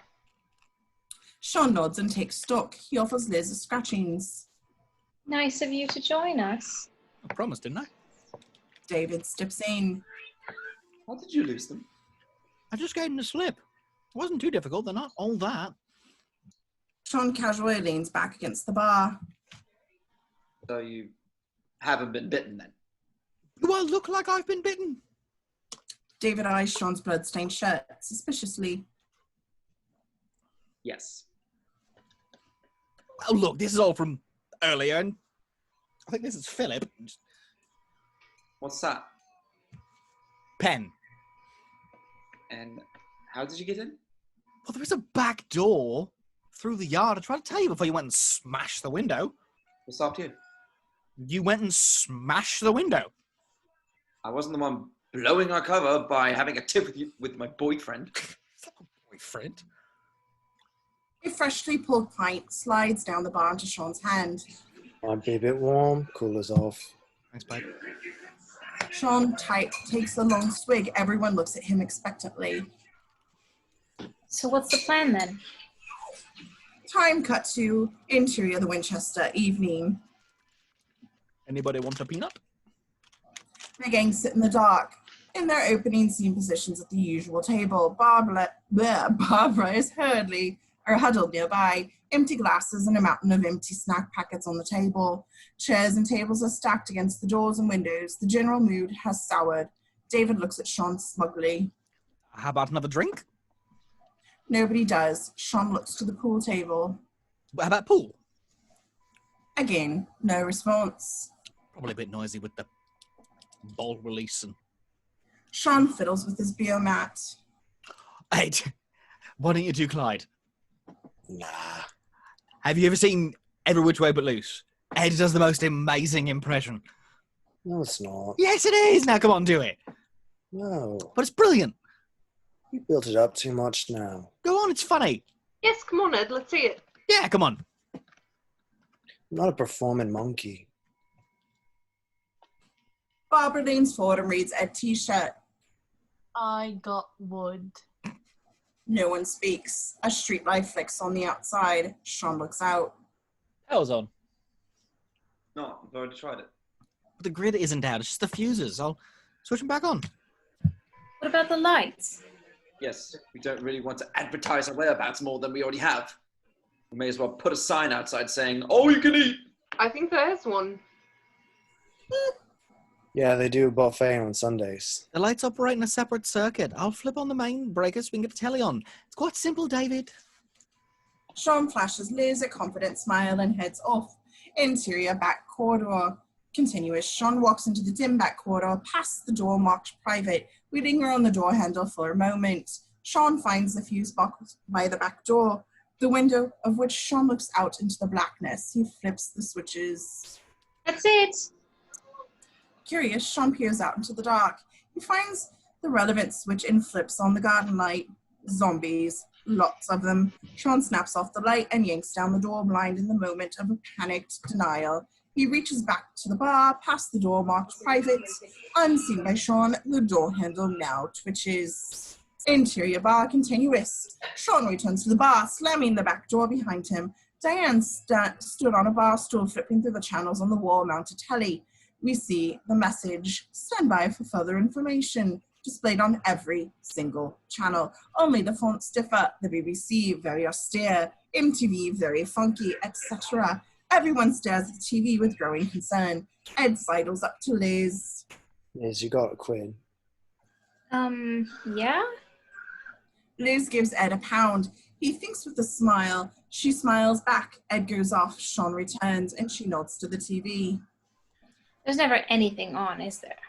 Shaun nods and takes stock. He offers Liz a scratchings. Nice of you to join us. I promised, didn't I? David steps in. How did you lose them? I just gave him a slip. It wasn't too difficult. They're not all that. Shaun casually leans back against the bar. So you haven't been bitten then? Do I look like I've been bitten? David eyes Shaun's blood-stained shirt suspiciously. Yes. Well, look, this is all from earlier, and I think this is Phillip. What's that? Pen. And how did you get in? Well, there is a back door through the yard. I tried to tell you before you went and smashed the window. What stopped you? You went and smashed the window. I wasn't the one blowing our cover by having a tip with my boyfriend. Is that my boyfriend? A freshly pulled pint slides down the bar into Shaun's hand. Might be a bit warm. Cool us off. Thanks, babe. Shaun takes a long swig. Everyone looks at him expectantly. So what's the plan then? Time cut to interior of the Winchester, evening. Anybody want a peanut? The gang sit in the dark, in their opening scene positions at the usual table. Barbara is huddled nearby, empty glasses and a mountain of empty snack packets on the table. Chairs and tables are stacked against the doors and windows. The general mood has soured. David looks at Shaun smugly. How about another drink? Nobody does. Shaun looks to the pool table. How about pool? Again, no response. Probably a bit noisy with the ball release and... Shaun fiddles with his biomat. Hey, why don't you do Clyde? Nah. Have you ever seen Every Which Way But Loose? Ed does the most amazing impression. No, it's not. Yes, it is. Now, come on, do it. No. But it's brilliant. You built it up too much now. Go on, it's funny. Yes, come on, Ed, let's see it. Yeah, come on. I'm not a performing monkey. Barbara leans forward and reads Ed's t-shirt. I got wood. No one speaks. A street light flicks on the outside. Shaun looks out. Power's on. No, I've already tried it. But the grid isn't out. It's just the fuses. I'll switch them back on. What about the lights? Yes, we don't really want to advertise our whereabouts more than we already have. We may as well put a sign outside saying, "All you can eat." I think there's one. Yeah, they do a buffet on Sundays. The lights operate in a separate circuit. I'll flip on the main breakers so we can get the telly on. It's quite simple, David. Shaun flashes Liz a confident smile and heads off. Interior back corridor. Continuous. Shaun walks into the dim back corridor, past the door marked private. We linger on the door handle for a moment. Shaun finds the fuse box by the back door, the window of which Shaun looks out into the blackness. He flips the switches. That's it. Curious, Shaun peers out into the dark. He finds the relevant switch and flips on the garden light. Zombies. Lots of them. Shaun snaps off the light and yanks down the door blind in the moment of a panicked denial. He reaches back to the bar, past the door marked private. Unseen by Shaun, the door handle now twitches. Interior bar continuous. Shaun returns to the bar, slamming the back door behind him. Diane stood on a bar stool, flipping through the channels on the wall-mounted telly. We see the message, "Stand by for further information," displayed on every single channel. Only the fonts differ. The BBC, very austere. MTV, very funky, etc. Everyone stares at the TV with growing concern. Ed sidles up to Liz. Liz, you got a quid. Yeah? Liz gives Ed £1. He thinks with a smile. She smiles back. Ed goes off. Shaun returns and she nods to the TV. There's never anything on, is there?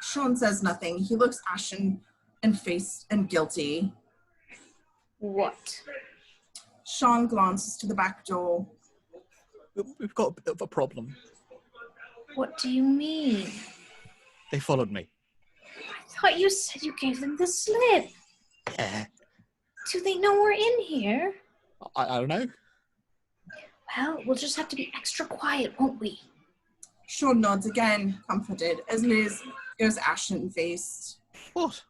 Shaun says nothing. He looks ashen and faced and guilty. What? Shaun glances to the back door. We've got a bit of a problem. What do you mean? They followed me. I thought you said you gave them the slip. Yeah. Do they know we're in here? I don't know. Well, we'll just have to be extra quiet, won't we? Shaun nods again, comforted, as Liz goes ashen-faced. What?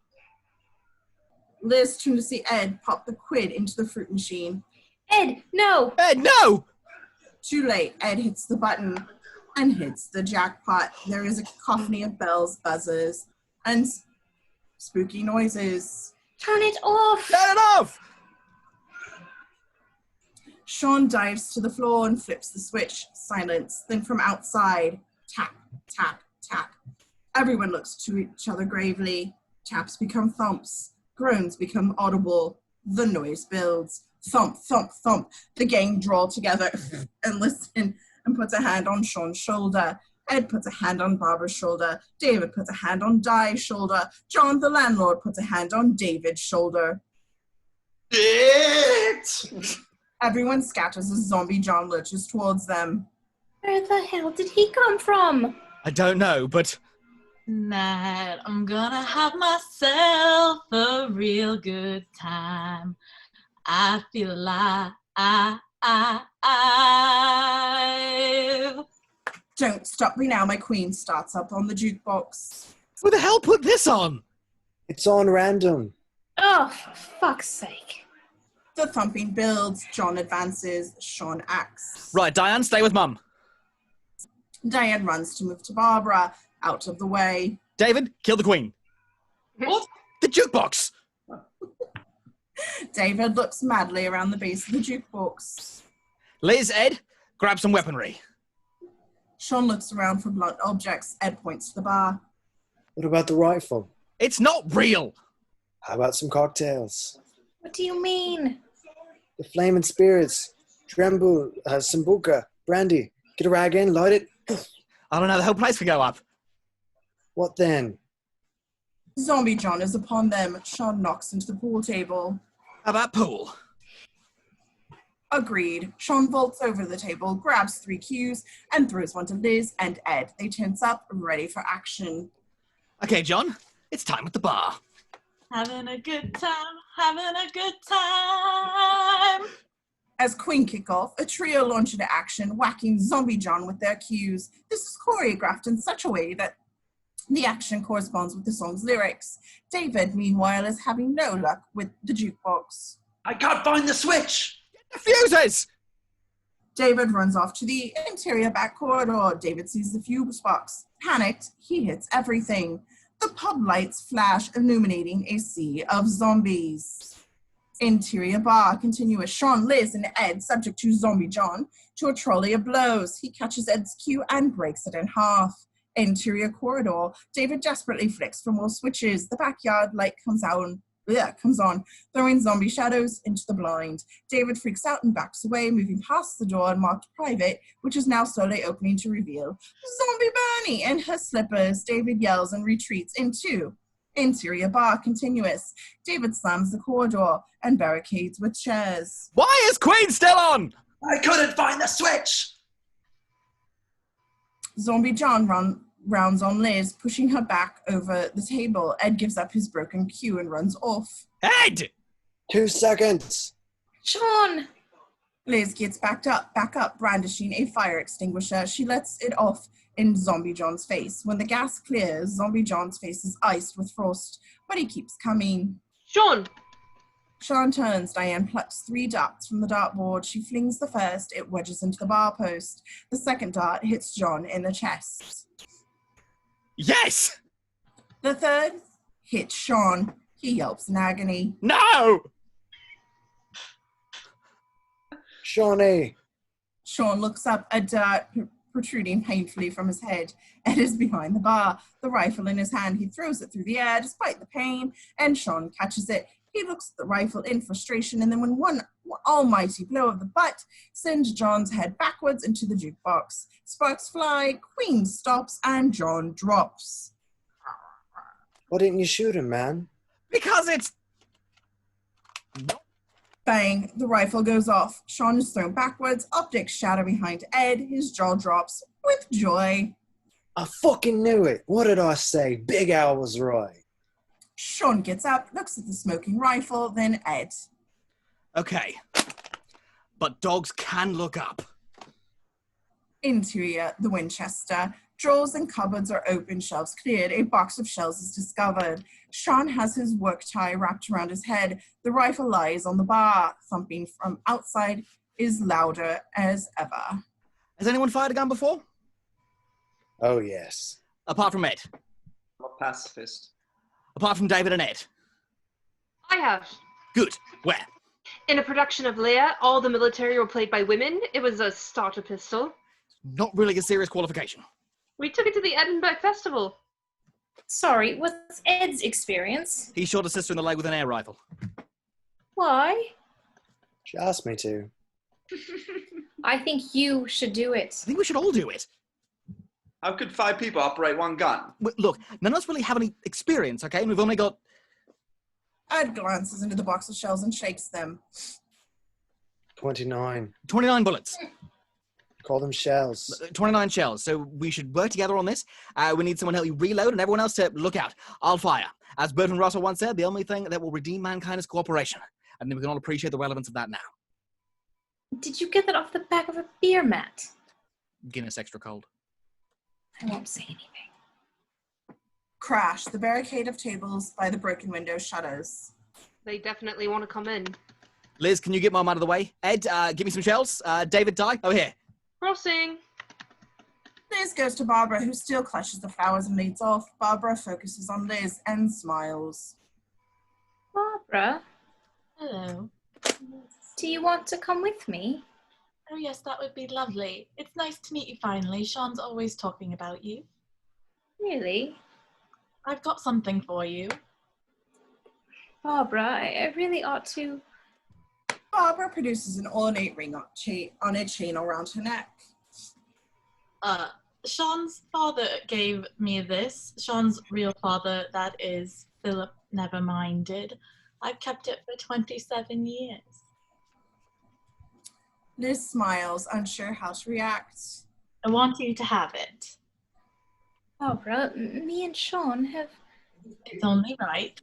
Liz turned to see Ed pop the quid into the fruit machine. Ed, no! Ed, no! Too late. Ed hits the button and hits the jackpot. There is a cacophony of bells, buzzers, and spooky noises. Turn it off! Turn it off! Shaun dives to the floor and flips the switch. Silence. Then from outside, tap, tap, tap. Everyone looks to each other gravely. Taps become thumps. Groans become audible. The noise builds. Thump, thump, thump. The gang draw together and listen and puts a hand on Shaun's shoulder. Ed puts a hand on Barbara's shoulder. David puts a hand on Di's shoulder. John, the landlord, puts a hand on David's shoulder. Everyone scatters as Zombie John lurches towards them. Where the hell did he come from? I don't know, but... Tonight I'm gonna have myself a real good time. I feel alive. Don't Stop Me Now, My Queen starts up on the jukebox. Who the hell put this on? It's on random. Oh, for fuck's sake. The thumping builds. John advances. Shaun acts. Right, Diane, stay with Mum. Diane runs to move to Barbara. Out of the way. David, kill the Queen. What? The jukebox! David looks madly around the base of the jukebox. Liz, Ed, grab some weaponry. Shaun looks around for blunt objects. Ed points to the bar. What about the rifle? It's not real! How about some cocktails? What do you mean? The Flaming Spirits, Tremble, Sambuca, Brandy, get a rag in, light it. I don't know, the whole place could go up. What then? Zombie John is upon them. Shaun knocks into the pool table. How about pool? Agreed. Shaun vaults over the table, grabs 3 cues, and throws one to Liz and Ed. They tense up, ready for action. Okay, John, it's time at the bar. Having a good time, having a good time. As Queen kick off, a trio launch into action, whacking Zombie John with their cues. This is choreographed in such a way that the action corresponds with the song's lyrics. David, meanwhile, is having no luck with the jukebox. I can't find the switch! The fuses! David runs off to the interior back corridor. David sees the fuse box. Panicked, he hits everything. The pub lights flash, illuminating a sea of zombies. Interior bar, continuous. Shaun, Liz, and Ed, subject to Zombie John, to a trolley of blows. He catches Ed's cue and breaks it in half. Interior corridor. David desperately flicks for more switches. The backyard light comes on, throwing zombie shadows into the blind. David freaks out and backs away, moving past the door marked private, which is now slowly opening to reveal Zombie Bernie in her slippers. David yells and retreats into interior bar, continuous. David slams the corridor and barricades with chairs. Why is Queen still on? I couldn't find the switch! Zombie John rounds on Liz, pushing her back over the table. Ed gives up his broken cue and runs off. Ed! 2 seconds. Shaun! Liz gets back up, brandishing a fire extinguisher. She lets it off in Zombie John's face. When the gas clears, Zombie John's face is iced with frost, but he keeps coming. Shaun! Shaun turns. Dianne plucks 3 darts from the dartboard. She flings the first. It wedges into the bar post. The second dart hits John in the chest. Yes! The third hits Shaun. He yelps in agony. No! Shawnee. Shaun looks up, a dart protruding painfully from his head. Ed is behind the bar, the rifle in his hand. He throws it through the air despite the pain, and Shaun catches it. He looks at the rifle in frustration, and then when one almighty blow of the butt sends John's head backwards into the jukebox. Sparks fly, Queen stops, and John drops. Why didn't you shoot him, man? Because it's... Bang, the rifle goes off. Shaun is thrown backwards, optics shatter behind Ed. His jaw drops with joy. I fucking knew it. What did I say? Big Al was right. Shaun gets up, looks at the smoking rifle, then Ed. Okay. But dogs can look up. Interior, the Winchester. Drawers and cupboards are open, shelves cleared. A box of shells is discovered. Shaun has his work tie wrapped around his head. The rifle lies on the bar. Thumping from outside is louder as ever. Has anyone fired a gun before? Oh, yes. Apart from Ed. I'm a pacifist. Apart from David and Ed. I have. Good. Where? In a production of Lear, all the military were played by women. It was a starter pistol. Not really a serious qualification. We took it to the Edinburgh Festival. Sorry, what's Ed's experience? He shot his sister in the leg with an air rifle. Why? She asked me to. I think you should do it. I think we should all do it. How could 5 people operate one gun? Look, none of us really have any experience, okay? And we've only got... Ed glances into the box of shells and shakes them. 29. 29 bullets. Call them shells. 29 shells. So we should work together on this. We need someone to help you reload and everyone else to look out. I'll fire. As Bertrand Russell once said, the only thing that will redeem mankind is cooperation. And we can all appreciate the relevance of that now. Did you get that off the back of a beer mat? Guinness extra cold. I won't say anything. Crash. The barricade of tables by the broken window shutters. They definitely want to come in. Liz, can you get Mom out of the way? Ed, give me some shells. David, Di, over here. Crossing. Liz goes to Barbara, who still clutches the flowers and leads off. Barbara focuses on Liz and smiles. Barbara, Hello. do you want to come with me? Oh yes, that would be lovely. It's nice to meet you finally. Shaun's always talking about you. Really? I've got something for you. Barbara, I really ought to... Barbara produces an ornate ring on a chain around her neck. Shaun's father gave me this. Shaun's real father, that is Phillip, never minded. I've kept it for 27 years. Liz smiles, unsure how to react. I want you to have it. Barbara, me and Shaun have... It's only right.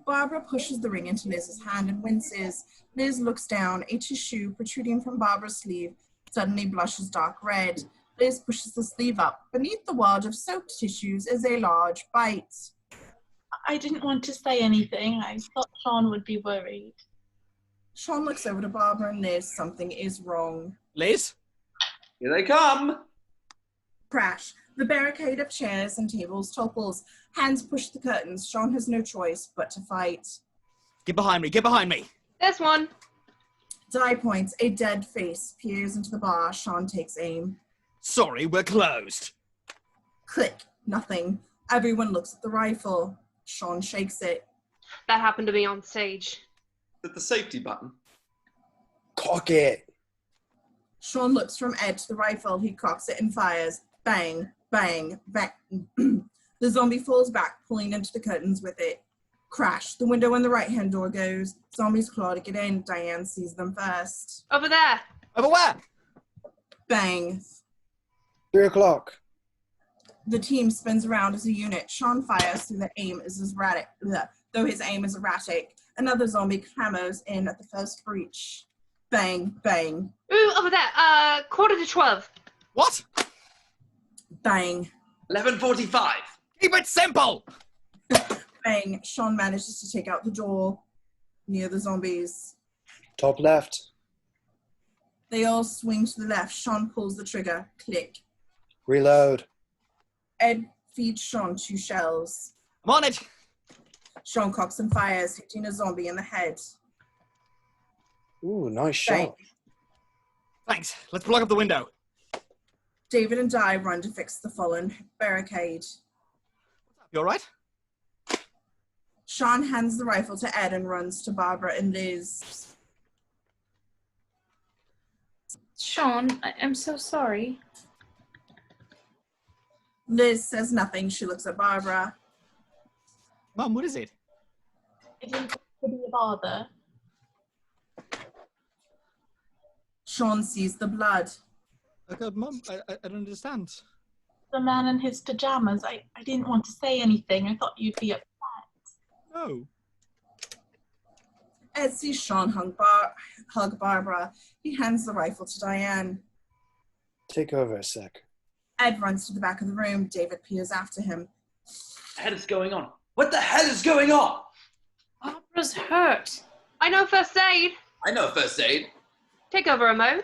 Barbara pushes the ring into Liz's hand and winces. Liz looks down, a tissue protruding from Barbara's sleeve suddenly blushes dark red. Liz pushes the sleeve up. Beneath the wad of soaked tissues is a large bite. I didn't want to say anything. I thought Shaun would be worried. Shaun looks over to Barbara and Liz. Something is wrong. Liz? Here they come. Crash. The barricade of chairs and tables topples. Hands push the curtains. Shaun has no choice but to fight. Get behind me, get behind me. There's one. Die points. A dead face peers into the bar. Shaun takes aim. Sorry, we're closed. Click. Nothing. Everyone looks at the rifle. Shaun shakes it. That happened to me on stage. Hit the safety button. Cock it. Shaun looks from Ed to the rifle. He cocks it and fires. Bang, bang, bang. The zombie falls back, pulling into the curtains with it. Crash. The window in the right-hand door goes. Zombies claw to get in. Diane sees them first. Over there. Over where? Bang. 3 o'clock. The team spins around as a unit. Shaun fires through though his aim is erratic. Another zombie clambers in at the first breach. Bang, bang. Ooh, over there. 11:45. What? Bang. 11:45. Keep it simple. Bang. Shaun manages to take out the door near the zombies. Top left. They all swing to the left. Shaun pulls the trigger. Click. Reload. Ed feeds Shaun 2 shells. I'm on it. Shaun cocks and fires, hitting a zombie in the head. Ooh, nice Bang. shot. Thanks. Let's block up the window. David and Di run to fix the fallen barricade. You all right? Shaun hands the rifle to Ed and runs to Barbara and Liz. Shaun, I'm so sorry. Liz says nothing. She looks at Barbara. Mum, what is it? It didn't have to be a bother. Shaun sees the blood. Oh God, Mum, I don't understand. The man in his pajamas. I didn't want to say anything. I thought you'd be upset. No. Ed sees Shaun hug Barbara. He hands the rifle to Diane. Take over a sec. Ed runs to the back of the room. David peers after him. What the hell is going on? What the hell is going on? Barbara's hurt. I know first aid. I know first aid. Take over, Mo.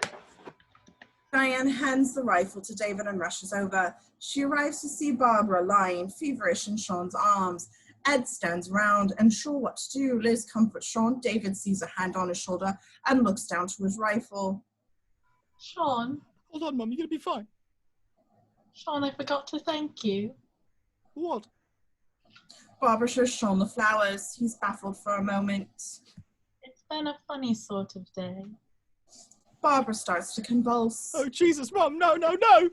Diane hands the rifle to David and rushes over. She arrives to see Barbara lying feverish in Shaun's arms. Ed stands around, unsure what to do. Liz comforts Shaun. David sees a hand on his shoulder and looks down to his rifle. Shaun, Hold on, Mum, you're gonna be fine. Shaun, I forgot to thank you. What? Barbara shows Shaun the flowers. He's baffled for a moment. It's been a funny sort of day. Barbara starts to convulse. Oh, Jesus, Mum, no, no, no!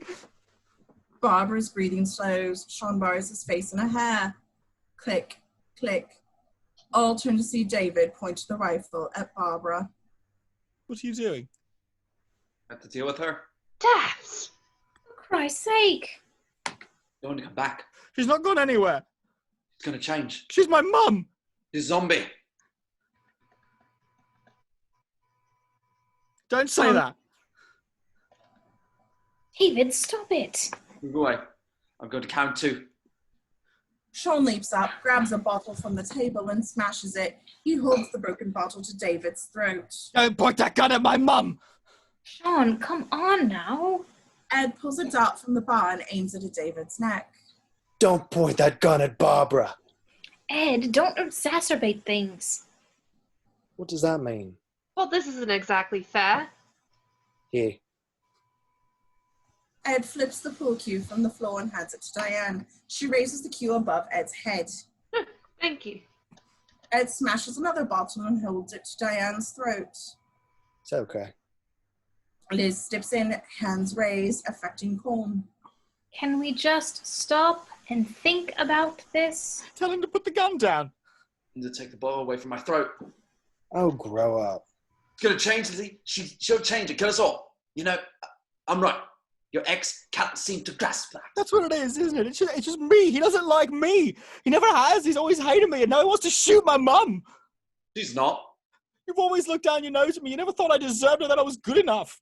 Barbara's breathing slows. Shaun buries his face in her hair. Click, click. All turn to see David point the rifle at Barbara. What are you doing? Have to deal with her. Dad! For Christ's sake. Don't want to come back. She's not gone anywhere. It's going to change. She's my mum. She's a zombie. Don't say that. David, stop it. Move away. I'm going to count 2. Shaun leaps up, grabs a bottle from the table and smashes it. He holds the broken bottle to David's throat. Don't point that gun at my mum. Shaun, come on now. Ed pulls a dart from the bar and aims it at David's neck. Don't point that gun at Barbara. Ed, don't exacerbate things. What does that mean? Well, this isn't exactly fair. Here. Ed flips the pool cue from the floor and hands it to Diane. She raises the cue above Ed's head. Thank you. Ed smashes another bottle and holds it to Diane's throat. It's okay. Liz steps in, hands raised, affecting calm. Can we just stop and think about this? Tell him to put the gun down. To take the ball away from my throat. Oh, grow up. It's gonna change, Lizzie. She'll change it. Kill us all. You know, I'm right. Your ex can't seem to grasp that. That's what it is, isn't it? It's just me. He doesn't like me. He never has. He's always hated me, and now he wants to shoot my mum. She's not. You've always looked down your nose at me. You never thought I deserved her, that I was good enough.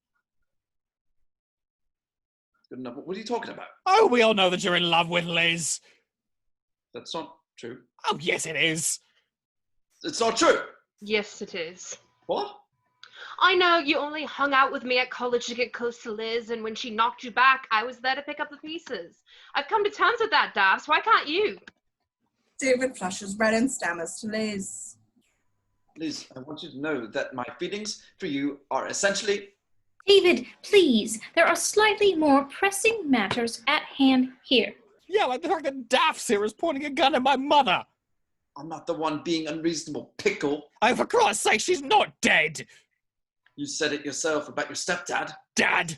Good enough. What are you talking about? Oh, we all know that you're in love with Liz. That's not true. Oh, yes, it is. It's not true. Yes, it is. What? I know you only hung out with me at college to get close to Liz, and when she knocked you back, I was there to pick up the pieces. I've come to terms with that, Dav, so why can't you? David flushes red and stammers to Liz. Liz, I want you to know that my feelings for you are essentially... David, please. There are slightly more pressing matters at hand here. Yeah, like the fact that Daph's here is pointing a gun at my mother. I'm not the one being unreasonable, pickle. Oh, for Christ's sake, she's not dead. You said it yourself about your stepdad. Dad.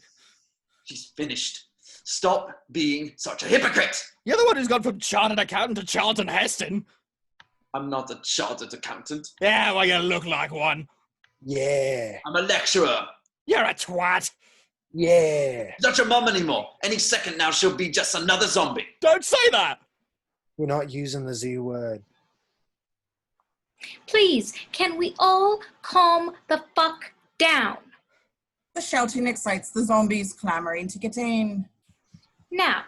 She's finished. Stop being such a hypocrite. You're the one who's gone from chartered accountant to Charlton Heston. I'm not a chartered accountant. Yeah, well, you look like one. Yeah. I'm a lecturer. You're a twat. Yeah. She's not your mum anymore. Any second now, she'll be just another zombie. Don't say that. We're not using the Z word. Please, can we all calm the fuck down? The shouting excites the zombies, clamoring to get in. Now,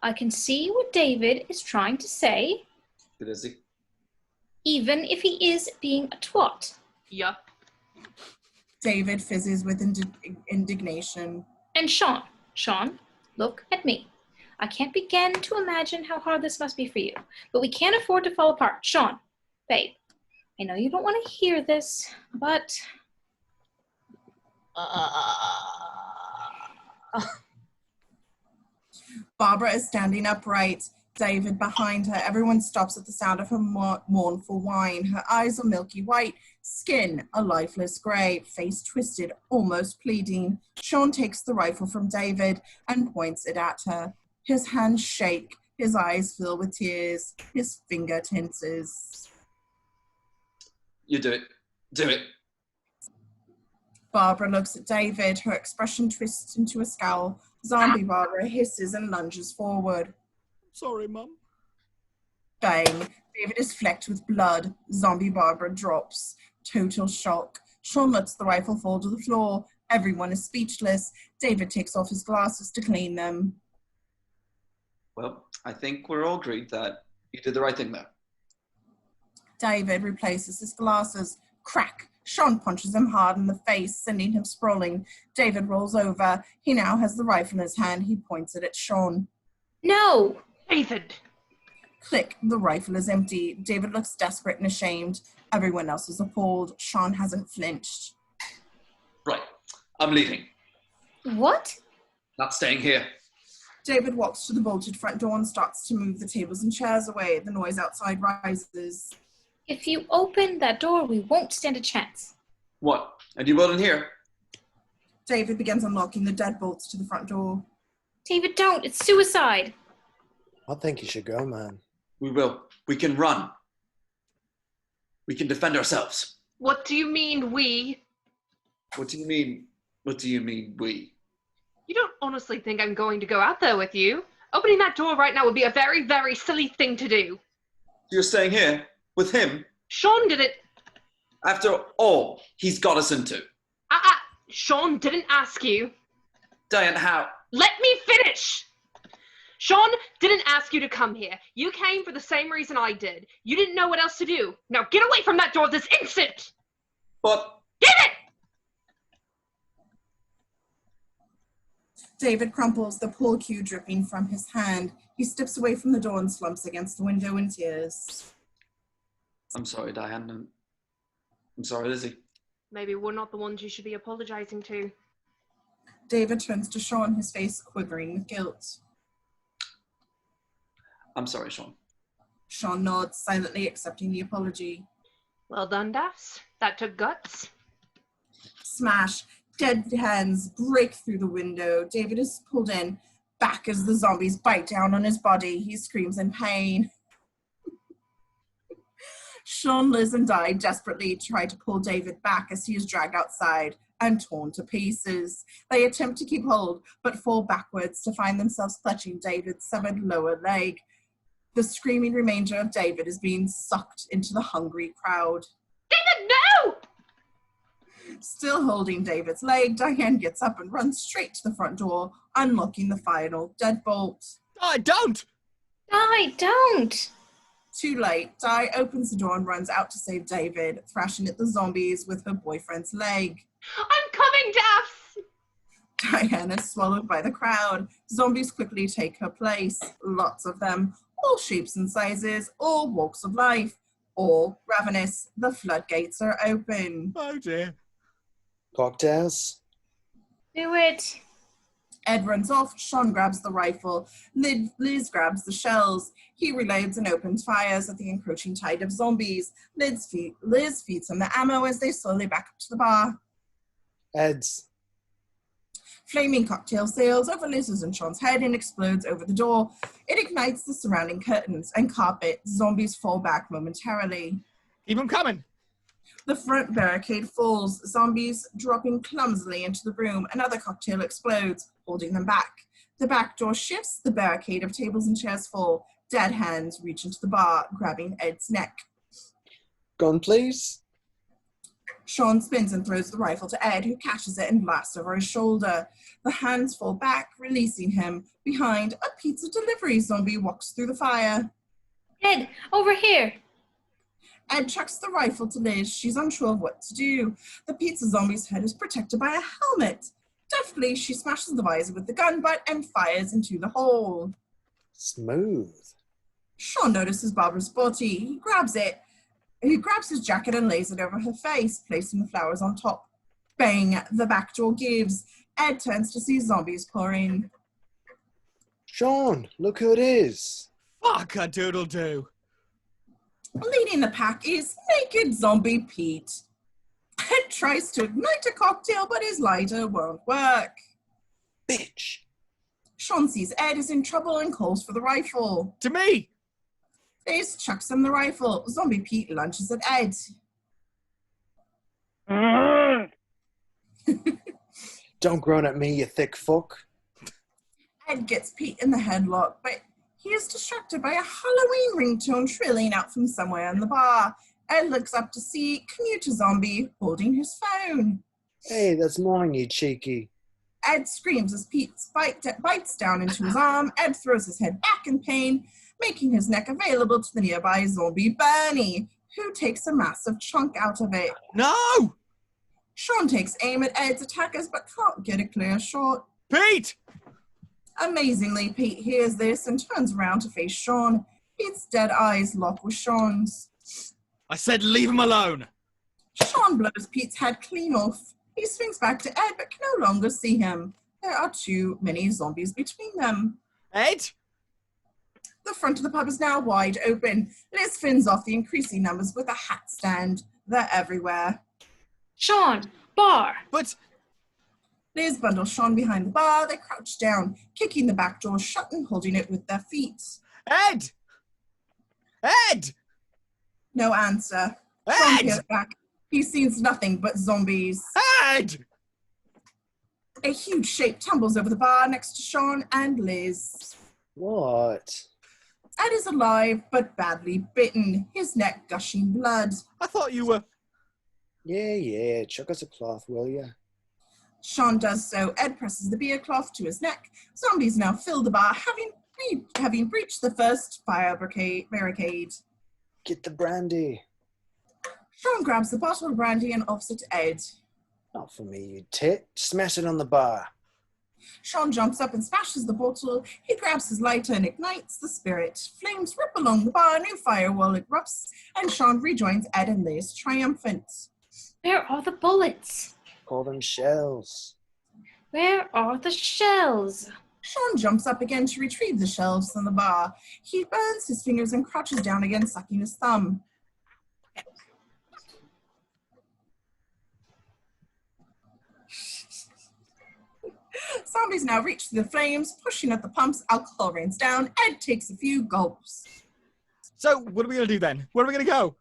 I can see what David is trying to say, But is he? even if he is being a twat. Yup. David fizzes with indignation. And Shaun, look at me. I can't begin to imagine how hard this must be for you, but we can't afford to fall apart. Shaun, babe, I know you don't want to hear this, but... Barbara is standing upright. David behind her. Everyone stops at the sound of her mournful whine. Her eyes are milky white, skin a lifeless grey, face twisted, almost pleading. Shaun takes the rifle from David and points it at her. His hands shake, his eyes fill with tears, his finger tenses. You do it. Do it. Barbara looks at David, her expression twists into a scowl. Zombie Barbara hisses and lunges forward. Sorry, Mum. Bang. David is flecked with blood. Zombie Barbara drops. Total shock. Shaun lets the rifle fall to the floor. Everyone is speechless. David takes off his glasses to clean them. Well, I think we're all agreed that you did the right thing there. David replaces his glasses. Crack. Shaun punches him hard in the face, sending him sprawling. David rolls over. He now has the rifle in his hand. He points it at Shaun. No! David! Click. The rifle is empty. David looks desperate and ashamed. Everyone else is appalled. Shaun hasn't flinched. Right. I'm leaving. What? Not staying here. David walks to the bolted front door and starts to move the tables and chairs away. The noise outside rises. If you open that door, we won't stand a chance. What? And you will in here? David begins unlocking the deadbolts to the front door. David, don't. It's suicide. I think you should go, man. We will. We can run. We can defend ourselves. What do you mean, we? What do you mean? What do you mean, we? You don't honestly think I'm going to go out there with you? Opening that door right now would be a very, very silly thing to do. You're staying here? With him? Shaun did it. After all he's got us into. Shaun didn't ask you. Diane, how? Let me finish! Shaun didn't ask you to come here. You came for the same reason I did. You didn't know what else to do. Now get away from that door this instant! But... Get it! David crumples, the pool cue dripping from his hand. He steps away from the door and slumps against the window in tears. I'm sorry, Diane. I'm sorry, Lizzie. Maybe we're not the ones you should be apologizing to. David turns to Shaun, his face quivering with guilt. I'm sorry, Shaun. Shaun nods, silently accepting the apology. Well done, Das. That took guts. Smash. Dead hands break through the window. David is pulled in, back as the zombies bite down on his body. He screams in pain. Shaun, Liz, and Di desperately try to pull David back as he is dragged outside and torn to pieces. They attempt to keep hold, but fall backwards to find themselves clutching David's severed lower leg. The screaming remainder of David is being sucked into the hungry crowd. David, no! Still holding David's leg, Dianne gets up and runs straight to the front door, unlocking the final deadbolt. Don't! Di, don't! Too late, Di opens the door and runs out to save David, thrashing at the zombies with her boyfriend's leg. I'm coming, Daphs! Dianne is swallowed by the crowd. Zombies quickly take her place. Lots of them, all shapes and sizes, all walks of life, all ravenous. The floodgates are open. Oh dear. Cocktails? Do it. Ed runs off, Shaun grabs the rifle, Liz grabs the shells. He reloads and opens fires at the encroaching tide of zombies. Liz feeds him the ammo as they slowly back up to the bar. Ed's. Flaming cocktail sails over Liz's and Shaun's head and explodes over the door. It ignites the surrounding curtains and carpet. Zombies fall back momentarily. Keep them coming. The front barricade falls, zombies dropping clumsily into the room. Another cocktail explodes, holding them back. The back door shifts, the barricade of tables and chairs fall. Dead hands reach into the bar, grabbing Ed's neck. Gun, please. Shaun spins and throws the rifle to Ed, who catches it and blasts over his shoulder. The hands fall back, releasing him. Behind, a pizza delivery zombie walks through the fire. Ed, over here. Ed chucks the rifle to Liz. She's unsure of what to do. The pizza zombie's head is protected by a helmet. Deftly, she smashes the visor with the gun butt and fires into the hole. Smooth. Shaun notices Barbara's body. He grabs it. He grabs his jacket and lays it over her face, placing the flowers on top. Bang! The back door gives. Ed turns to see zombies pouring. Shaun, look who it is. Fuck a doodle do. Leading the pack is naked zombie Pete. Ed tries to ignite a cocktail, but his lighter won't work. Bitch. Shaun sees Ed is in trouble and calls for the rifle. To me. Liz chucks him the rifle. Zombie Pete lunges at Ed. Don't groan at me, you thick fuck. Ed gets Pete in the headlock, but he is distracted by a Halloween ringtone trilling out from somewhere in the bar. Ed looks up to see Commuter Zombie holding his phone. Hey, that's mine, you cheeky. Ed screams as Pete bites down into his arm. Ed throws his head back in pain, making his neck available to the nearby zombie Bernie, who takes a massive chunk out of it. No! Shaun takes aim at Ed's attackers but can't get a clear shot. Pete! Amazingly, Pete hears this and turns around to face Shaun. Pete's dead eyes lock with Shaun's. I said leave him alone. Shaun blows Pete's head clean off. He swings back to Ed but can no longer see him. There are too many zombies between them. Ed? The front of the pub is now wide open. Liz fins off the increasing numbers with a hat stand. They're everywhere. Shaun, bar. But Liz bundles Shaun behind the bar. They crouch down, kicking the back door shut and holding it with their feet. Ed! Ed! No answer. Shaun Ed! peers back. He sees nothing but zombies. Ed! A huge shape tumbles over the bar next to Shaun and Liz. What? Ed is alive, but badly bitten, his neck gushing blood. I thought you were... Yeah, chuck us a cloth, will ya? Shaun does so. Ed presses the beer cloth to his neck. Zombies now fill the bar, having breached the first fire barricade. Get the brandy. Shaun grabs the bottle of brandy and offers it to Ed. Not for me, you tit. Smash it on the bar. Shaun jumps up and smashes the bottle. He grabs his lighter and ignites the spirit. Flames rip along the bar, new firewall erupts, and Shaun rejoins Ed and Liz, triumphant. Where are the bullets? Call them shells. Where are the shells? Shaun jumps up again to retrieve the shells from the bar. He burns his fingers and crouches down again, sucking his thumb. Zombies now reach through the flames, pushing at the pumps. Alcohol rains down. Ed takes a few gulps. So, what are we going to do then? Where are we going to go?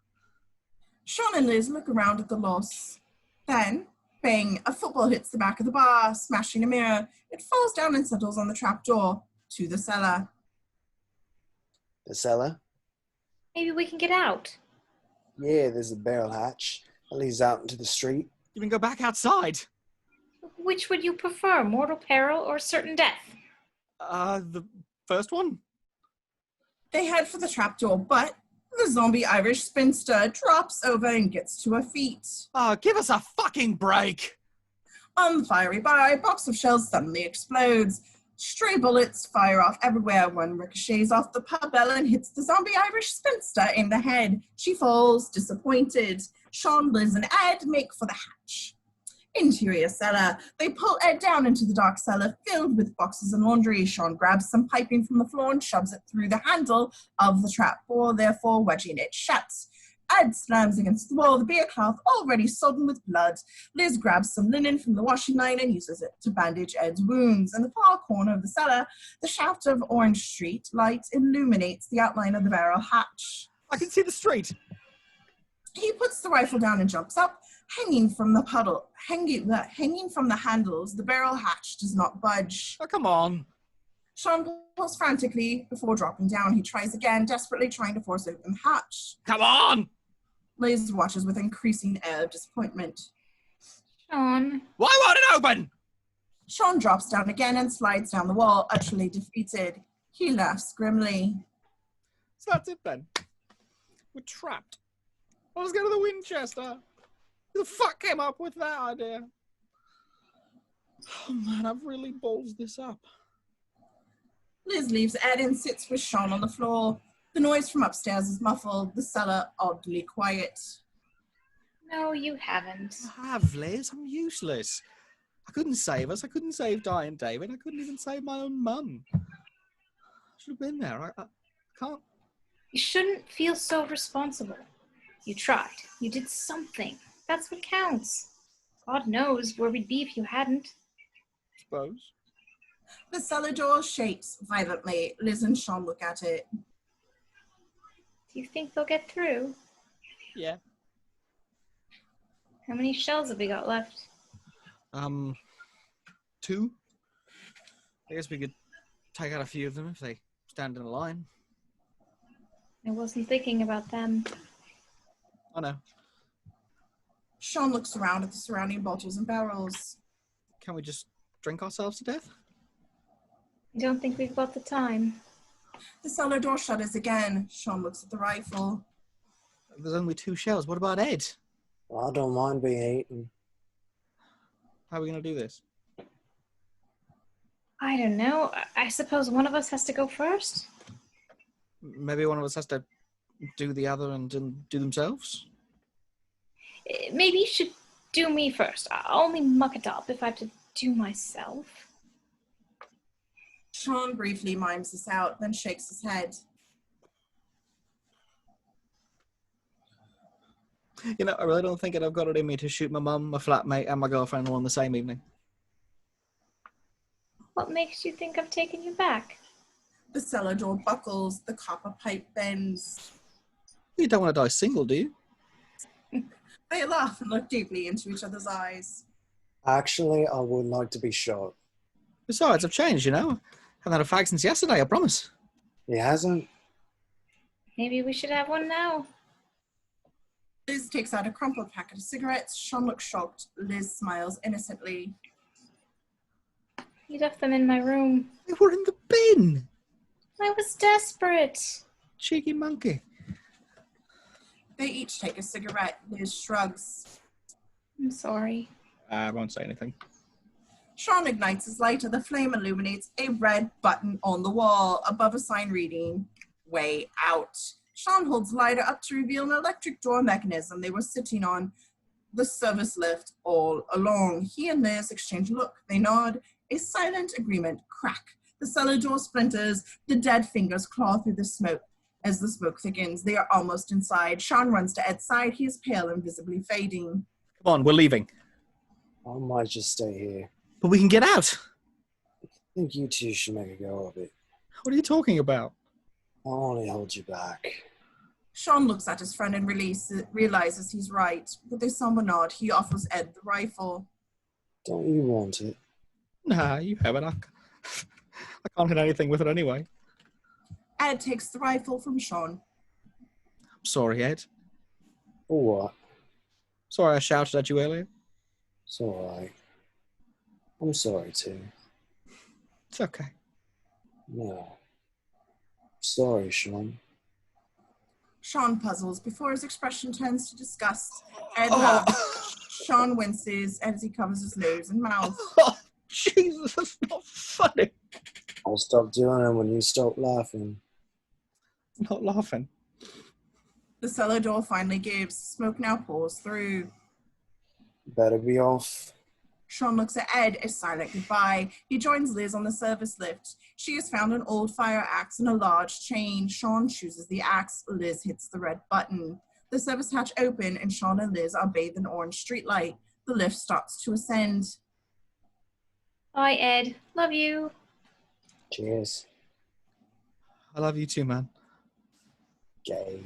Shaun and Liz look around at the loss. Then, bang, a football hits the back of the bar, smashing a mirror. It falls down and settles on the trapdoor to the cellar. The cellar? Maybe we can get out. Yeah, there's a barrel hatch. That leads out into the street. You can go back outside. Which would you prefer, mortal peril or certain death? The first one? They head for the trapdoor, but the zombie Irish spinster drops over and gets to her feet. Oh, give us a fucking break! On the fiery bar, a box of shells suddenly explodes. Stray bullets fire off everywhere. One ricochets off the pub bell and hits the zombie Irish spinster in the head. She falls, disappointed. Shaun, Liz, and Ed make for the hatch. Interior cellar. They pull Ed down into the dark cellar filled with boxes and laundry. Shaun grabs some piping from the floor and shoves it through the handle of the trapdoor, therefore wedging it shut. Ed slams against the wall, the beer cloth already sodden with blood. Liz grabs some linen from the washing line and uses it to bandage Ed's wounds. In the far corner of the cellar, the shaft of orange street light illuminates the outline of the barrel hatch. I can see the street. He puts the rifle down and jumps up. Hanging from the handles, the barrel hatch does not budge. Oh, come on. Shaun pulls frantically before dropping down. He tries again, desperately trying to force open the hatch. Come on! Liz watches with increasing air of disappointment. Shaun. Why won't it open? Shaun drops down again and slides down the wall, utterly defeated. He laughs grimly. So that's it then. We're trapped. Let's go to the Winchester. Who the fuck came up with that idea? Oh man, I've really ballsed this up. Liz leaves Ed and sits with Shaun on the floor. The noise from upstairs is muffled, the cellar oddly quiet. No, you haven't. I have, Liz. I'm useless. I couldn't save us. I couldn't save Di and David. I couldn't even save my own mum. I should have been there. I can't. You shouldn't feel so responsible. You tried. You did something. That's what counts. God knows where we'd be if you hadn't. I suppose. The cellar door shakes violently. Liz and Shaun look at it. Do you think they'll get through? Yeah. How many shells have we got left? 2. I guess we could take out a few of them if they stand in a line. I wasn't thinking about them. I know. Shaun looks around at the surrounding bottles and barrels. Can we just drink ourselves to death? I don't think we've got the time. The cellar door shutters again. Shaun looks at the rifle. There's only 2 shells. What about Ed? Well, I don't mind being eaten. How are we going to do this? I don't know. I suppose one of us has to go first? Maybe one of us has to do the other and do themselves? Maybe you should do me first. I'll only muck it up if I have to do myself. Shaun briefly mimes this out, then shakes his head. You know, I really don't think I've got it in me to shoot my mum, my flatmate, and my girlfriend all on the same evening. What makes you think I've taken you back? The cellar door buckles, the copper pipe bends. You don't want to die single, do you? They laugh and look deeply into each other's eyes. Actually, I would like to be shot. Besides, I've changed, you know. Haven't had a fag since yesterday, I promise. He hasn't? Maybe we should have one now. Liz takes out a crumpled packet of cigarettes. Shaun looks shocked. Liz smiles innocently. You left them in my room. They were in the bin. I was desperate. Cheeky monkey. They each take a cigarette. Liz shrugs. I'm sorry. I won't say anything. Shaun ignites his lighter. The flame illuminates a red button on the wall above a sign reading, "Way Out." Shaun holds the lighter up to reveal an electric door mechanism they were sitting on the service lift all along. He and Liz exchange a look. They nod. A silent agreement. Crack. The cellar door splinters. The dead fingers claw through the smoke. As the smoke thickens, they are almost inside. Shaun runs to Ed's side. He is pale and visibly fading. Come on, we're leaving. I might just stay here. But we can get out. I think you two should make a go of it. What are you talking about? I'll only hold you back. Shaun looks at his friend and realizes he's right. With a somber nod, he offers Ed the rifle. Don't you want it? Nah, you have it. I can't hit anything with it anyway. Ed takes the rifle from Shaun. I'm sorry, Ed. For what? Sorry I shouted at you earlier. It's alright. I'm sorry too. It's okay. No. Sorry, Shaun. Shaun puzzles before his expression turns to disgust. Ed laughs. Shaun winces as he covers his nose and mouth. Oh, Jesus, that's not funny. I'll stop doing it when you stop laughing. I'm not laughing. The cellar door finally gives. Smoke now pours through. Better be off. Shaun looks at Ed, a silent goodbye. He joins Liz on the service lift. She has found an old fire axe and a large chain. Shaun chooses the axe. Liz hits the red button. The service hatch open and Shaun and Liz are bathed in orange streetlight. The lift starts to ascend. Bye, Ed. Love you. Cheers. I love you too, man. Gay.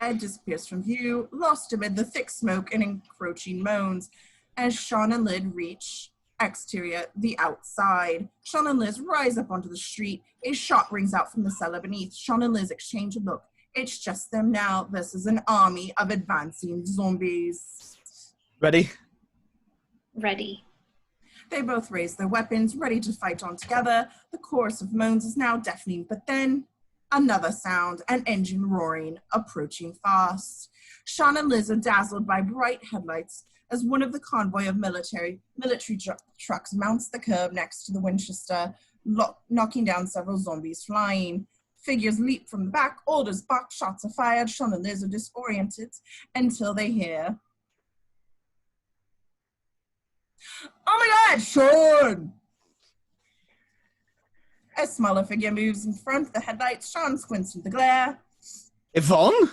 Ed disappears from view, lost amid the thick smoke and encroaching moans. As Shaun and Liz reach exterior, the outside. Shaun and Liz rise up onto the street. A shot rings out from the cellar beneath. Shaun and Liz exchange a look. It's just them now. This is an army of advancing zombies. Ready? Ready. They both raise their weapons, ready to fight on together. The chorus of moans is now deafening, but then another sound, an engine roaring, approaching fast. Shaun and Liz are dazzled by bright headlights as one of the convoy of military trucks mounts the curb next to the Winchester, knocking down several zombies flying. Figures leap from the back, orders back, shots are fired. Shaun and Liz are disoriented until they hear, "Oh my God, Shaun!" A smaller figure moves in front of the headlights. Shaun squints into the glare. Yvonne?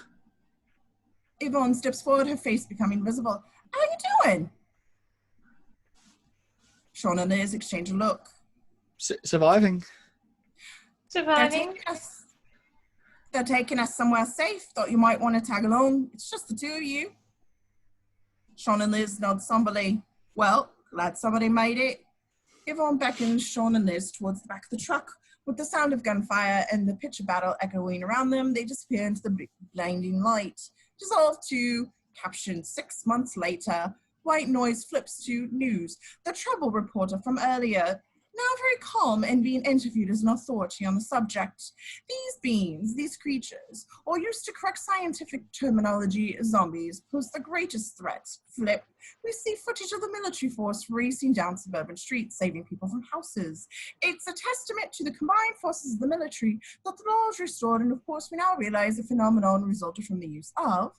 Yvonne steps forward, her face becoming visible. "How are you doing?" Shaun and Liz exchange a look. Surviving. Surviving. They're taking us somewhere safe. Thought you might want to tag along. It's just the two of you. Shaun and Liz nod somberly. Well, glad somebody made it. Yvonne beckons Shaun and Liz towards the back of the truck. With the sound of gunfire and the pitch of battle echoing around them, they disappear into the blinding light. Dissolve to caption 6 months later. White noise flips to news. The trouble reporter from earlier, now very calm and being interviewed as an authority on the subject. These beings, these creatures, or used to correct scientific terminology, zombies, pose the greatest threat. Phillip, we see footage of the military force racing down suburban streets, saving people from houses. It's a testament to the combined forces of the military that the law is restored, and of course we now realize the phenomenon resulted from the use of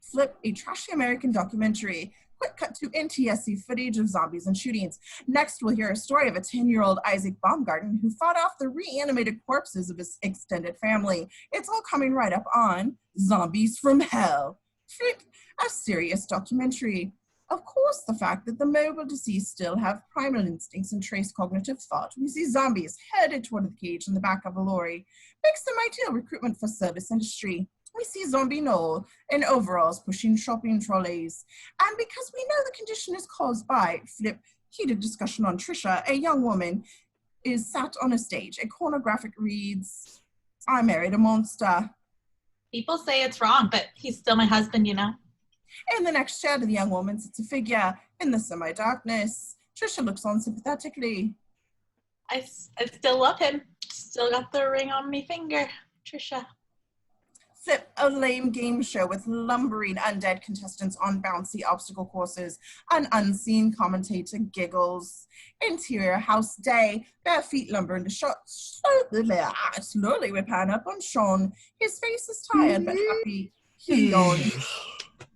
Phillip, a trashy American documentary. Quick cut to NTSC footage of zombies and shootings. Next, we'll hear a story of a 10-year-old Isaac Baumgarten who fought off the reanimated corpses of his extended family. It's all coming right up on Zombies from Hell. Flip, a serious documentary. Of course, the fact that the mobile deceased still have primal instincts and trace cognitive thought. We see zombies headed toward the cage in the back of a lorry. Makes them ideal recruitment for service industry. We see Zombie Noel in overalls pushing shopping trolleys. And because we know the condition is caused by, Phillip, heated discussion on Trisha, a young woman, is sat on a stage. A corner graphic reads, "I married a monster." People say it's wrong, but he's still my husband, you know. In the next chair to the young woman sits a figure in the semi-darkness. Trisha looks on sympathetically. I still love him. Still got the ring on me finger, Trisha. Flip, a lame game show with lumbering undead contestants on bouncy obstacle courses. An unseen commentator giggles. Interior house day. Bare feet lumber into shots. Slowly we pan up on Shaun. His face is tired but happy. He yawns.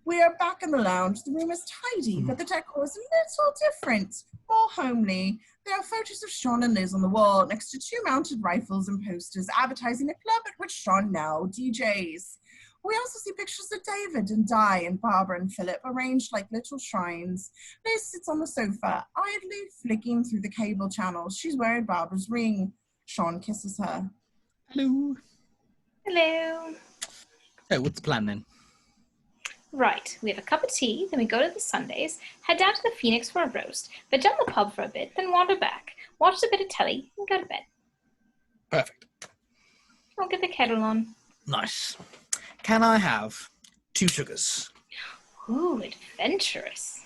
We are back in the lounge. The room is tidy, but the decor is a little different, more homely. There are photos of Shaun and Liz on the wall, next to 2 mounted rifles and posters advertising a club at which Shaun now DJs. We also see pictures of David and Di and Barbara and Phillip arranged like little shrines. Liz sits on the sofa, idly flicking through the cable channels. She's wearing Barbara's ring. Shaun kisses her. Hello. Hello. So what's the plan then? Right, we have a cup of tea, then we go to the Sundays, head down to the Phoenix for a roast, bed down the pub for a bit, then wander back, watch a bit of telly, and go to bed. Perfect. I'll get the kettle on. Nice. Can I have 2 sugars? Ooh, adventurous.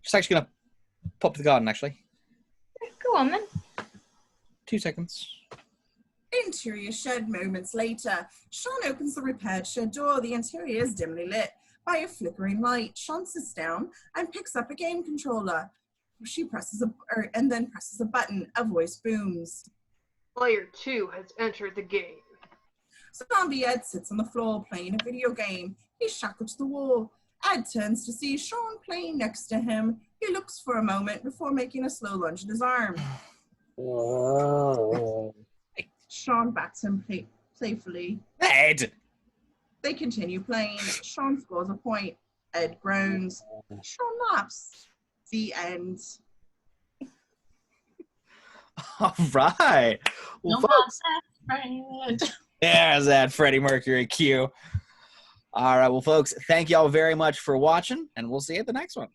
Just actually gonna pop to the garden, actually. Go on then. 2 seconds. Interior shed moments later. Shaun opens the repaired shed door. The interior is dimly lit by a flickering light. Shaun sits down and picks up a game controller. She presses and then presses a button. A voice booms. Player 2 has entered the game. Zombie Ed sits on the floor playing a video game. He's shackled to the wall. Ed turns to see Shaun playing next to him. He looks for a moment before making a slow lunge at his arm. Oh. Shaun bats him playfully. Ed! They continue playing. Shaun scores a point. Ed groans. Shaun laughs. The end. All right. Well, folks, there's that Freddie Mercury cue. All right, well, folks, thank you all very much for watching, and we'll see you at the next one.